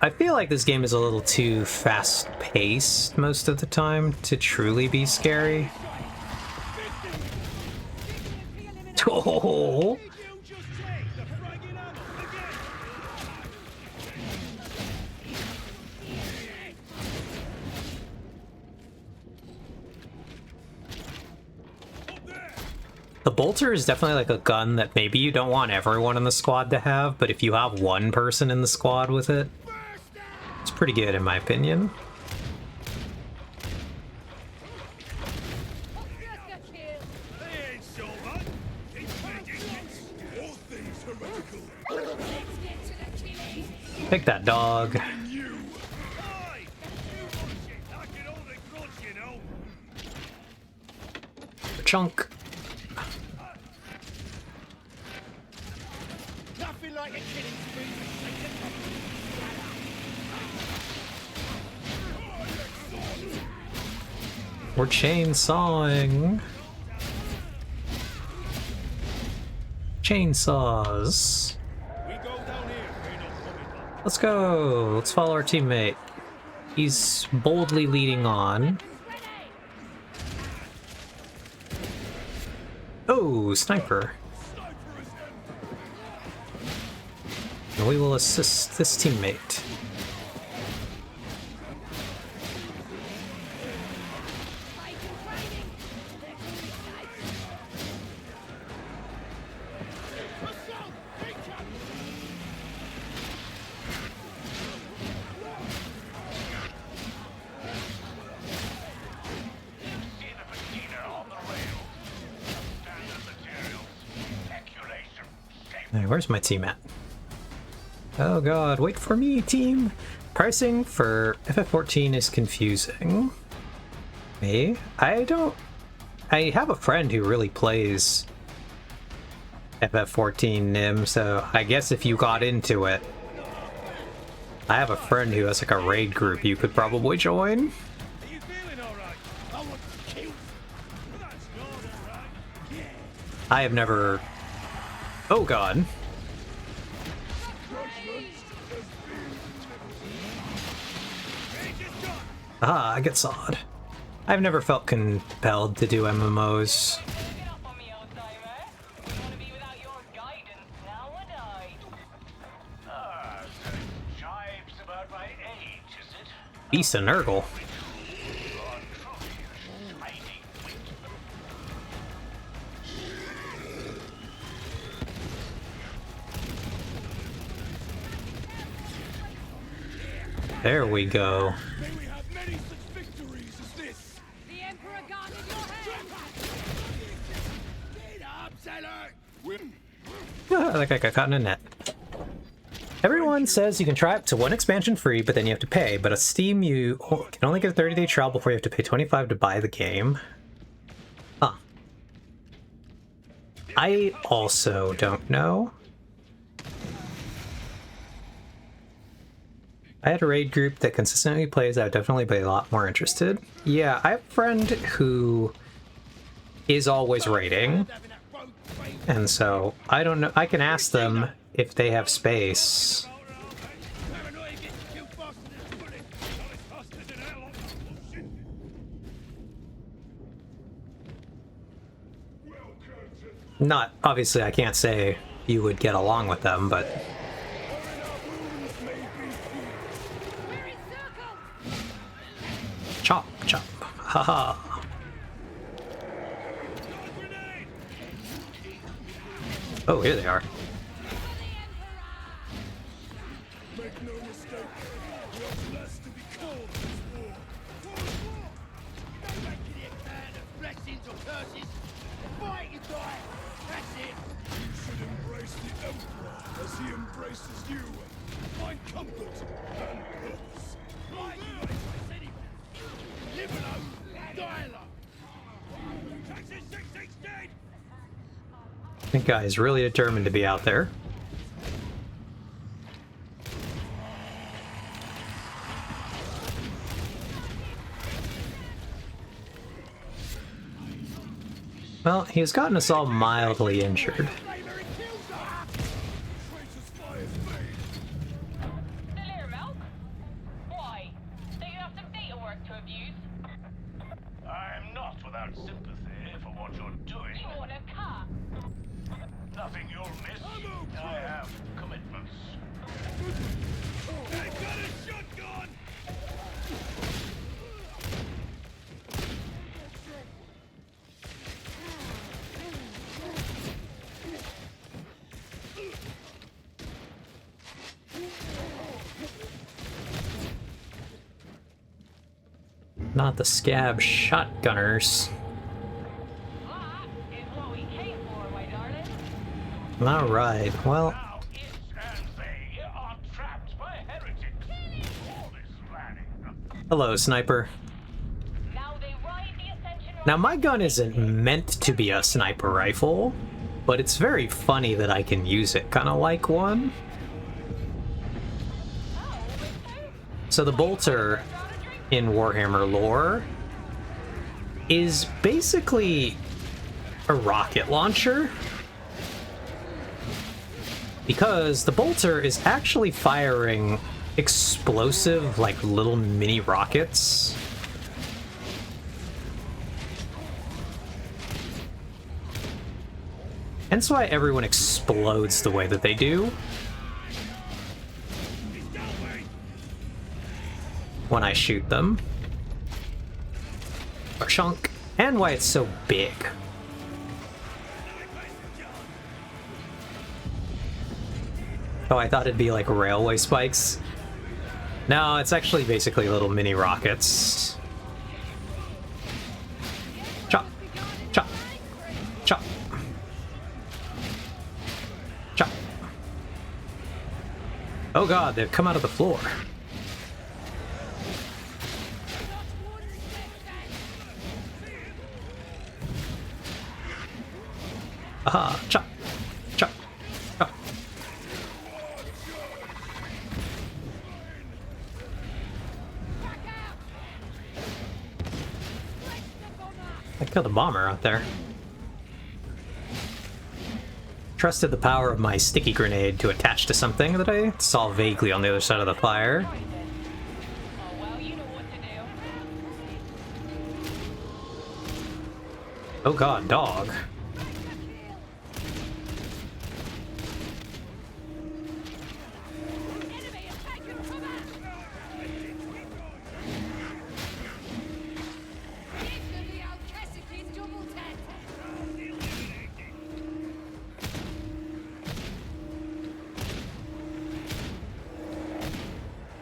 I feel like this game is a little too fast-paced most of the time to truly be scary. Oh! You just take the fragging ammo again. Up there. The bolter is definitely like a gun that maybe you don't want everyone in the squad to have, but if you have one person in the squad with it, it's pretty good in my opinion. They ain't so bad. Keep fighting. All things heretical. Take that dog. You. Aye. You watch it. I can hold a grudge, you know. Chunk. Nothing like a killing spree for second. We're chainsawing. Chainsaws. We go down here. We're not coming back. Let's go. Let's follow our teammate. He's boldly leading on. Oh, sniper. And we will assist this teammate. See the patina on the rail. Standard materials. Calculation. Hey, where's my team at? Oh god, wait for me, team! Pricing for FF14 is confusing. Me? I have a friend who really plays FF14 Nim, so I guess if you got into it, I have a friend who has like a raid group you could probably join. Are you feeling alright? I want to kill. That's not alright. Yeah. I have never... Oh god. Ah, I get sawed. I've never felt compelled to do MMOs. Get up on me, old timer. Don't want to be without your guidance now, would I? Ah, so jibes about my age, is it? Beast and Nurgle. Your truly shining wit. There we go. May we have many such victories as this. The Emperor guarded your hand! Get up, sailor. Win. Like I got caught in a net. Everyone says you can try up to one expansion free, but then you have to pay. But a Steam, you can only get a 30-day trial before you have to pay $25 to buy the game. Huh. I also don't know. I had a raid group that consistently plays. I would definitely be a lot more interested. Yeah, I have a friend who is always raiding. And so, I don't know. I can ask them if they have space. Paranoia gets you killed faster than a bullet. Faster than hell. Bullshit. Not, obviously, I can't say you would get along with them, but... We're in circle! Chop, chop. Haha. Grenade. Oh, here they are. Make no mistake. What's left to be called this war? No making it man of blessings or curses. Fight and die. That's it. You should embrace the Emperor as he embraces you. Find comfort and purpose. Right, you embrace anyone. Live alone, die alone. Texas 616! That guy is really determined to be out there. Well, he's gotten us all mildly injured. Still here, Milk? much sympathy for what you're doing. You want a car? Nothing you'll miss. I have commitments. They got a shotgun! Not the scab shotgunners. That is what we came for, my darling. Alright, well, Now it and they are trapped by heretics. All this planning. hello, sniper. Now they ride the Ascension. Now, my gun isn't meant to be a sniper rifle, but it's very funny that I can use it, kind of like one. So the bolter in Warhammer lore is basically a rocket launcher, because the bolter is actually firing explosive, like, little mini rockets. Hence why everyone explodes the way that they do when I shoot them. Or chunk. And why it's so big. Oh, I thought it'd be like railway spikes. No, it's actually basically little mini rockets. Chop. Chop. Chop. Chop. Oh god, they've come out of the floor. Aha, chop, chop, chop. I killed a bomber out there. Trusted the power of my sticky grenade to attach to something that I saw vaguely on the other side of the fire. Oh, well, you know what to do. Oh god, dog.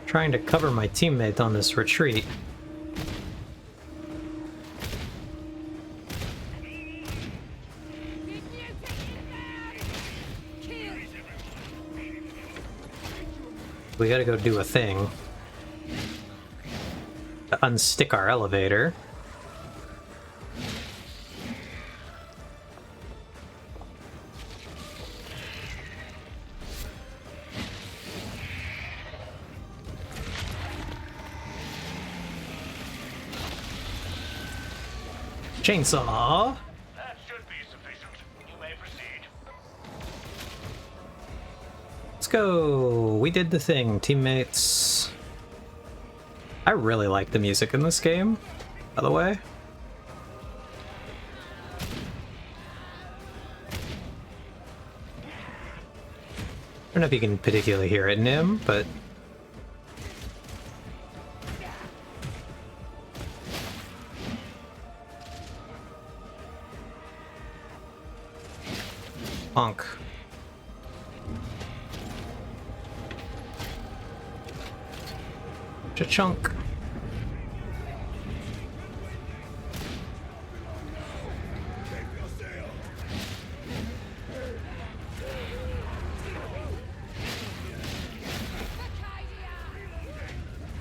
Trying to cover my teammate on this retreat. We gotta go do a thing to unstick our elevator. Chainsaw. That should be sufficient. You may proceed. Let's go. We did the thing, teammates. I really like the music in this game, by the way. I don't know if you can particularly hear it, Nim, but Bonk. Cha-chunk.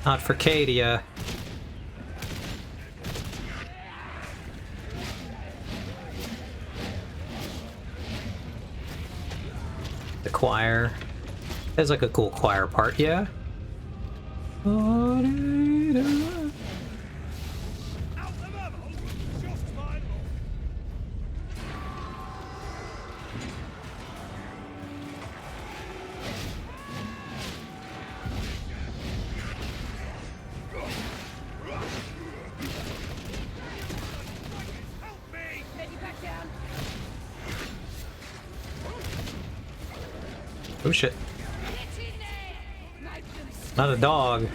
Not for Cadia. The choir. There's like a cool choir part, yeah. Oh shit. Not a dog.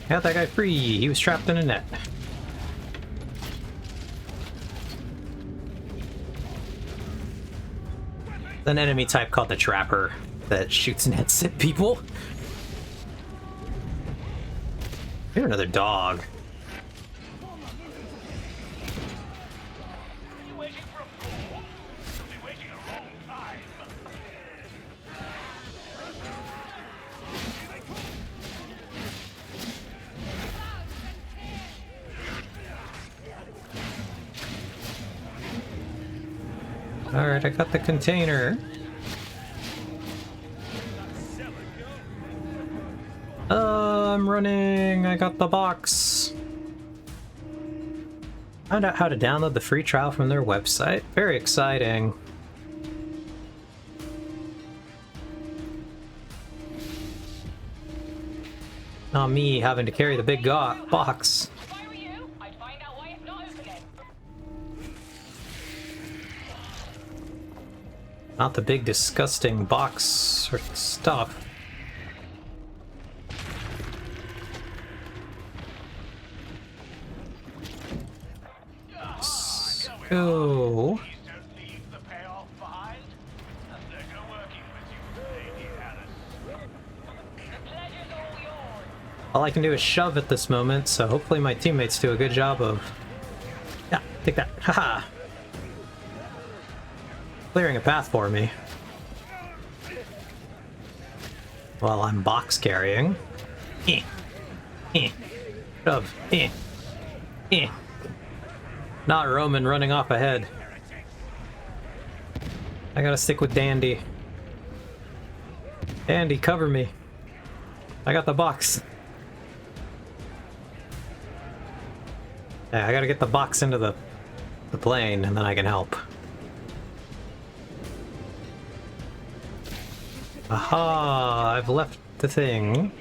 Got that guy free. He was trapped in a net. An enemy type called the Trapper that shoots nets at people. Here's another dog. You waiting for a fool? You'll be waiting a long time. Alright, I got the container. I'm running. I got the box. Found out how to download the free trial from their website. Very exciting. Not me having to carry the big box. If I were you, I'd find out why it's not opening. Not the big disgusting box or stuff. Oh. Please don't leave the payoff behind. A pleasure working with you, Lady Alice. The pleasure's all yours. All I can do is shove at this moment, so hopefully my teammates do a good job of... Yeah, take that. Haha! Clearing a path for me. While I'm box carrying. Shove. Not Roman running off ahead. I gotta stick with Dandy. Dandy, cover me. I got the box. Yeah, I gotta get the box into the plane, and then I can help. Aha! I've left the thing.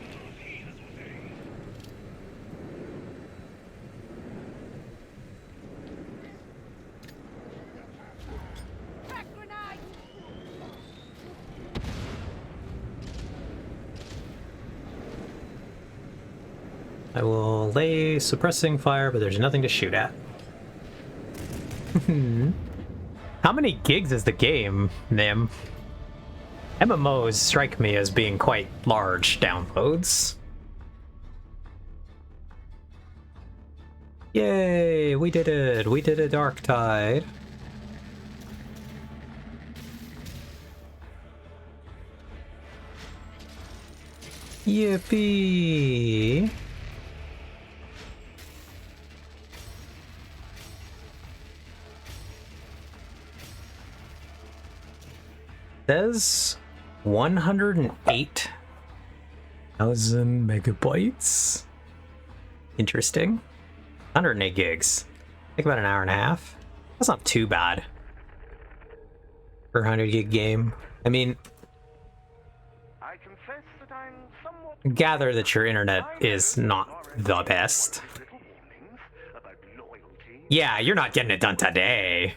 I will lay suppressing fire, but there's nothing to shoot at. How many gigs is the game, Nim? MMOs strike me as being quite large downloads. Yay, we did it! We did a Dark Tide. Yippee! Says 108,000 megabytes. Interesting. 108 gigs. Think about an hour and a half. That's not too bad for a 100 gig game. I mean, I confess that I'm somewhat gather that your internet is not the best. little warnings about loyalty. Yeah, you're not getting it done today.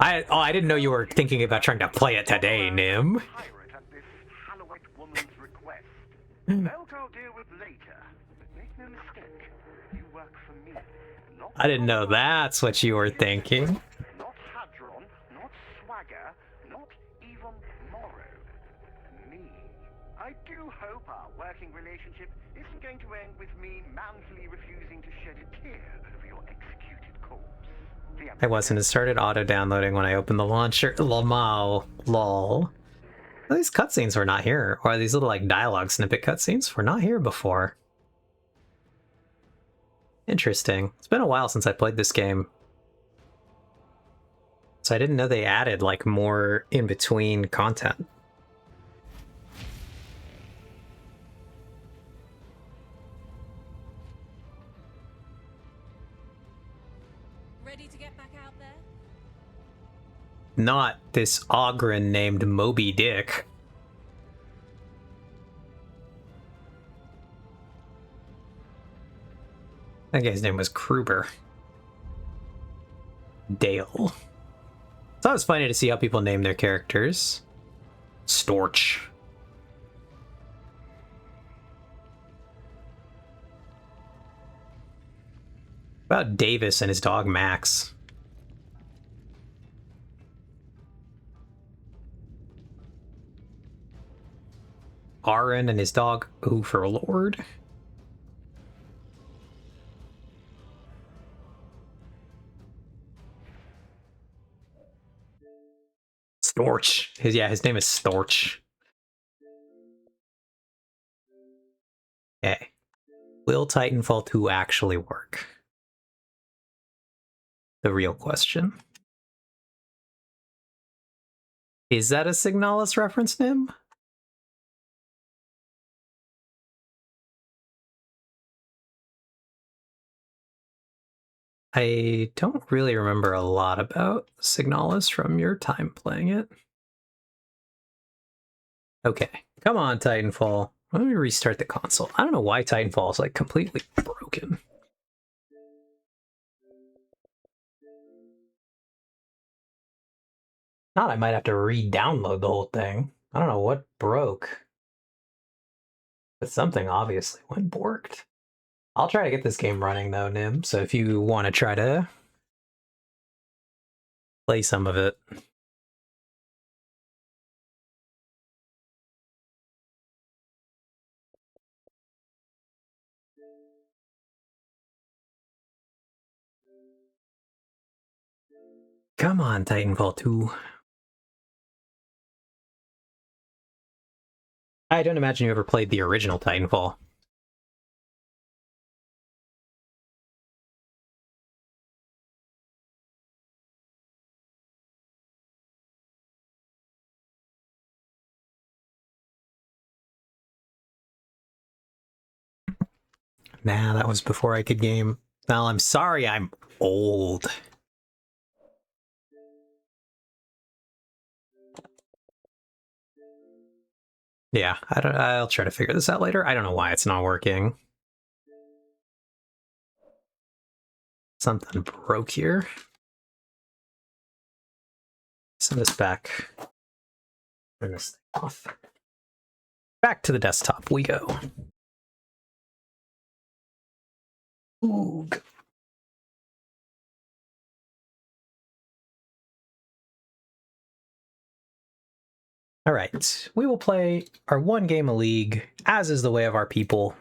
I didn't know you were thinking about trying to play it today, Nim. Pirate at this Hallowite woman's request. Belt I'll deal with later. But make no mistake, you work for me. Not I didn't know that's what you were thinking. Not Hadron, not Swagger, not even Morrow. Me. I do hope our working relationship isn't going to end with me manfully refusing to shed a tear over your executed corpse. I wasn't. It started auto-downloading when I opened the launcher. Lol. Well, these cutscenes were not here. Or these little, like, dialogue snippet cutscenes were not here before. Interesting. It's been a while since I played this game. So I didn't know they added, like, more in-between content. Ready to get back out there? Not this Ogren named Moby Dick. That guy's name was Kruber. Dale. It's always funny to see how people name their characters. Storch. About Davis and his dog Max. Aaron and his dog Overlord. Storch. His name is Storch. Okay. Will Titanfall 2 actually work? The real question. Is that a Signalis reference, Nim? I don't really remember a lot about Signalis from your time playing it. Okay, come on, Titanfall. Let me restart the console. I don't know why Titanfall is like completely broken. Not, I might have to re-download the whole thing. I don't know what broke. But something obviously went borked. I'll try to get this game running though, Nim, so if you want to try to play some of it. Come on, Titanfall 2. I don't imagine you ever played the original Titanfall. Nah, that was before I could game. Well, I'm sorry, I'm old. Yeah, I'll try to figure this out later. I don't know why it's not working. Something broke here. Send this back. Turn this thing off. Back to the desktop we go. Oog. All right, we will play our one game of League, as is the way of our people.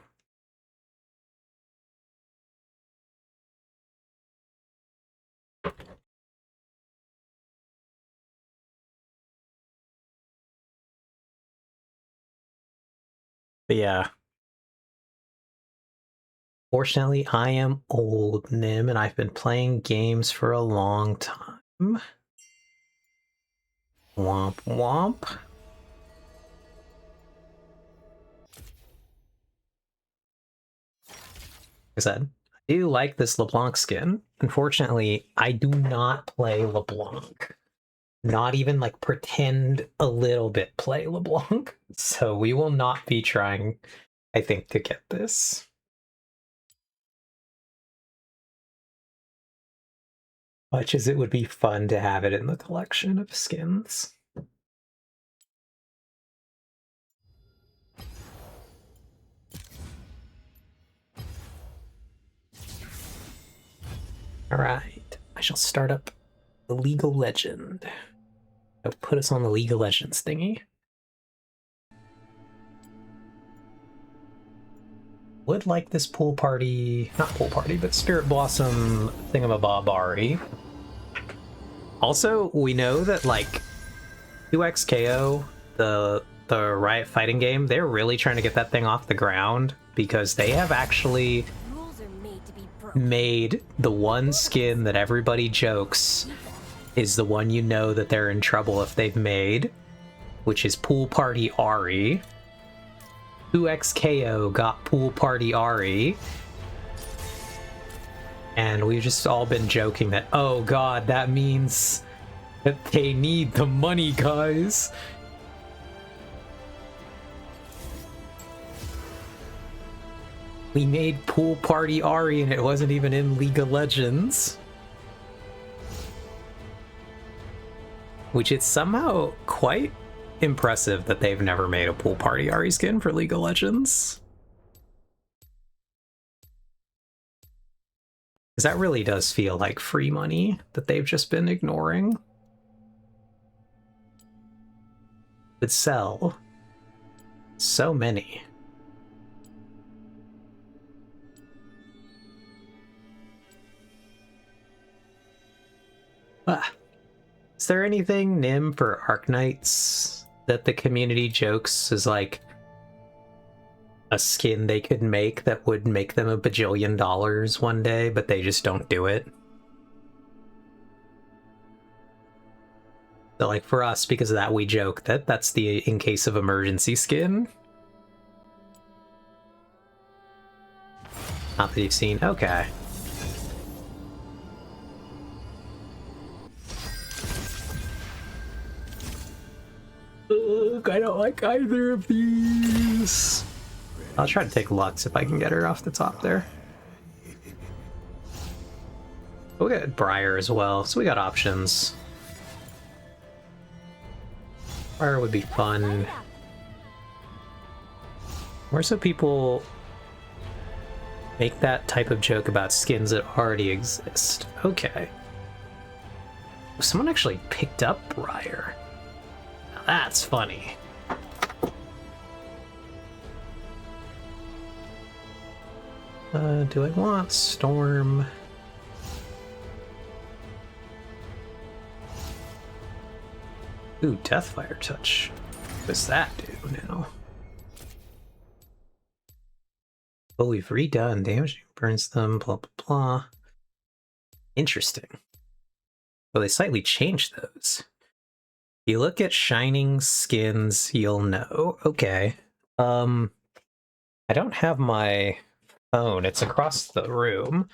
But yeah. Fortunately, I am old, Nim, and I've been playing games for a long time. Womp womp. Like I said, I do like this LeBlanc skin. Unfortunately, I do not play LeBlanc. Not even like pretend a little bit play LeBlanc. So we will not be trying, I think, to get this. Much as it would be fun to have it in the collection of skins. Alright, I shall start up the League of Legends. I'll put us on the League of Legends thingy. Would like this pool party, not pool party, but Spirit Blossom thingamabobari. Also, we know that like 2XKO, the Riot fighting game, they're really trying to get that thing off the ground because they have actually made the one skin that everybody jokes is the one you know that they're in trouble if they've made, which is Pool Party Ahri. 2XKO got Pool Party Ahri, and we've just all been joking that, oh god, that means that they need the money, guys. We made Pool Party Ari and it wasn't even in League of Legends. Which is somehow quite impressive that they've never made a Pool Party Ari skin for League of Legends. Because that really does feel like free money that they've just been ignoring. Would sell so many. Is there anything, Nim, for Arknights that the community jokes is like a skin they could make that would make them $1 bajillion one day, but they just don't do it? So like for us, because of that, we joke that that's the in case of emergency skin. Not that you've seen. Okay. Ugh, I don't like either of these. I'll try to take Lux if I can get her off the top there. We'll get Briar as well, so we got options. Briar would be fun. More so people make that type of joke about skins that already exist. Okay. Someone actually picked up Briar. Now that's funny. Do I want Storm? Ooh, Deathfire Touch. What's that do now? Oh, we've redone damage, burns them, blah blah blah. Interesting. Well, they slightly changed those. If you look at shining skins, you'll know. Okay. I don't have my phone. It's across the room.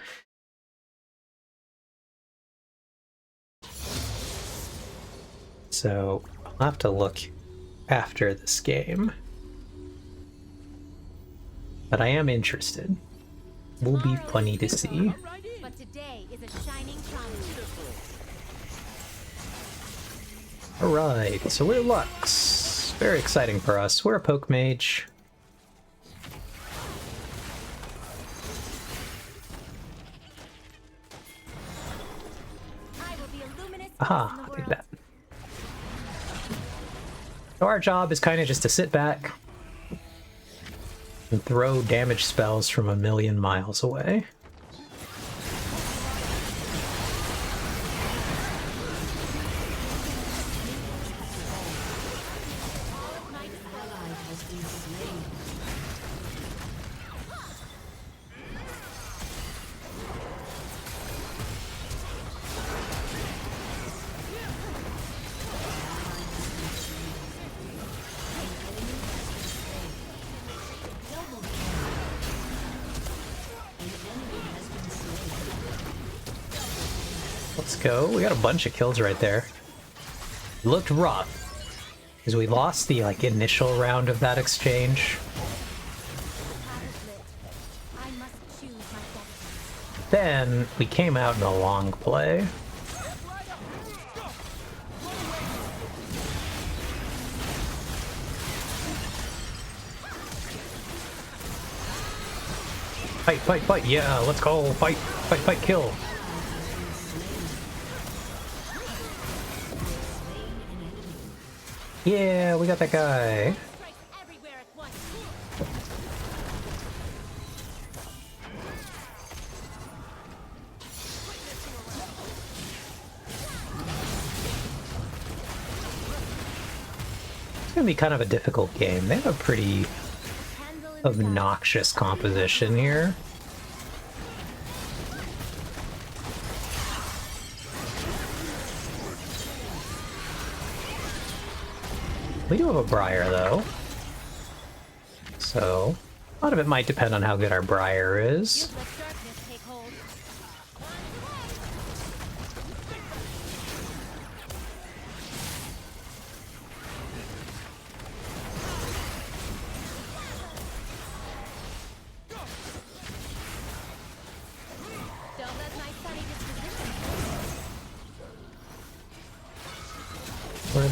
So I'll have to look after this game. But I am interested. Will be funny to see. But today is a shining promise. Alright, so we're Lux. Very exciting for us. We're a poke mage. Aha, I'll take that. So our job is kind of just to sit back and throw damage spells from 1,000,000 miles away. Let's go. We got a bunch of kills right there. Looked rough, because we lost the initial round of that exchange. Then we came out in a long play. Fight, fight, fight. Yeah, let's go. Fight, fight, fight, kill. Yeah, we got that guy. It's gonna be kind of a difficult game. They have a pretty obnoxious composition here. We do have a Briar, though. So, a lot of it might depend on how good our Briar is.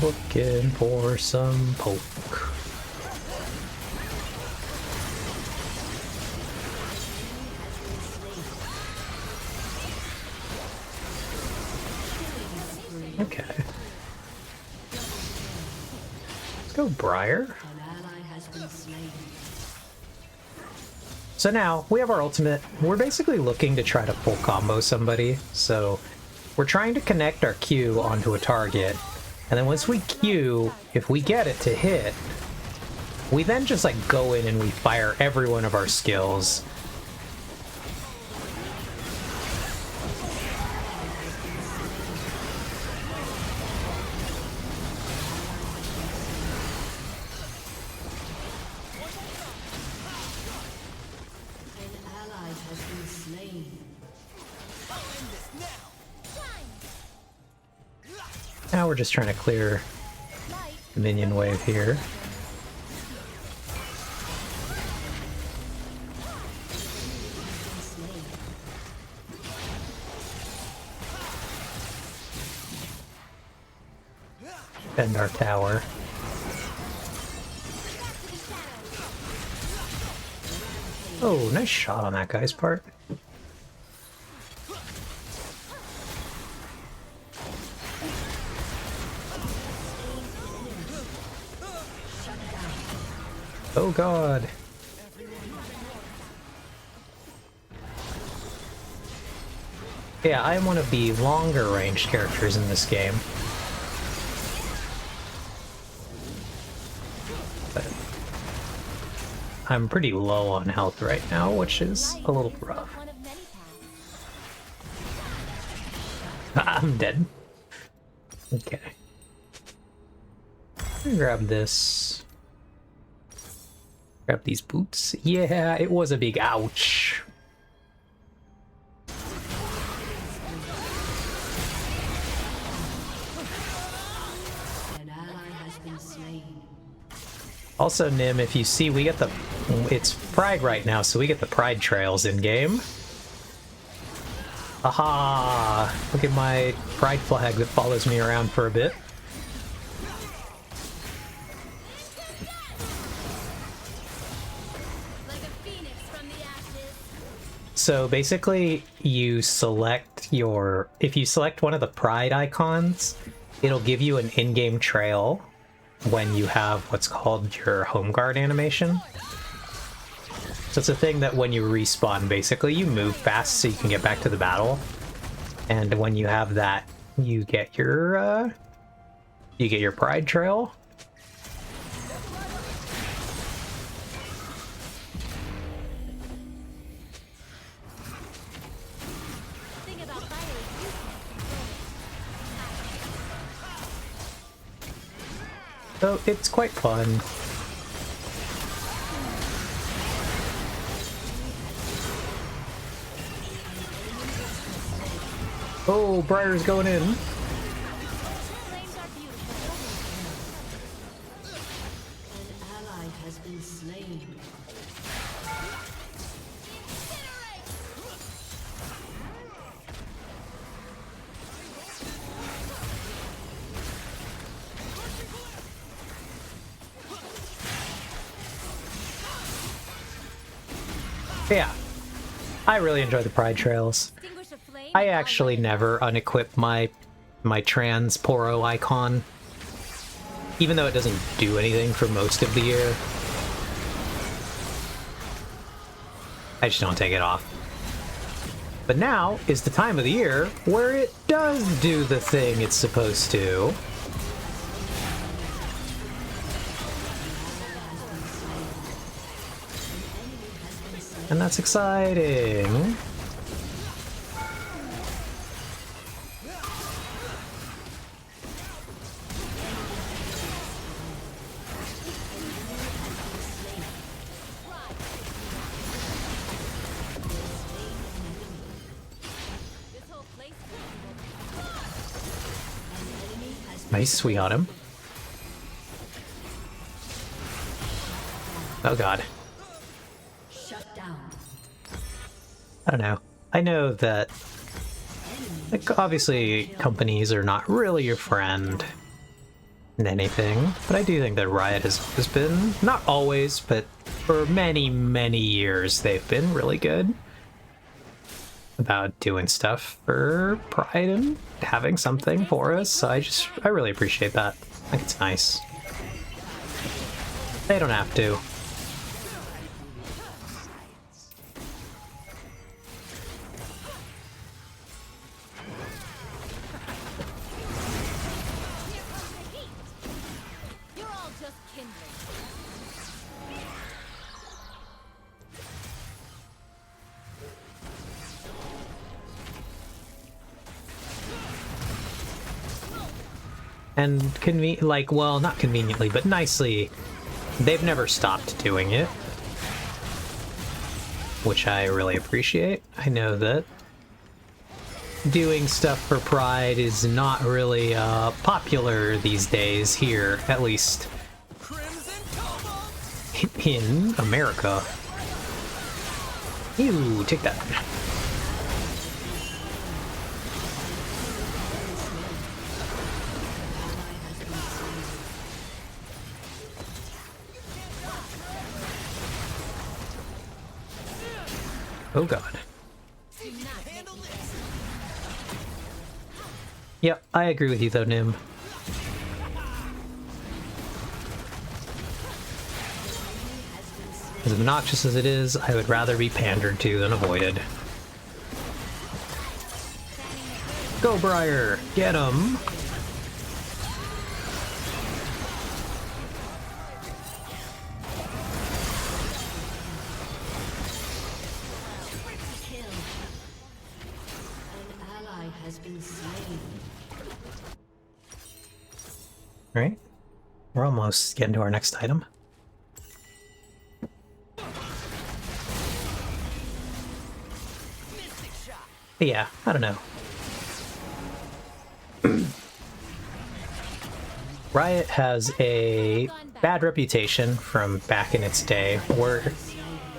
looking for some poke. Okay. Let's go Briar. So now, we have our ultimate. We're basically looking to try to full combo somebody, so we're trying to connect our Q onto a target, and then once we Q, if we get it to hit, we then just like go in and we fire every one of our skills. Now we're just trying to clear the minion wave here. Defend our tower. Oh, nice shot on that guy's part. Oh god. Yeah, I am one of the longer range characters in this game. But I'm pretty low on health right now, which is a little rough. I'm dead. Okay. Let me grab this. Grab these boots. Yeah, it was a big ouch. An ally has been slain. Also, Nim, if you see, we get the... It's Pride right now, so we get the Pride trails in-game. Aha! Look at my Pride flag that follows me around for a bit. So basically, you select your... If you select one of the Pride icons, it'll give you an in-game trail when you have what's called your Home Guard animation. So it's a thing that when you respawn, basically, you move fast so you can get back to the battle. And when you have that, you get your Pride trail. So it's quite fun. Oh, Briar's going in. An ally has been slain. Yeah, I really enjoy the Pride trails. I actually never unequip my trans Poro icon, even though it doesn't do anything for most of the year. I just don't take it off. But now is the time of the year where it does do the thing it's supposed to. And that's exciting. Nice, we got him. Oh god. Shut down. I don't know. I know that, like, obviously companies are not really your friend, than anything. But I do think that Riot has been, not always, but for many, many years, they've been really good about doing stuff for Pride and having something for us. So I really appreciate that. I think it's nice. They don't have to. You're all just kindred. And well, not conveniently, but nicely, they've never stopped doing it, which I really appreciate. I know that doing stuff for Pride is not really popular these days here, at least in America. Ew, take that. Oh god. Yep, I agree with you though, Nim. As obnoxious as it is, I would rather be pandered to than avoided. Go, Briar! Get him! Right? We're almost getting to our next item. But yeah, I don't know. Riot has a bad reputation from back in its day, where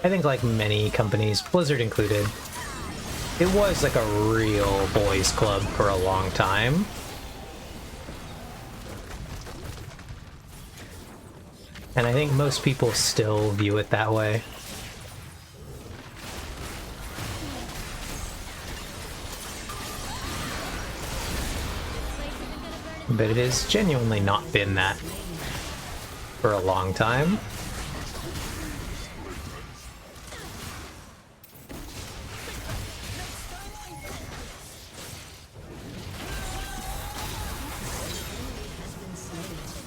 I think like many companies, Blizzard included, it was like a real boys club for a long time. And I think most people still view it that way. But it has genuinely not been that for a long time.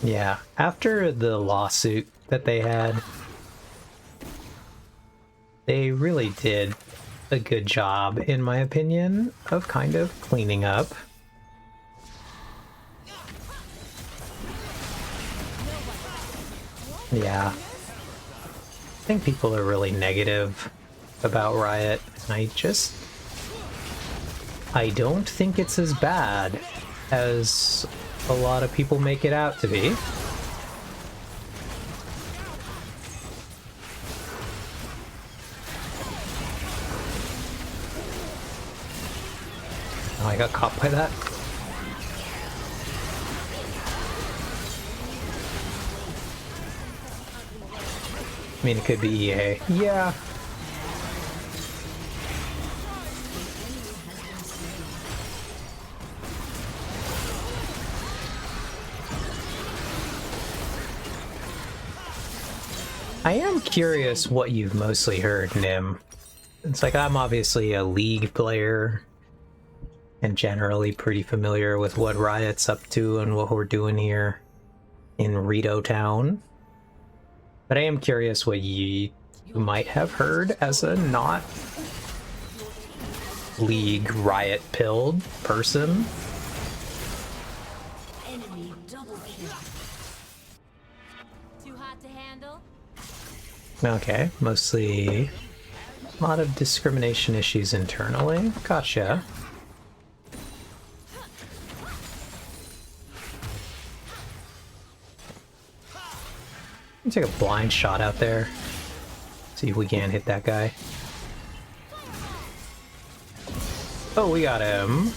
Yeah, after the lawsuit that they had, they really did a good job, in my opinion, of kind of cleaning up. Yeah. I think people are really negative about Riot, and I don't think it's as bad as a lot of people make it out to be. Oh, I got caught by that. I mean, it could be EA. Yeah. I am curious what you've mostly heard, Nim. It's like I'm obviously a League player and generally pretty familiar with what Riot's up to and what we're doing here in Rito Town. But I am curious what you might have heard as a not League Riot-pilled person. Enemy double kill. Too hot to handle? Okay, mostly a lot of discrimination issues internally. Gotcha. Take a blind shot out there. See if we can hit that guy. Oh, we got him.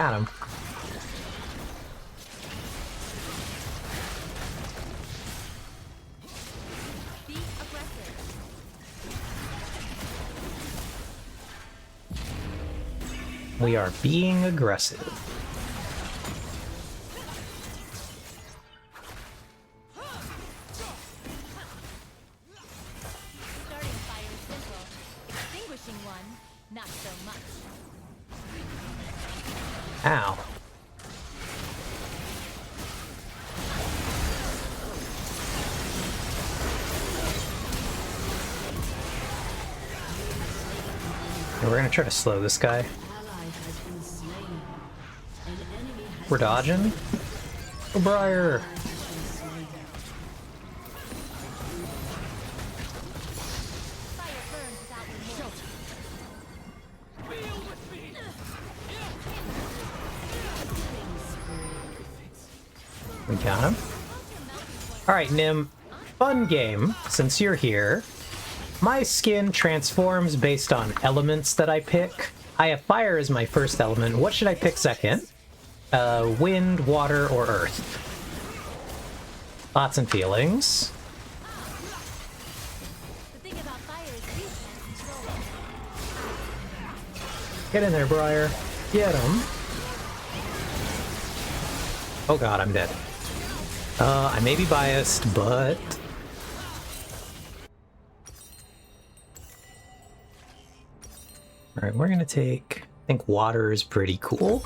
Got him. Be aggressive. We are being aggressive. Starting fire is simple. Extinguishing one, not so much. Ow. We're gonna try to slow this guy. We're dodging. Oh, Briar. Fire burns without remorse. We got him. Alright, Nim. Fun game, since you're here. My skin transforms based on elements that I pick. I have fire as my first element. What should I pick second? Wind, water, or earth? Thoughts and feelings. The thing about fire is you can't control it. Get in there, Briar. Get him. Oh god, I'm dead. I may be biased, but... Alright, we're gonna take... I think water is pretty cool.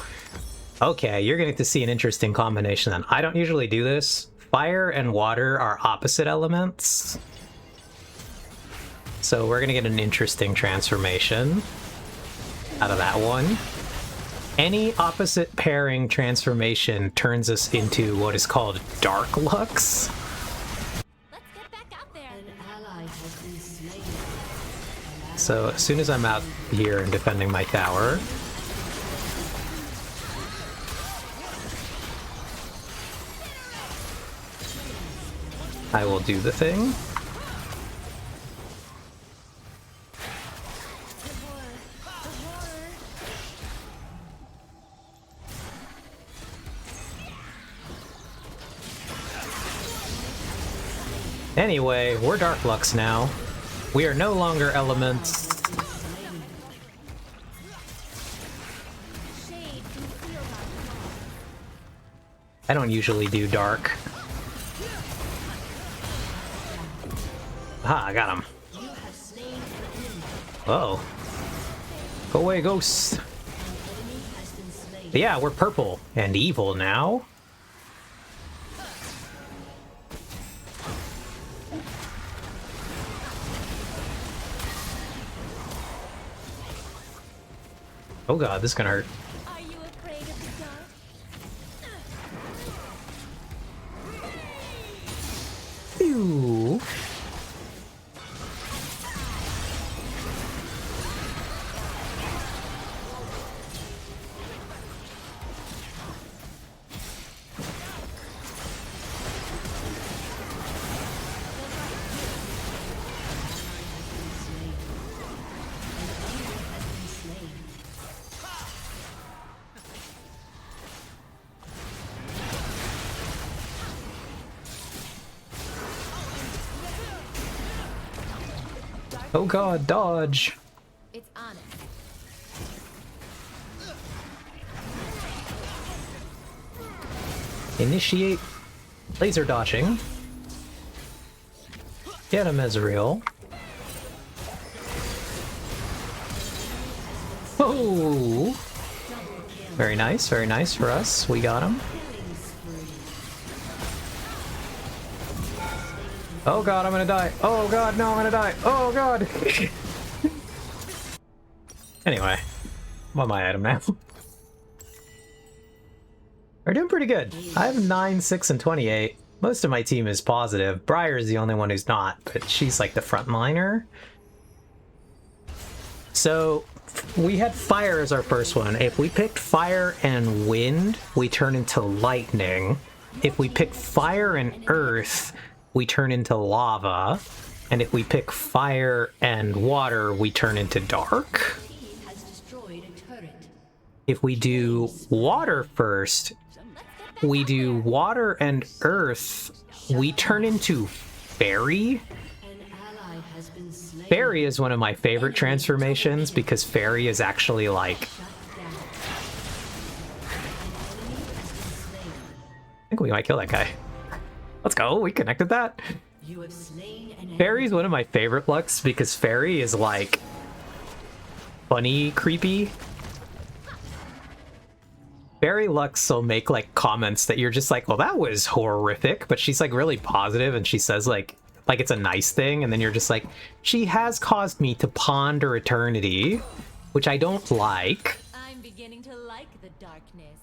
Okay, you're gonna get to see an interesting combination then. I don't usually do this. Fire and water are opposite elements. So we're gonna get an interesting transformation out of that one. Any opposite pairing transformation turns us into what is called Dark Lux. Let's get back out there. So as soon as I'm out here and defending my tower, I will do the thing. Anyway, we're Dark Lux now. We are no longer elements. Shade conceals our flaws. I don't usually do dark. Aha, I got him. Uh-oh. Go away, ghost. But yeah, we're purple and evil now. Oh god, this is gonna hurt. Are you afraid of the dark? Phew. Oh god, dodge. It's honest. Initiate laser dodging. Get him, Ezreal. Oh! Very nice for us. We got him. Oh god, I'm gonna die. Oh god, no, I'm gonna die. Oh god! Anyway, I'm on my item now. We're doing pretty good. I have 9, 6, and 28. Most of my team is positive. Briar is the only one who's not, but she's like the frontliner. So, we had fire as our first one. If we picked fire and wind, we turn into lightning. If we pick fire and earth, we turn into lava. And if we pick fire and water, we turn into dark. Team has destroyed a turret. If we do water first, we do water and earth, we turn into fairy. Fairy is one of my favorite transformations because fairy is actually like... I think we might kill that guy. Let's go, we connected that. Fairy is one of my favorite looks because fairy is like funny, creepy. Fairy Lux will make like comments that you're just like, well, that was horrific, but she's like really positive and she says like it's a nice thing, and then you're just like, she has caused me to ponder eternity, which I don't like. I'm beginning to like the darkness.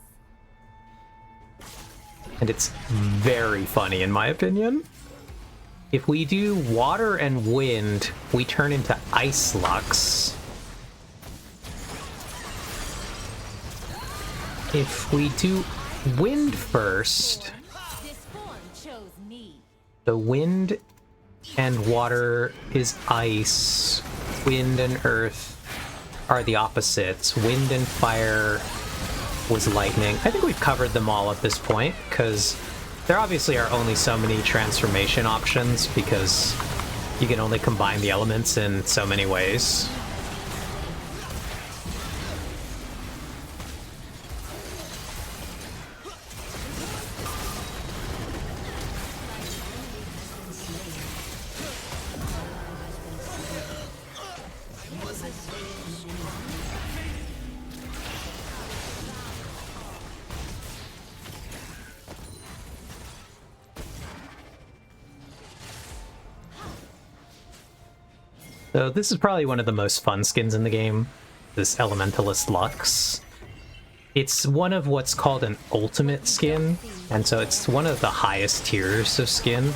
And it's very funny in my opinion. If we do water and wind, we turn into Ice Lux. If we do wind first, This form chose me. the wind and water is ice. Wind and earth are the opposites. Wind and fire was lightning. I think we've covered them all at this point, because there obviously are only so many transformation options, because you can only combine the elements in so many ways. So this is probably one of the most fun skins in the game, this Elementalist Lux. It's one of what's called an ultimate skin, and so it's one of the highest tiers of skin.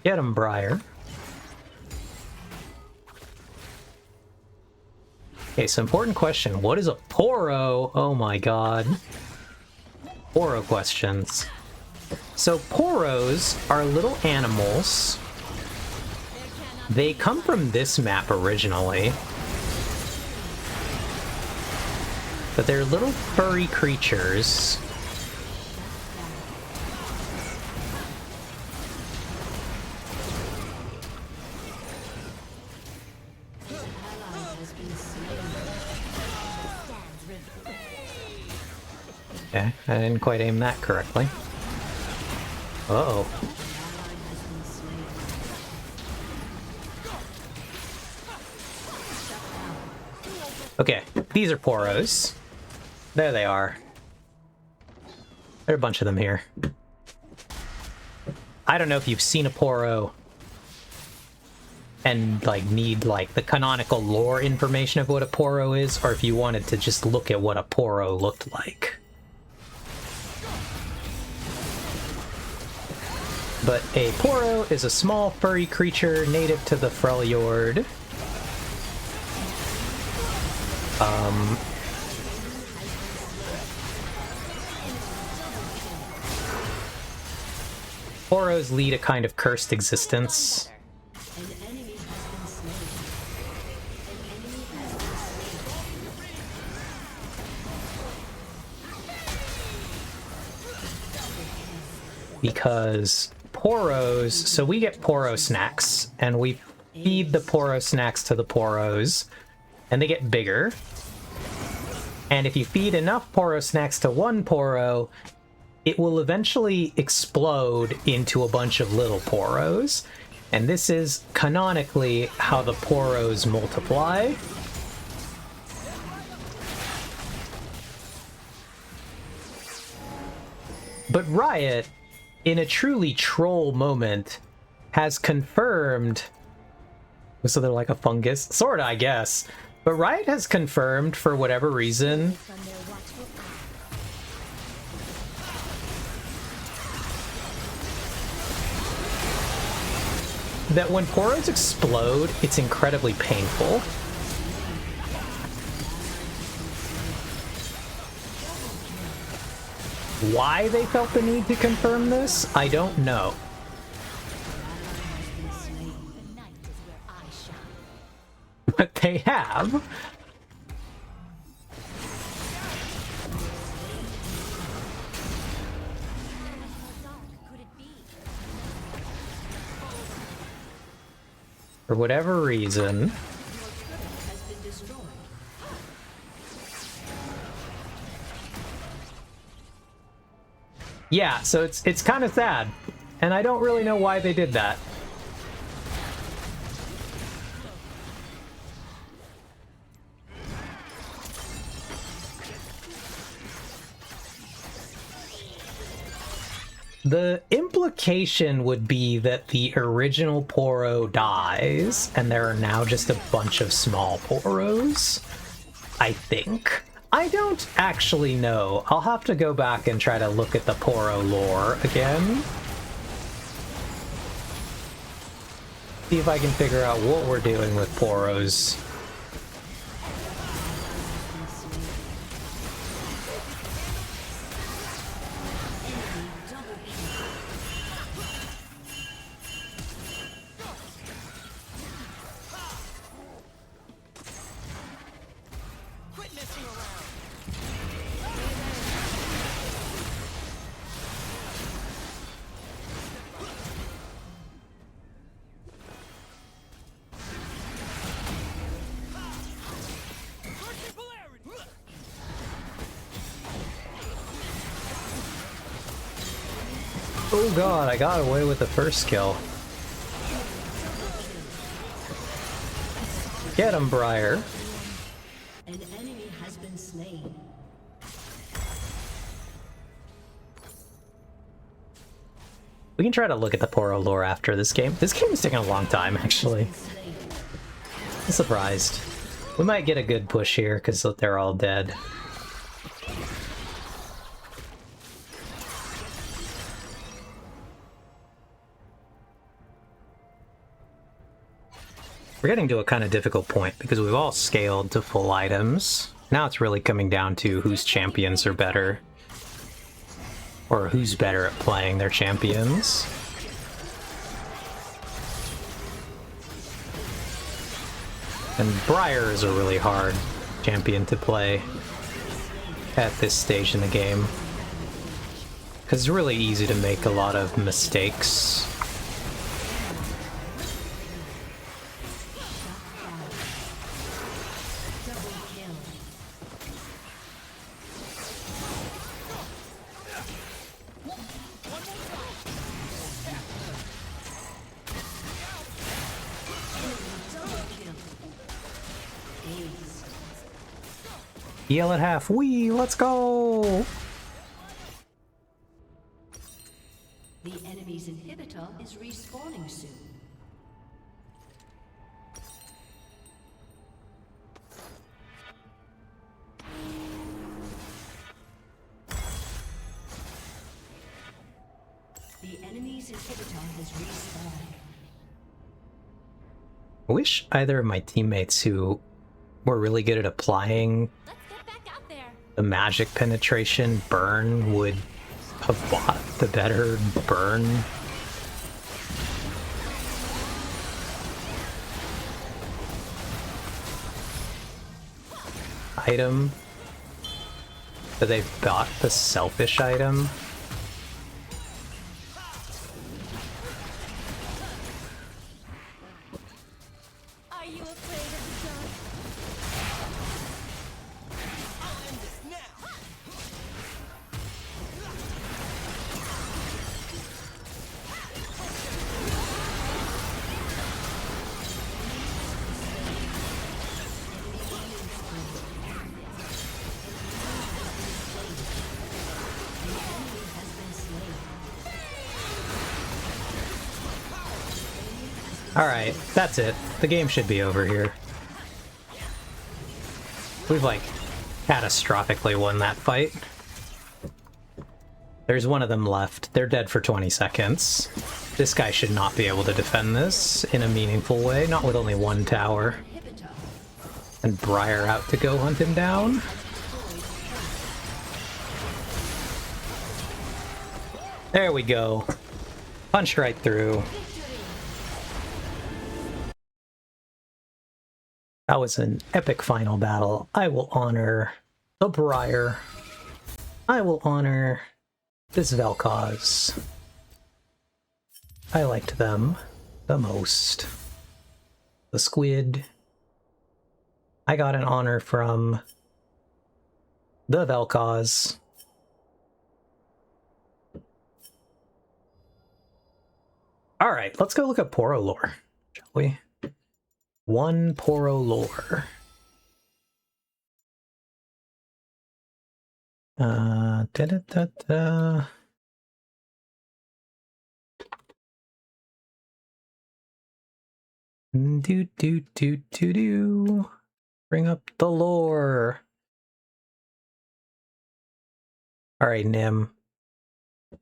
Get him, Briar. Okay, so important question. What is a Poro? Oh my god. Poro questions. So Poros are little animals. They come from this map originally. But they're little furry creatures. Okay, I didn't quite aim that correctly. Uh-oh. Okay, these are Poros. There they are. There are a bunch of them here. I don't know if you've seen a Poro and like need like the canonical lore information of what a Poro is, or if you wanted to just look at what a Poro looked like. But a Poro is a small furry creature native to the Freljord. Poros lead a kind of cursed existence. Because Poros, so we get Poro snacks, and we feed the Poro snacks to the Poros, and they get bigger. And if you feed enough Poro snacks to one Poro, it will eventually explode into a bunch of little Poros. And this is canonically how the Poros multiply. But Riot, in a truly troll moment, has confirmed... So they're like a fungus? Sorta, I guess. But Riot has confirmed, for whatever reason, that when Poros explode, it's incredibly painful. Why they felt the need to confirm this, I don't know. but they have. Could it be? For whatever reason. Yeah, so it's kind of sad. And I don't really know why they did that. The implication would be that the original Poro dies, and there are now just a bunch of small Poros, I think. I don't actually know. I'll have to go back and try to look at the Poro lore again. See if I can figure out what we're doing with Poros. Oh god, I got away with the first kill. Get him, Briar. An enemy has been slain. We can try to look at the Poro lore after this game. This game is taking a long time, actually. I'm surprised. We might get a good push here, because they're all dead. We're getting to a kind of difficult point, because we've all scaled to full items. Now it's really coming down to whose champions are better. Or who's better at playing their champions. And Briar is a really hard champion to play at this stage in the game. Because it's really easy to make a lot of mistakes. Yell at half. Wee, let's go! The enemy's inhibitor is respawning soon. The enemy's inhibitor has respawned. I wish either of my teammates who were really good at applying Let's get back out there. the magic penetration burn would have bought the better burn. Item. But they bought the selfish item. Are you afraid of the dark? Alright, that's it. The game should be over here. We've, like, catastrophically won that fight. There's one of them left. They're dead for 20 seconds. This guy should not be able to defend this in a meaningful way, not with only one tower. And Briar out to go hunt him down. There we go. Punched right through. That was an epic final battle. I will honor the Briar. I will honor this Vel'Koz. I liked them the most. The Squid. I got an honor from the Vel'Koz. Alright, let's go look at Poro lore, shall we? One Poro lore. Da-da-da-da. Do. Bring up the lore. Alright, Nim.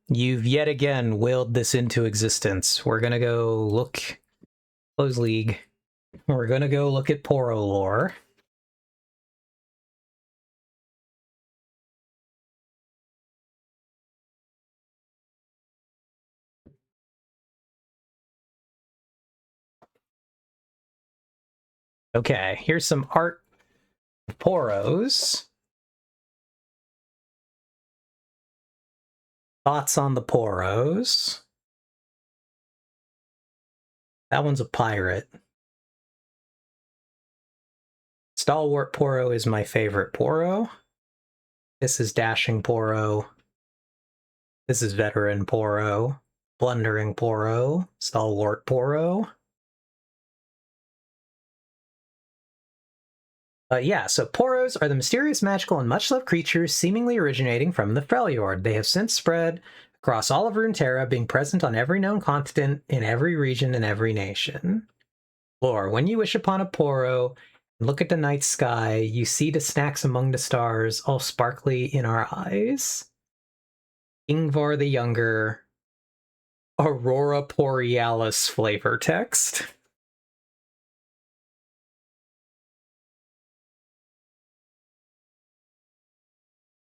You've yet again willed this into existence. We're gonna go look... Close League. We're gonna go look at Poro lore. Okay, here's some art of Poros. Thoughts on the Poros. That one's a pirate. Stalwart Poro is my favorite Poro. This is Dashing Poro. This is Veteran Poro. Blundering Poro. Stalwart Poro. Yeah, so Poros are the mysterious, magical, and much-loved creatures seemingly originating from the Freljord. They have since spread across all of Runeterra, being present on every known continent, in every region, and every nation. Lore. When you wish upon a Poro, and look at the night sky, you see the snacks among the stars, all sparkly in our eyes. Ingvar the Younger. Aurora Borealis flavor text.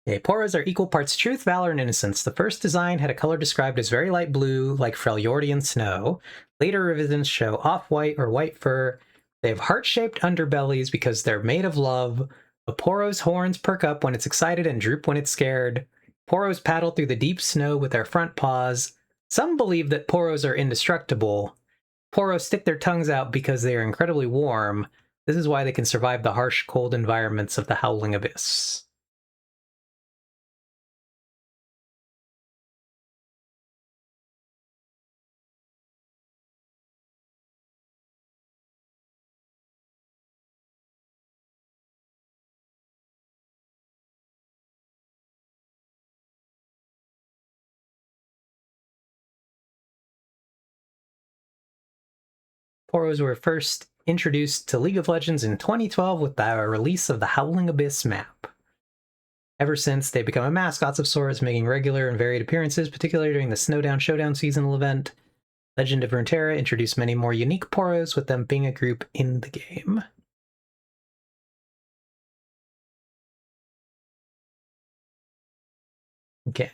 Okay, Poros are equal parts truth, valor, and innocence. The first design had a color described as very light blue, like Freljordian snow. Later revisions show off-white or white fur. They have heart-shaped underbellies because they're made of love. A Poro's horns perk up when it's excited and droop when it's scared. Poros paddle through the deep snow with their front paws. Some believe that Poros are indestructible. Poros stick their tongues out because they are incredibly warm. This is why they can survive the harsh, cold environments of the Howling Abyss. Poros were first introduced to League of Legends in 2012 with the release of the Howling Abyss map. Ever since, they've become mascots of sorts, making regular and varied appearances, particularly during the Snowdown Showdown seasonal event. Legend of Runeterra introduced many more unique Poros, with them being a group in the game. Okay.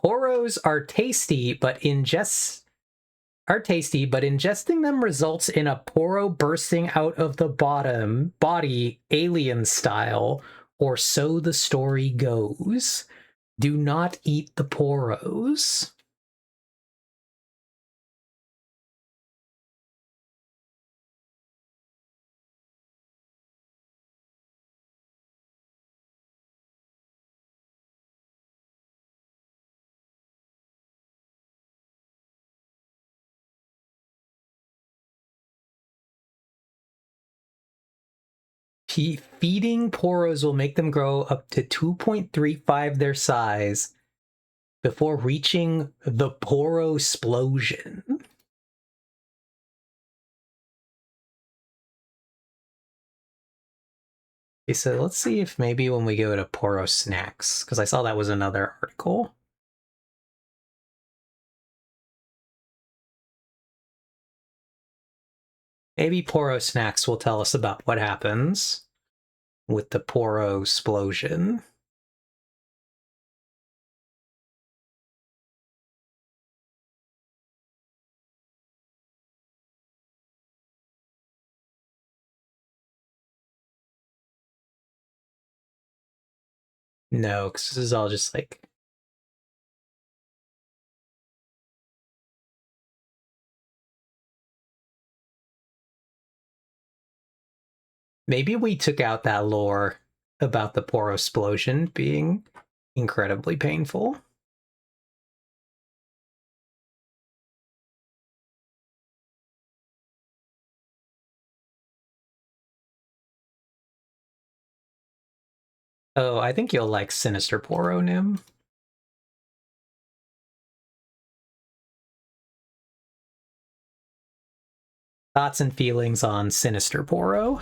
Poros are tasty, but ingesting them results in a Poro bursting out of the body alien style, or so the story goes. Do not eat the Poros. Feeding Poros will make them grow up to 2.35 their size before reaching the Poro-splosion. Okay, so let's see if maybe when we go to Poro Snacks, because I saw that was another article. Maybe Poro Snacks will tell us about what happens with the Poro explosion. No, because this is all just like... Maybe we took out that lore about the Poro explosion being incredibly painful. Oh, I think you'll like Sinister Poro, Nim. Thoughts and feelings on Sinister Poro?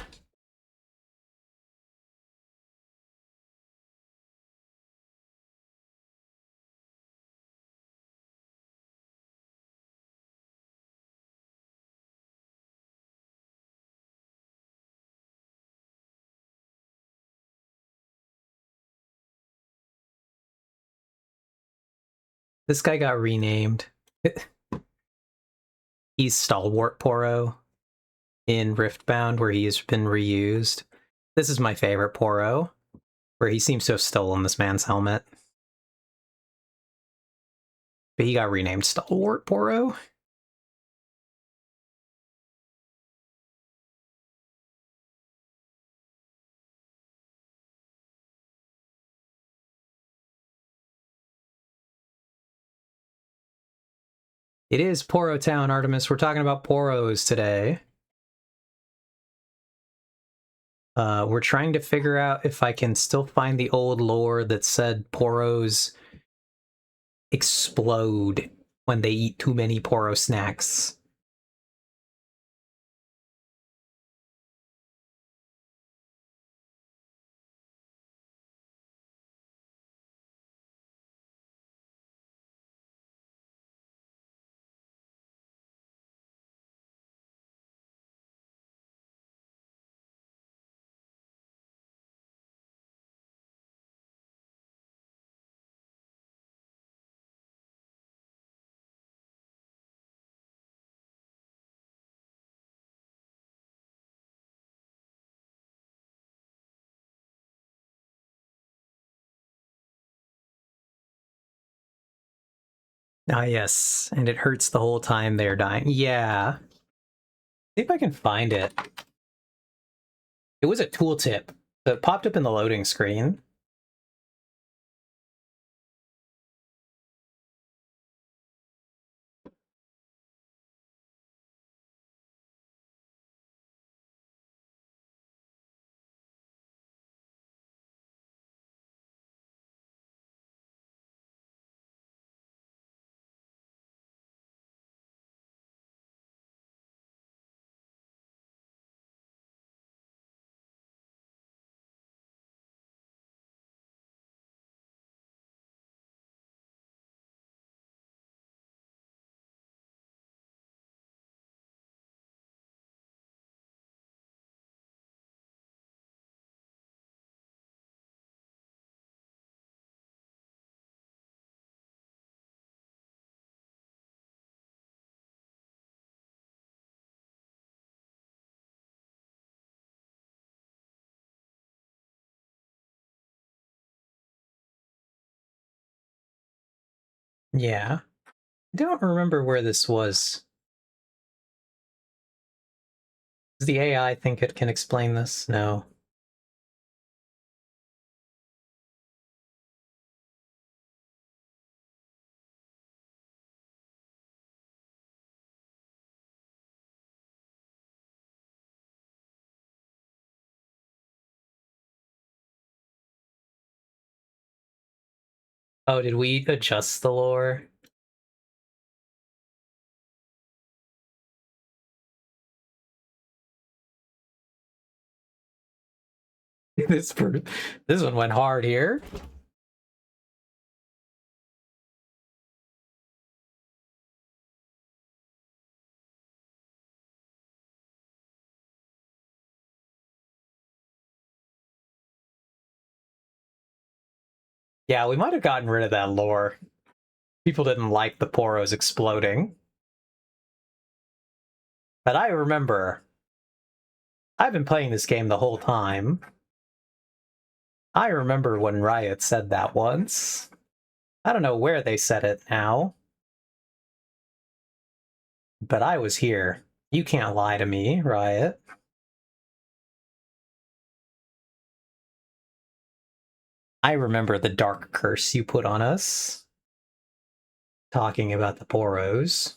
This guy got renamed. He's Stalwart Poro in Riftbound, where he has been reused. This is my favorite Poro, where he seems to have stolen this man's helmet. But he got renamed Stalwart Poro. It is Poro Town, Artemis. We're talking about Poros today. We're trying to figure out if I can still find the old lore that said Poros explode when they eat too many Poro snacks. Ah, yes, and it hurts the whole time they're dying. Yeah. See if I can find it. It was a tooltip that popped up in the loading screen. Yeah. I don't remember where this was. Does the AI think it can explain this? No. Oh, did we adjust the lore? this one went hard here. Yeah, we might have gotten rid of that lore. People didn't like the Poros exploding. But I remember, I've been playing this game the whole time. I remember when Riot said that once. I don't know where they said it now. But I was here. You can't lie to me, Riot. I remember the dark curse you put on us. Talking about the Poros.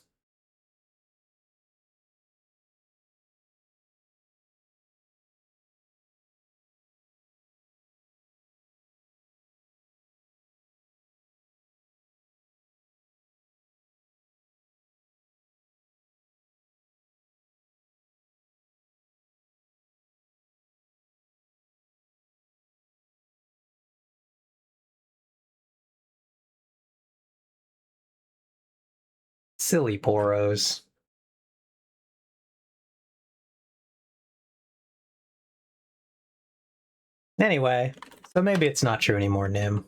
Silly Poros. Anyway, so maybe it's not true anymore, Nim.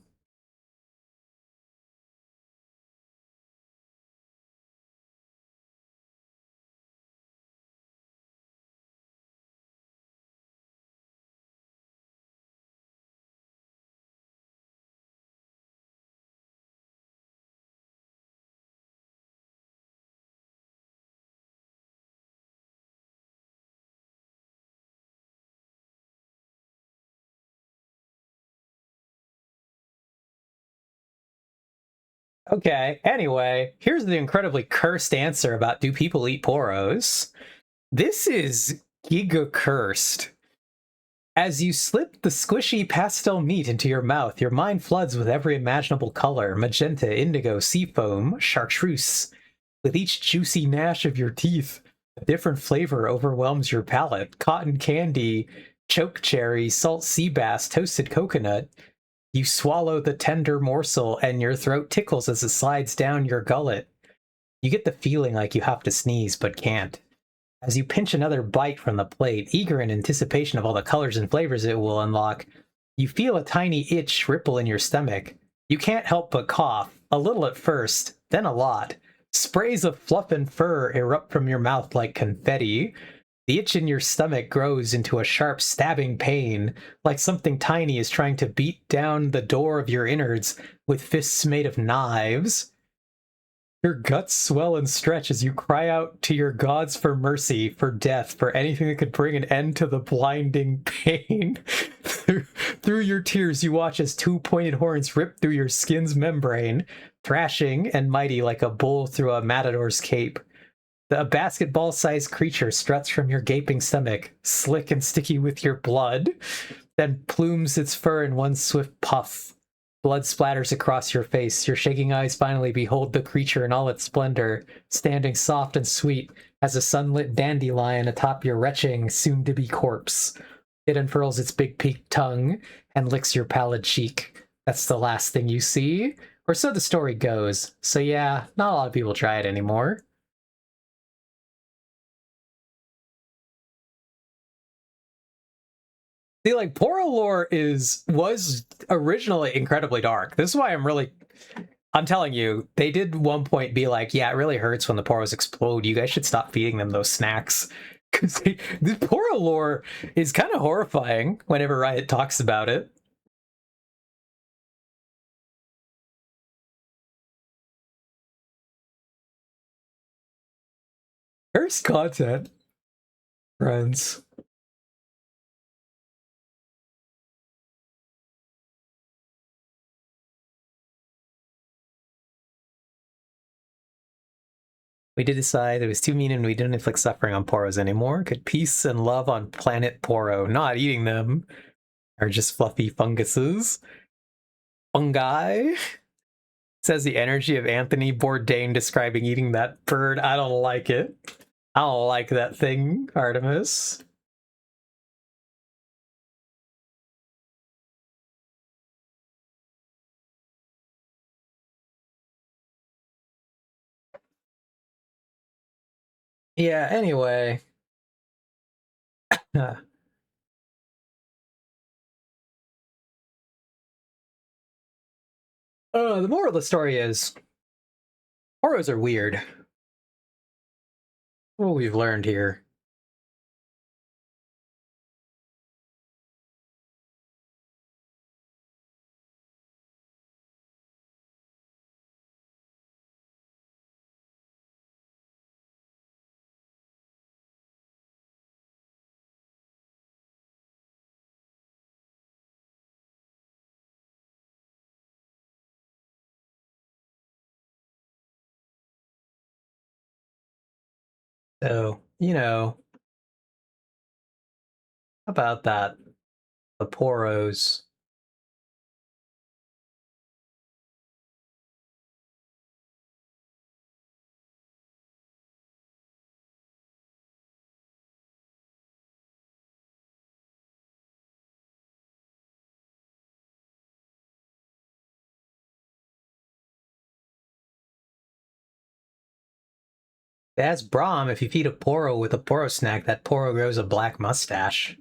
Okay, anyway, here's the incredibly cursed answer about do people eat Poros? This is giga cursed. As you slip the squishy pastel meat into your mouth, your mind floods with every imaginable color: magenta, indigo, seafoam, chartreuse. With each juicy gnash of your teeth, a different flavor overwhelms your palate: cotton candy, choke cherry, salt sea bass, toasted coconut. You swallow the tender morsel, and your throat tickles as it slides down your gullet. You get the feeling like you have to sneeze, but can't. As you pinch another bite from the plate, eager in anticipation of all the colors and flavors it will unlock, you feel a tiny itch ripple in your stomach. You can't help but cough, a little at first, then a lot. Sprays of fluff and fur erupt from your mouth like confetti. The itch in your stomach grows into a sharp, stabbing pain, like something tiny is trying to beat down the door of your innards with fists made of knives. Your guts swell and stretch as you cry out to your gods for mercy, for death, for anything that could bring an end to the blinding pain. Through your tears, you watch as two pointed horns rip through your skin's membrane, thrashing and mighty like a bull through a matador's cape. A basketball-sized creature struts from your gaping stomach, slick and sticky with your blood, then plumes its fur in one swift puff. Blood splatters across your face. Your shaking eyes finally behold the creature in all its splendor, standing soft and sweet as a sunlit dandelion atop your retching, soon-to-be corpse. It unfurls its big peaked tongue and licks your pallid cheek. That's the last thing you see, or so the story goes. So yeah, not a lot of people try it anymore. See, like, Poro lore was originally incredibly dark. This is why I'm telling you, they did one point be like, yeah, it really hurts when the Poros explode. You guys should stop feeding them those snacks. Because the Poro lore is kind of horrifying whenever Riot talks about it. Cursed content, friends. We did decide it was too mean and we didn't inflict suffering on Poros anymore. Could peace and love on planet Poro. Not eating them are just fluffy funguses. Fungi. Says the energy of Anthony Bourdain describing eating that bird. I don't like it. I don't like that thing, Artemis. Yeah, anyway. The moral of the story is Poros are weird. What we've learned here. So, about that, the Poros. That's Braum. If you feed a Poro with a Poro snack, that Poro grows a black mustache.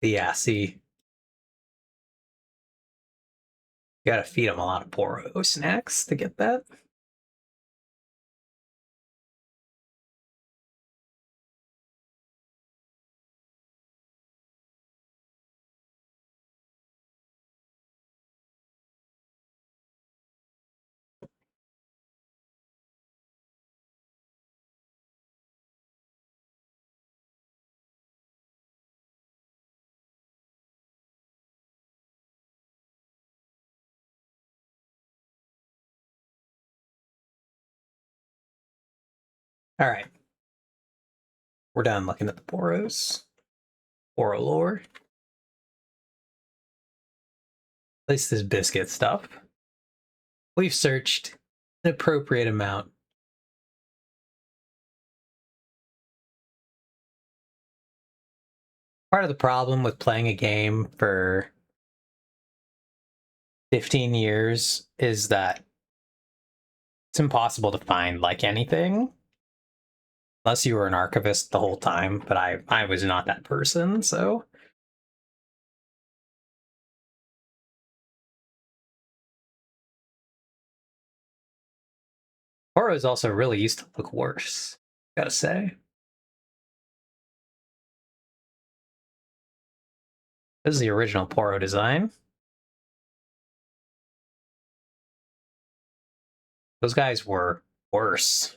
Yeah, see. You gotta feed them a lot of Poro snacks to get that. All right. We're done looking at the Poros. Poro lore. At least this biscuit stuff. We've searched an appropriate amount. Part of the problem with playing a game for 15 years is that it's impossible to find like anything unless you were an archivist the whole time, but I was not that person, so Poros also really used to look worse, gotta say. This is the original Poro design. Those guys were worse.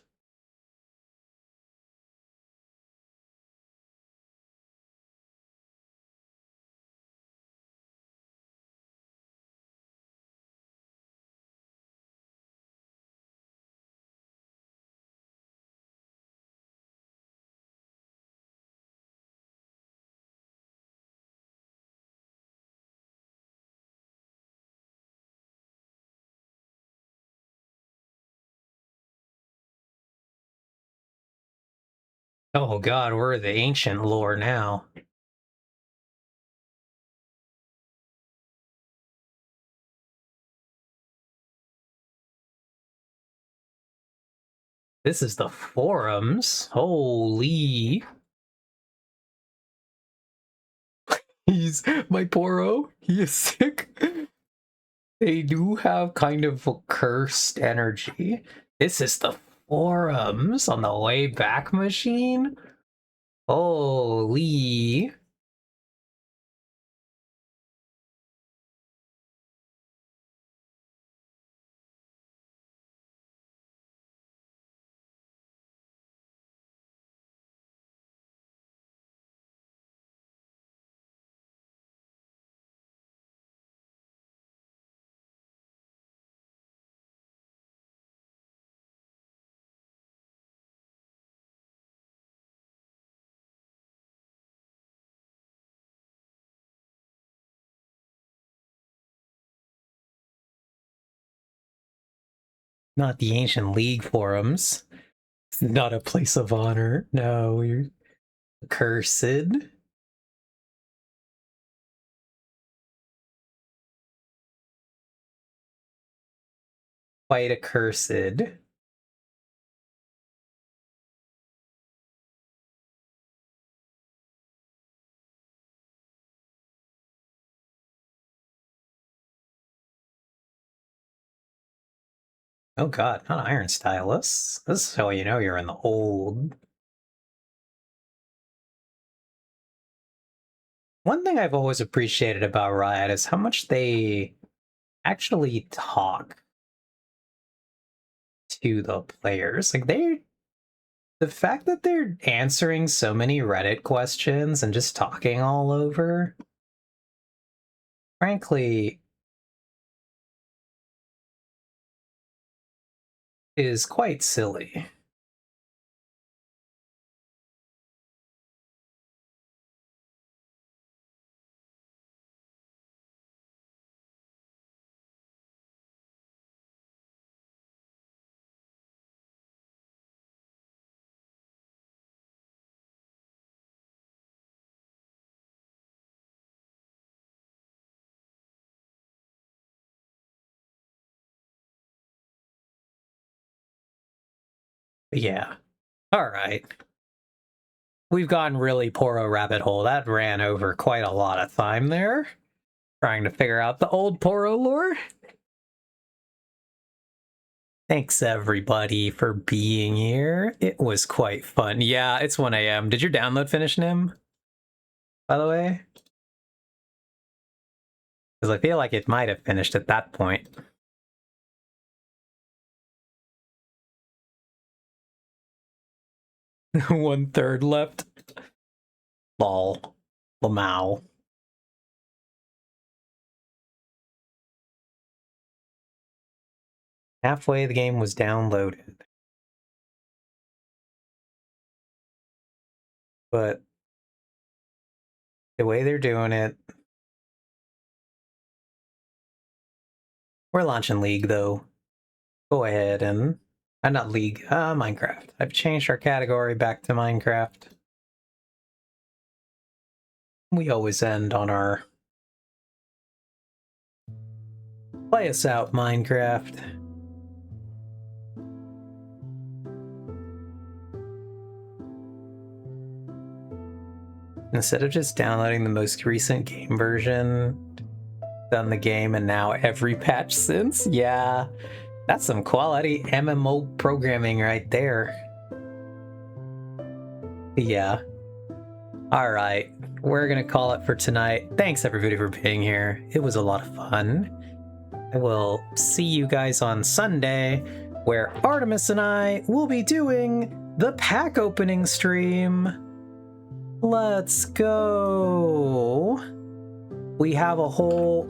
Oh god, we're the ancient lore now. This is the forums. Holy. He's my Poro. He is sick. They do have kind of a cursed energy. This is the forums on the way back machine. Holy. Not the ancient league forums. It's not a place of honor. No, you're cursed. Quite accursed. Oh god, not Iron Stylus. This is how you know you're in the old. One thing I've always appreciated about Riot is how much they actually talk to the players. Like, the fact that they're answering so many Reddit questions and just talking all over, frankly, is quite silly. Yeah. All right. We've gone really Poro rabbit hole. That ran over quite a lot of time there. Trying to figure out the old Poro lore. Thanks everybody for being here. It was quite fun. Yeah, it's 1 a.m. Did your download finish, Nim? By the way? Because I feel like it might have finished at that point. One-third left. Lol. Lamau. Halfway the game was downloaded. But the way they're doing it... We're launching League, though. Go ahead and... not League, Minecraft. I've changed our category back to Minecraft. We always end on our... Play us out, Minecraft. Instead of just downloading the most recent game version, done the game and now every patch since, yeah, that's some quality MMO programming right there. Yeah. All right, we're gonna call it for tonight. Thanks everybody for being here. It was a lot of fun. I will see you guys on Sunday, where Artemis and I will be doing the pack opening stream. Let's go. We have a whole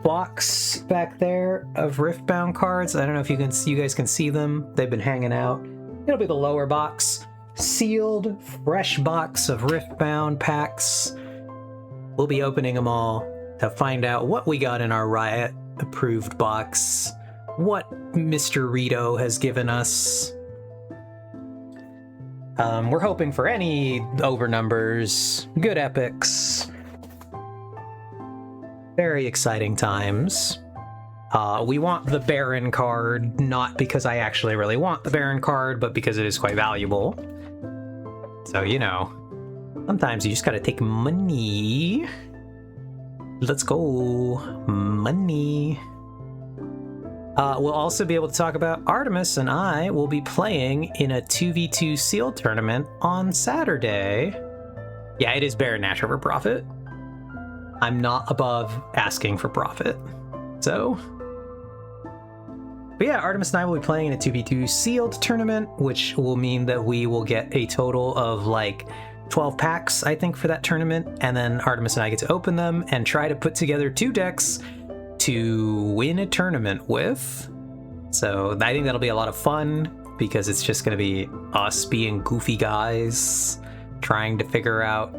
box back there of Riftbound cards. I don't know if you guys can see them. They've been hanging out. It'll be the lower box. Sealed, fresh box of Riftbound packs. We'll be opening them all to find out what we got in our Riot approved box, what Mr. Rito has given us. We're hoping for any overnumbers, good epics. Very exciting times. We want the Baron card, not because I actually really want the Baron card, but because it is quite valuable. So, you know, sometimes you just gotta take money. Let's go. Money. We'll also be able to talk about Artemis and I will be playing in a 2v2 sealed tournament on Saturday. Yeah, it is Baron Nashor for profit. I'm not above asking for profit. So, but yeah, Artemis and I will be playing in a 2v2 sealed tournament, which will mean that we will get a total of like 12 packs, I think, for that tournament. And then Artemis and I get to open them and try to put together 2 decks to win a tournament with. So I think that'll be a lot of fun because it's just going to be us being goofy guys trying to figure out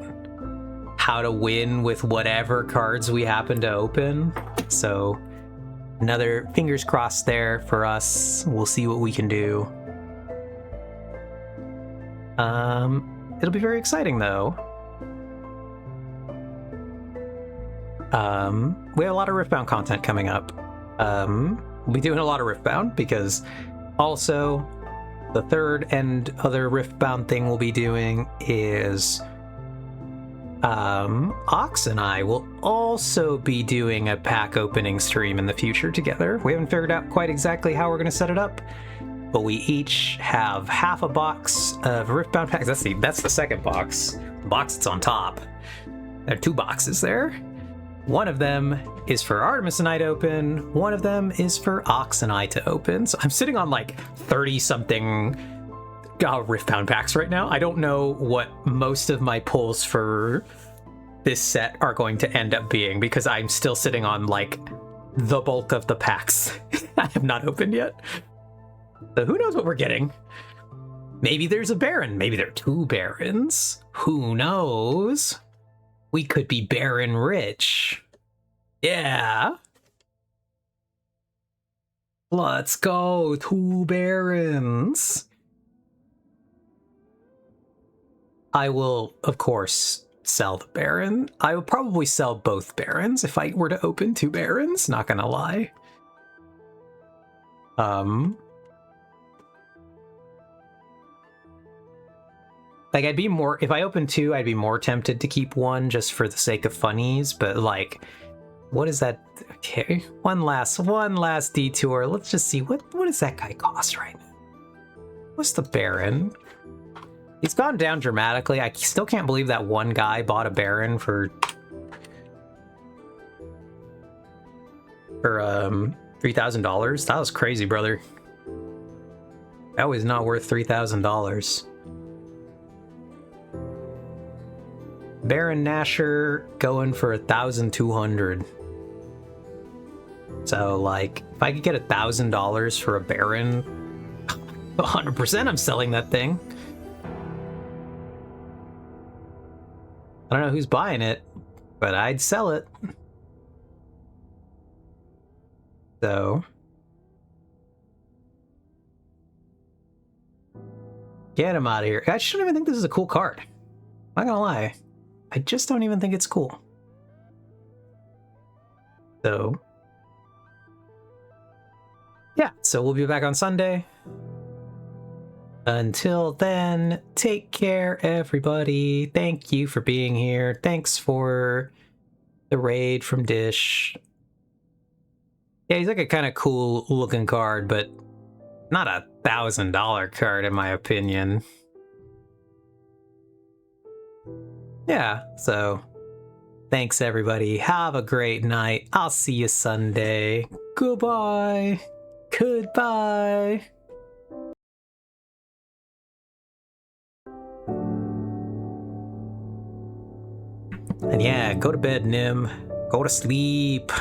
how to win with whatever cards we happen to open. So another fingers crossed there for us. We'll see what we can do. It'll be very exciting though. We have a lot of Riftbound content coming up. We'll be doing a lot of Riftbound because also the third and other Riftbound thing we'll be doing is Ox and I will also be doing a pack opening stream in the future together. We haven't figured out quite exactly how we're going to set it up, but we each have half a box of Riftbound packs. That's the second box. The box that's on top. There are 2 boxes there. One of them is for Artemis and I to open. One of them is for Ox and I to open. So I'm sitting on like 30-something Riftbound packs right now. I don't know what most of my pulls for this set are going to end up being because I'm still sitting on like the bulk of the packs I have not opened yet. So who knows what we're getting? Maybe there's a Baron. Maybe there are 2 Barons. Who knows? We could be Baron rich. Yeah. Let's go. 2 Barons. I will, of course, sell the Baron. I will probably sell both Barons if I were to open 2 Barons, not gonna lie. Like, I'd be more, if I opened 2, I'd be more tempted to keep 1 just for the sake of funnies, but like, what is that? Okay, one last detour. Let's just see, what does that guy cost right now? What's the Baron? He's gone down dramatically. I still can't believe that one guy bought a Baron for $3,000. That was crazy, brother. That was not worth $3,000. Baron Nashor going for 1,200. So, like, if I could get $1,000 for a Baron, 100% I'm selling that thing. I don't know who's buying it, but I'd sell it. So, get him out of here. I just don't even think this is a cool card. I'm not gonna lie. I just don't even think it's cool. So, yeah, so we'll be back on Sunday. Until then, take care, everybody. Thank you for being here. Thanks for the raid from Dish. Yeah, he's like a kind of cool looking card, but not a $1,000 card in my opinion. Yeah, so thanks everybody. Have a great night. I'll see you Sunday. Goodbye. Goodbye. And yeah, go to bed, Nim. Go to sleep.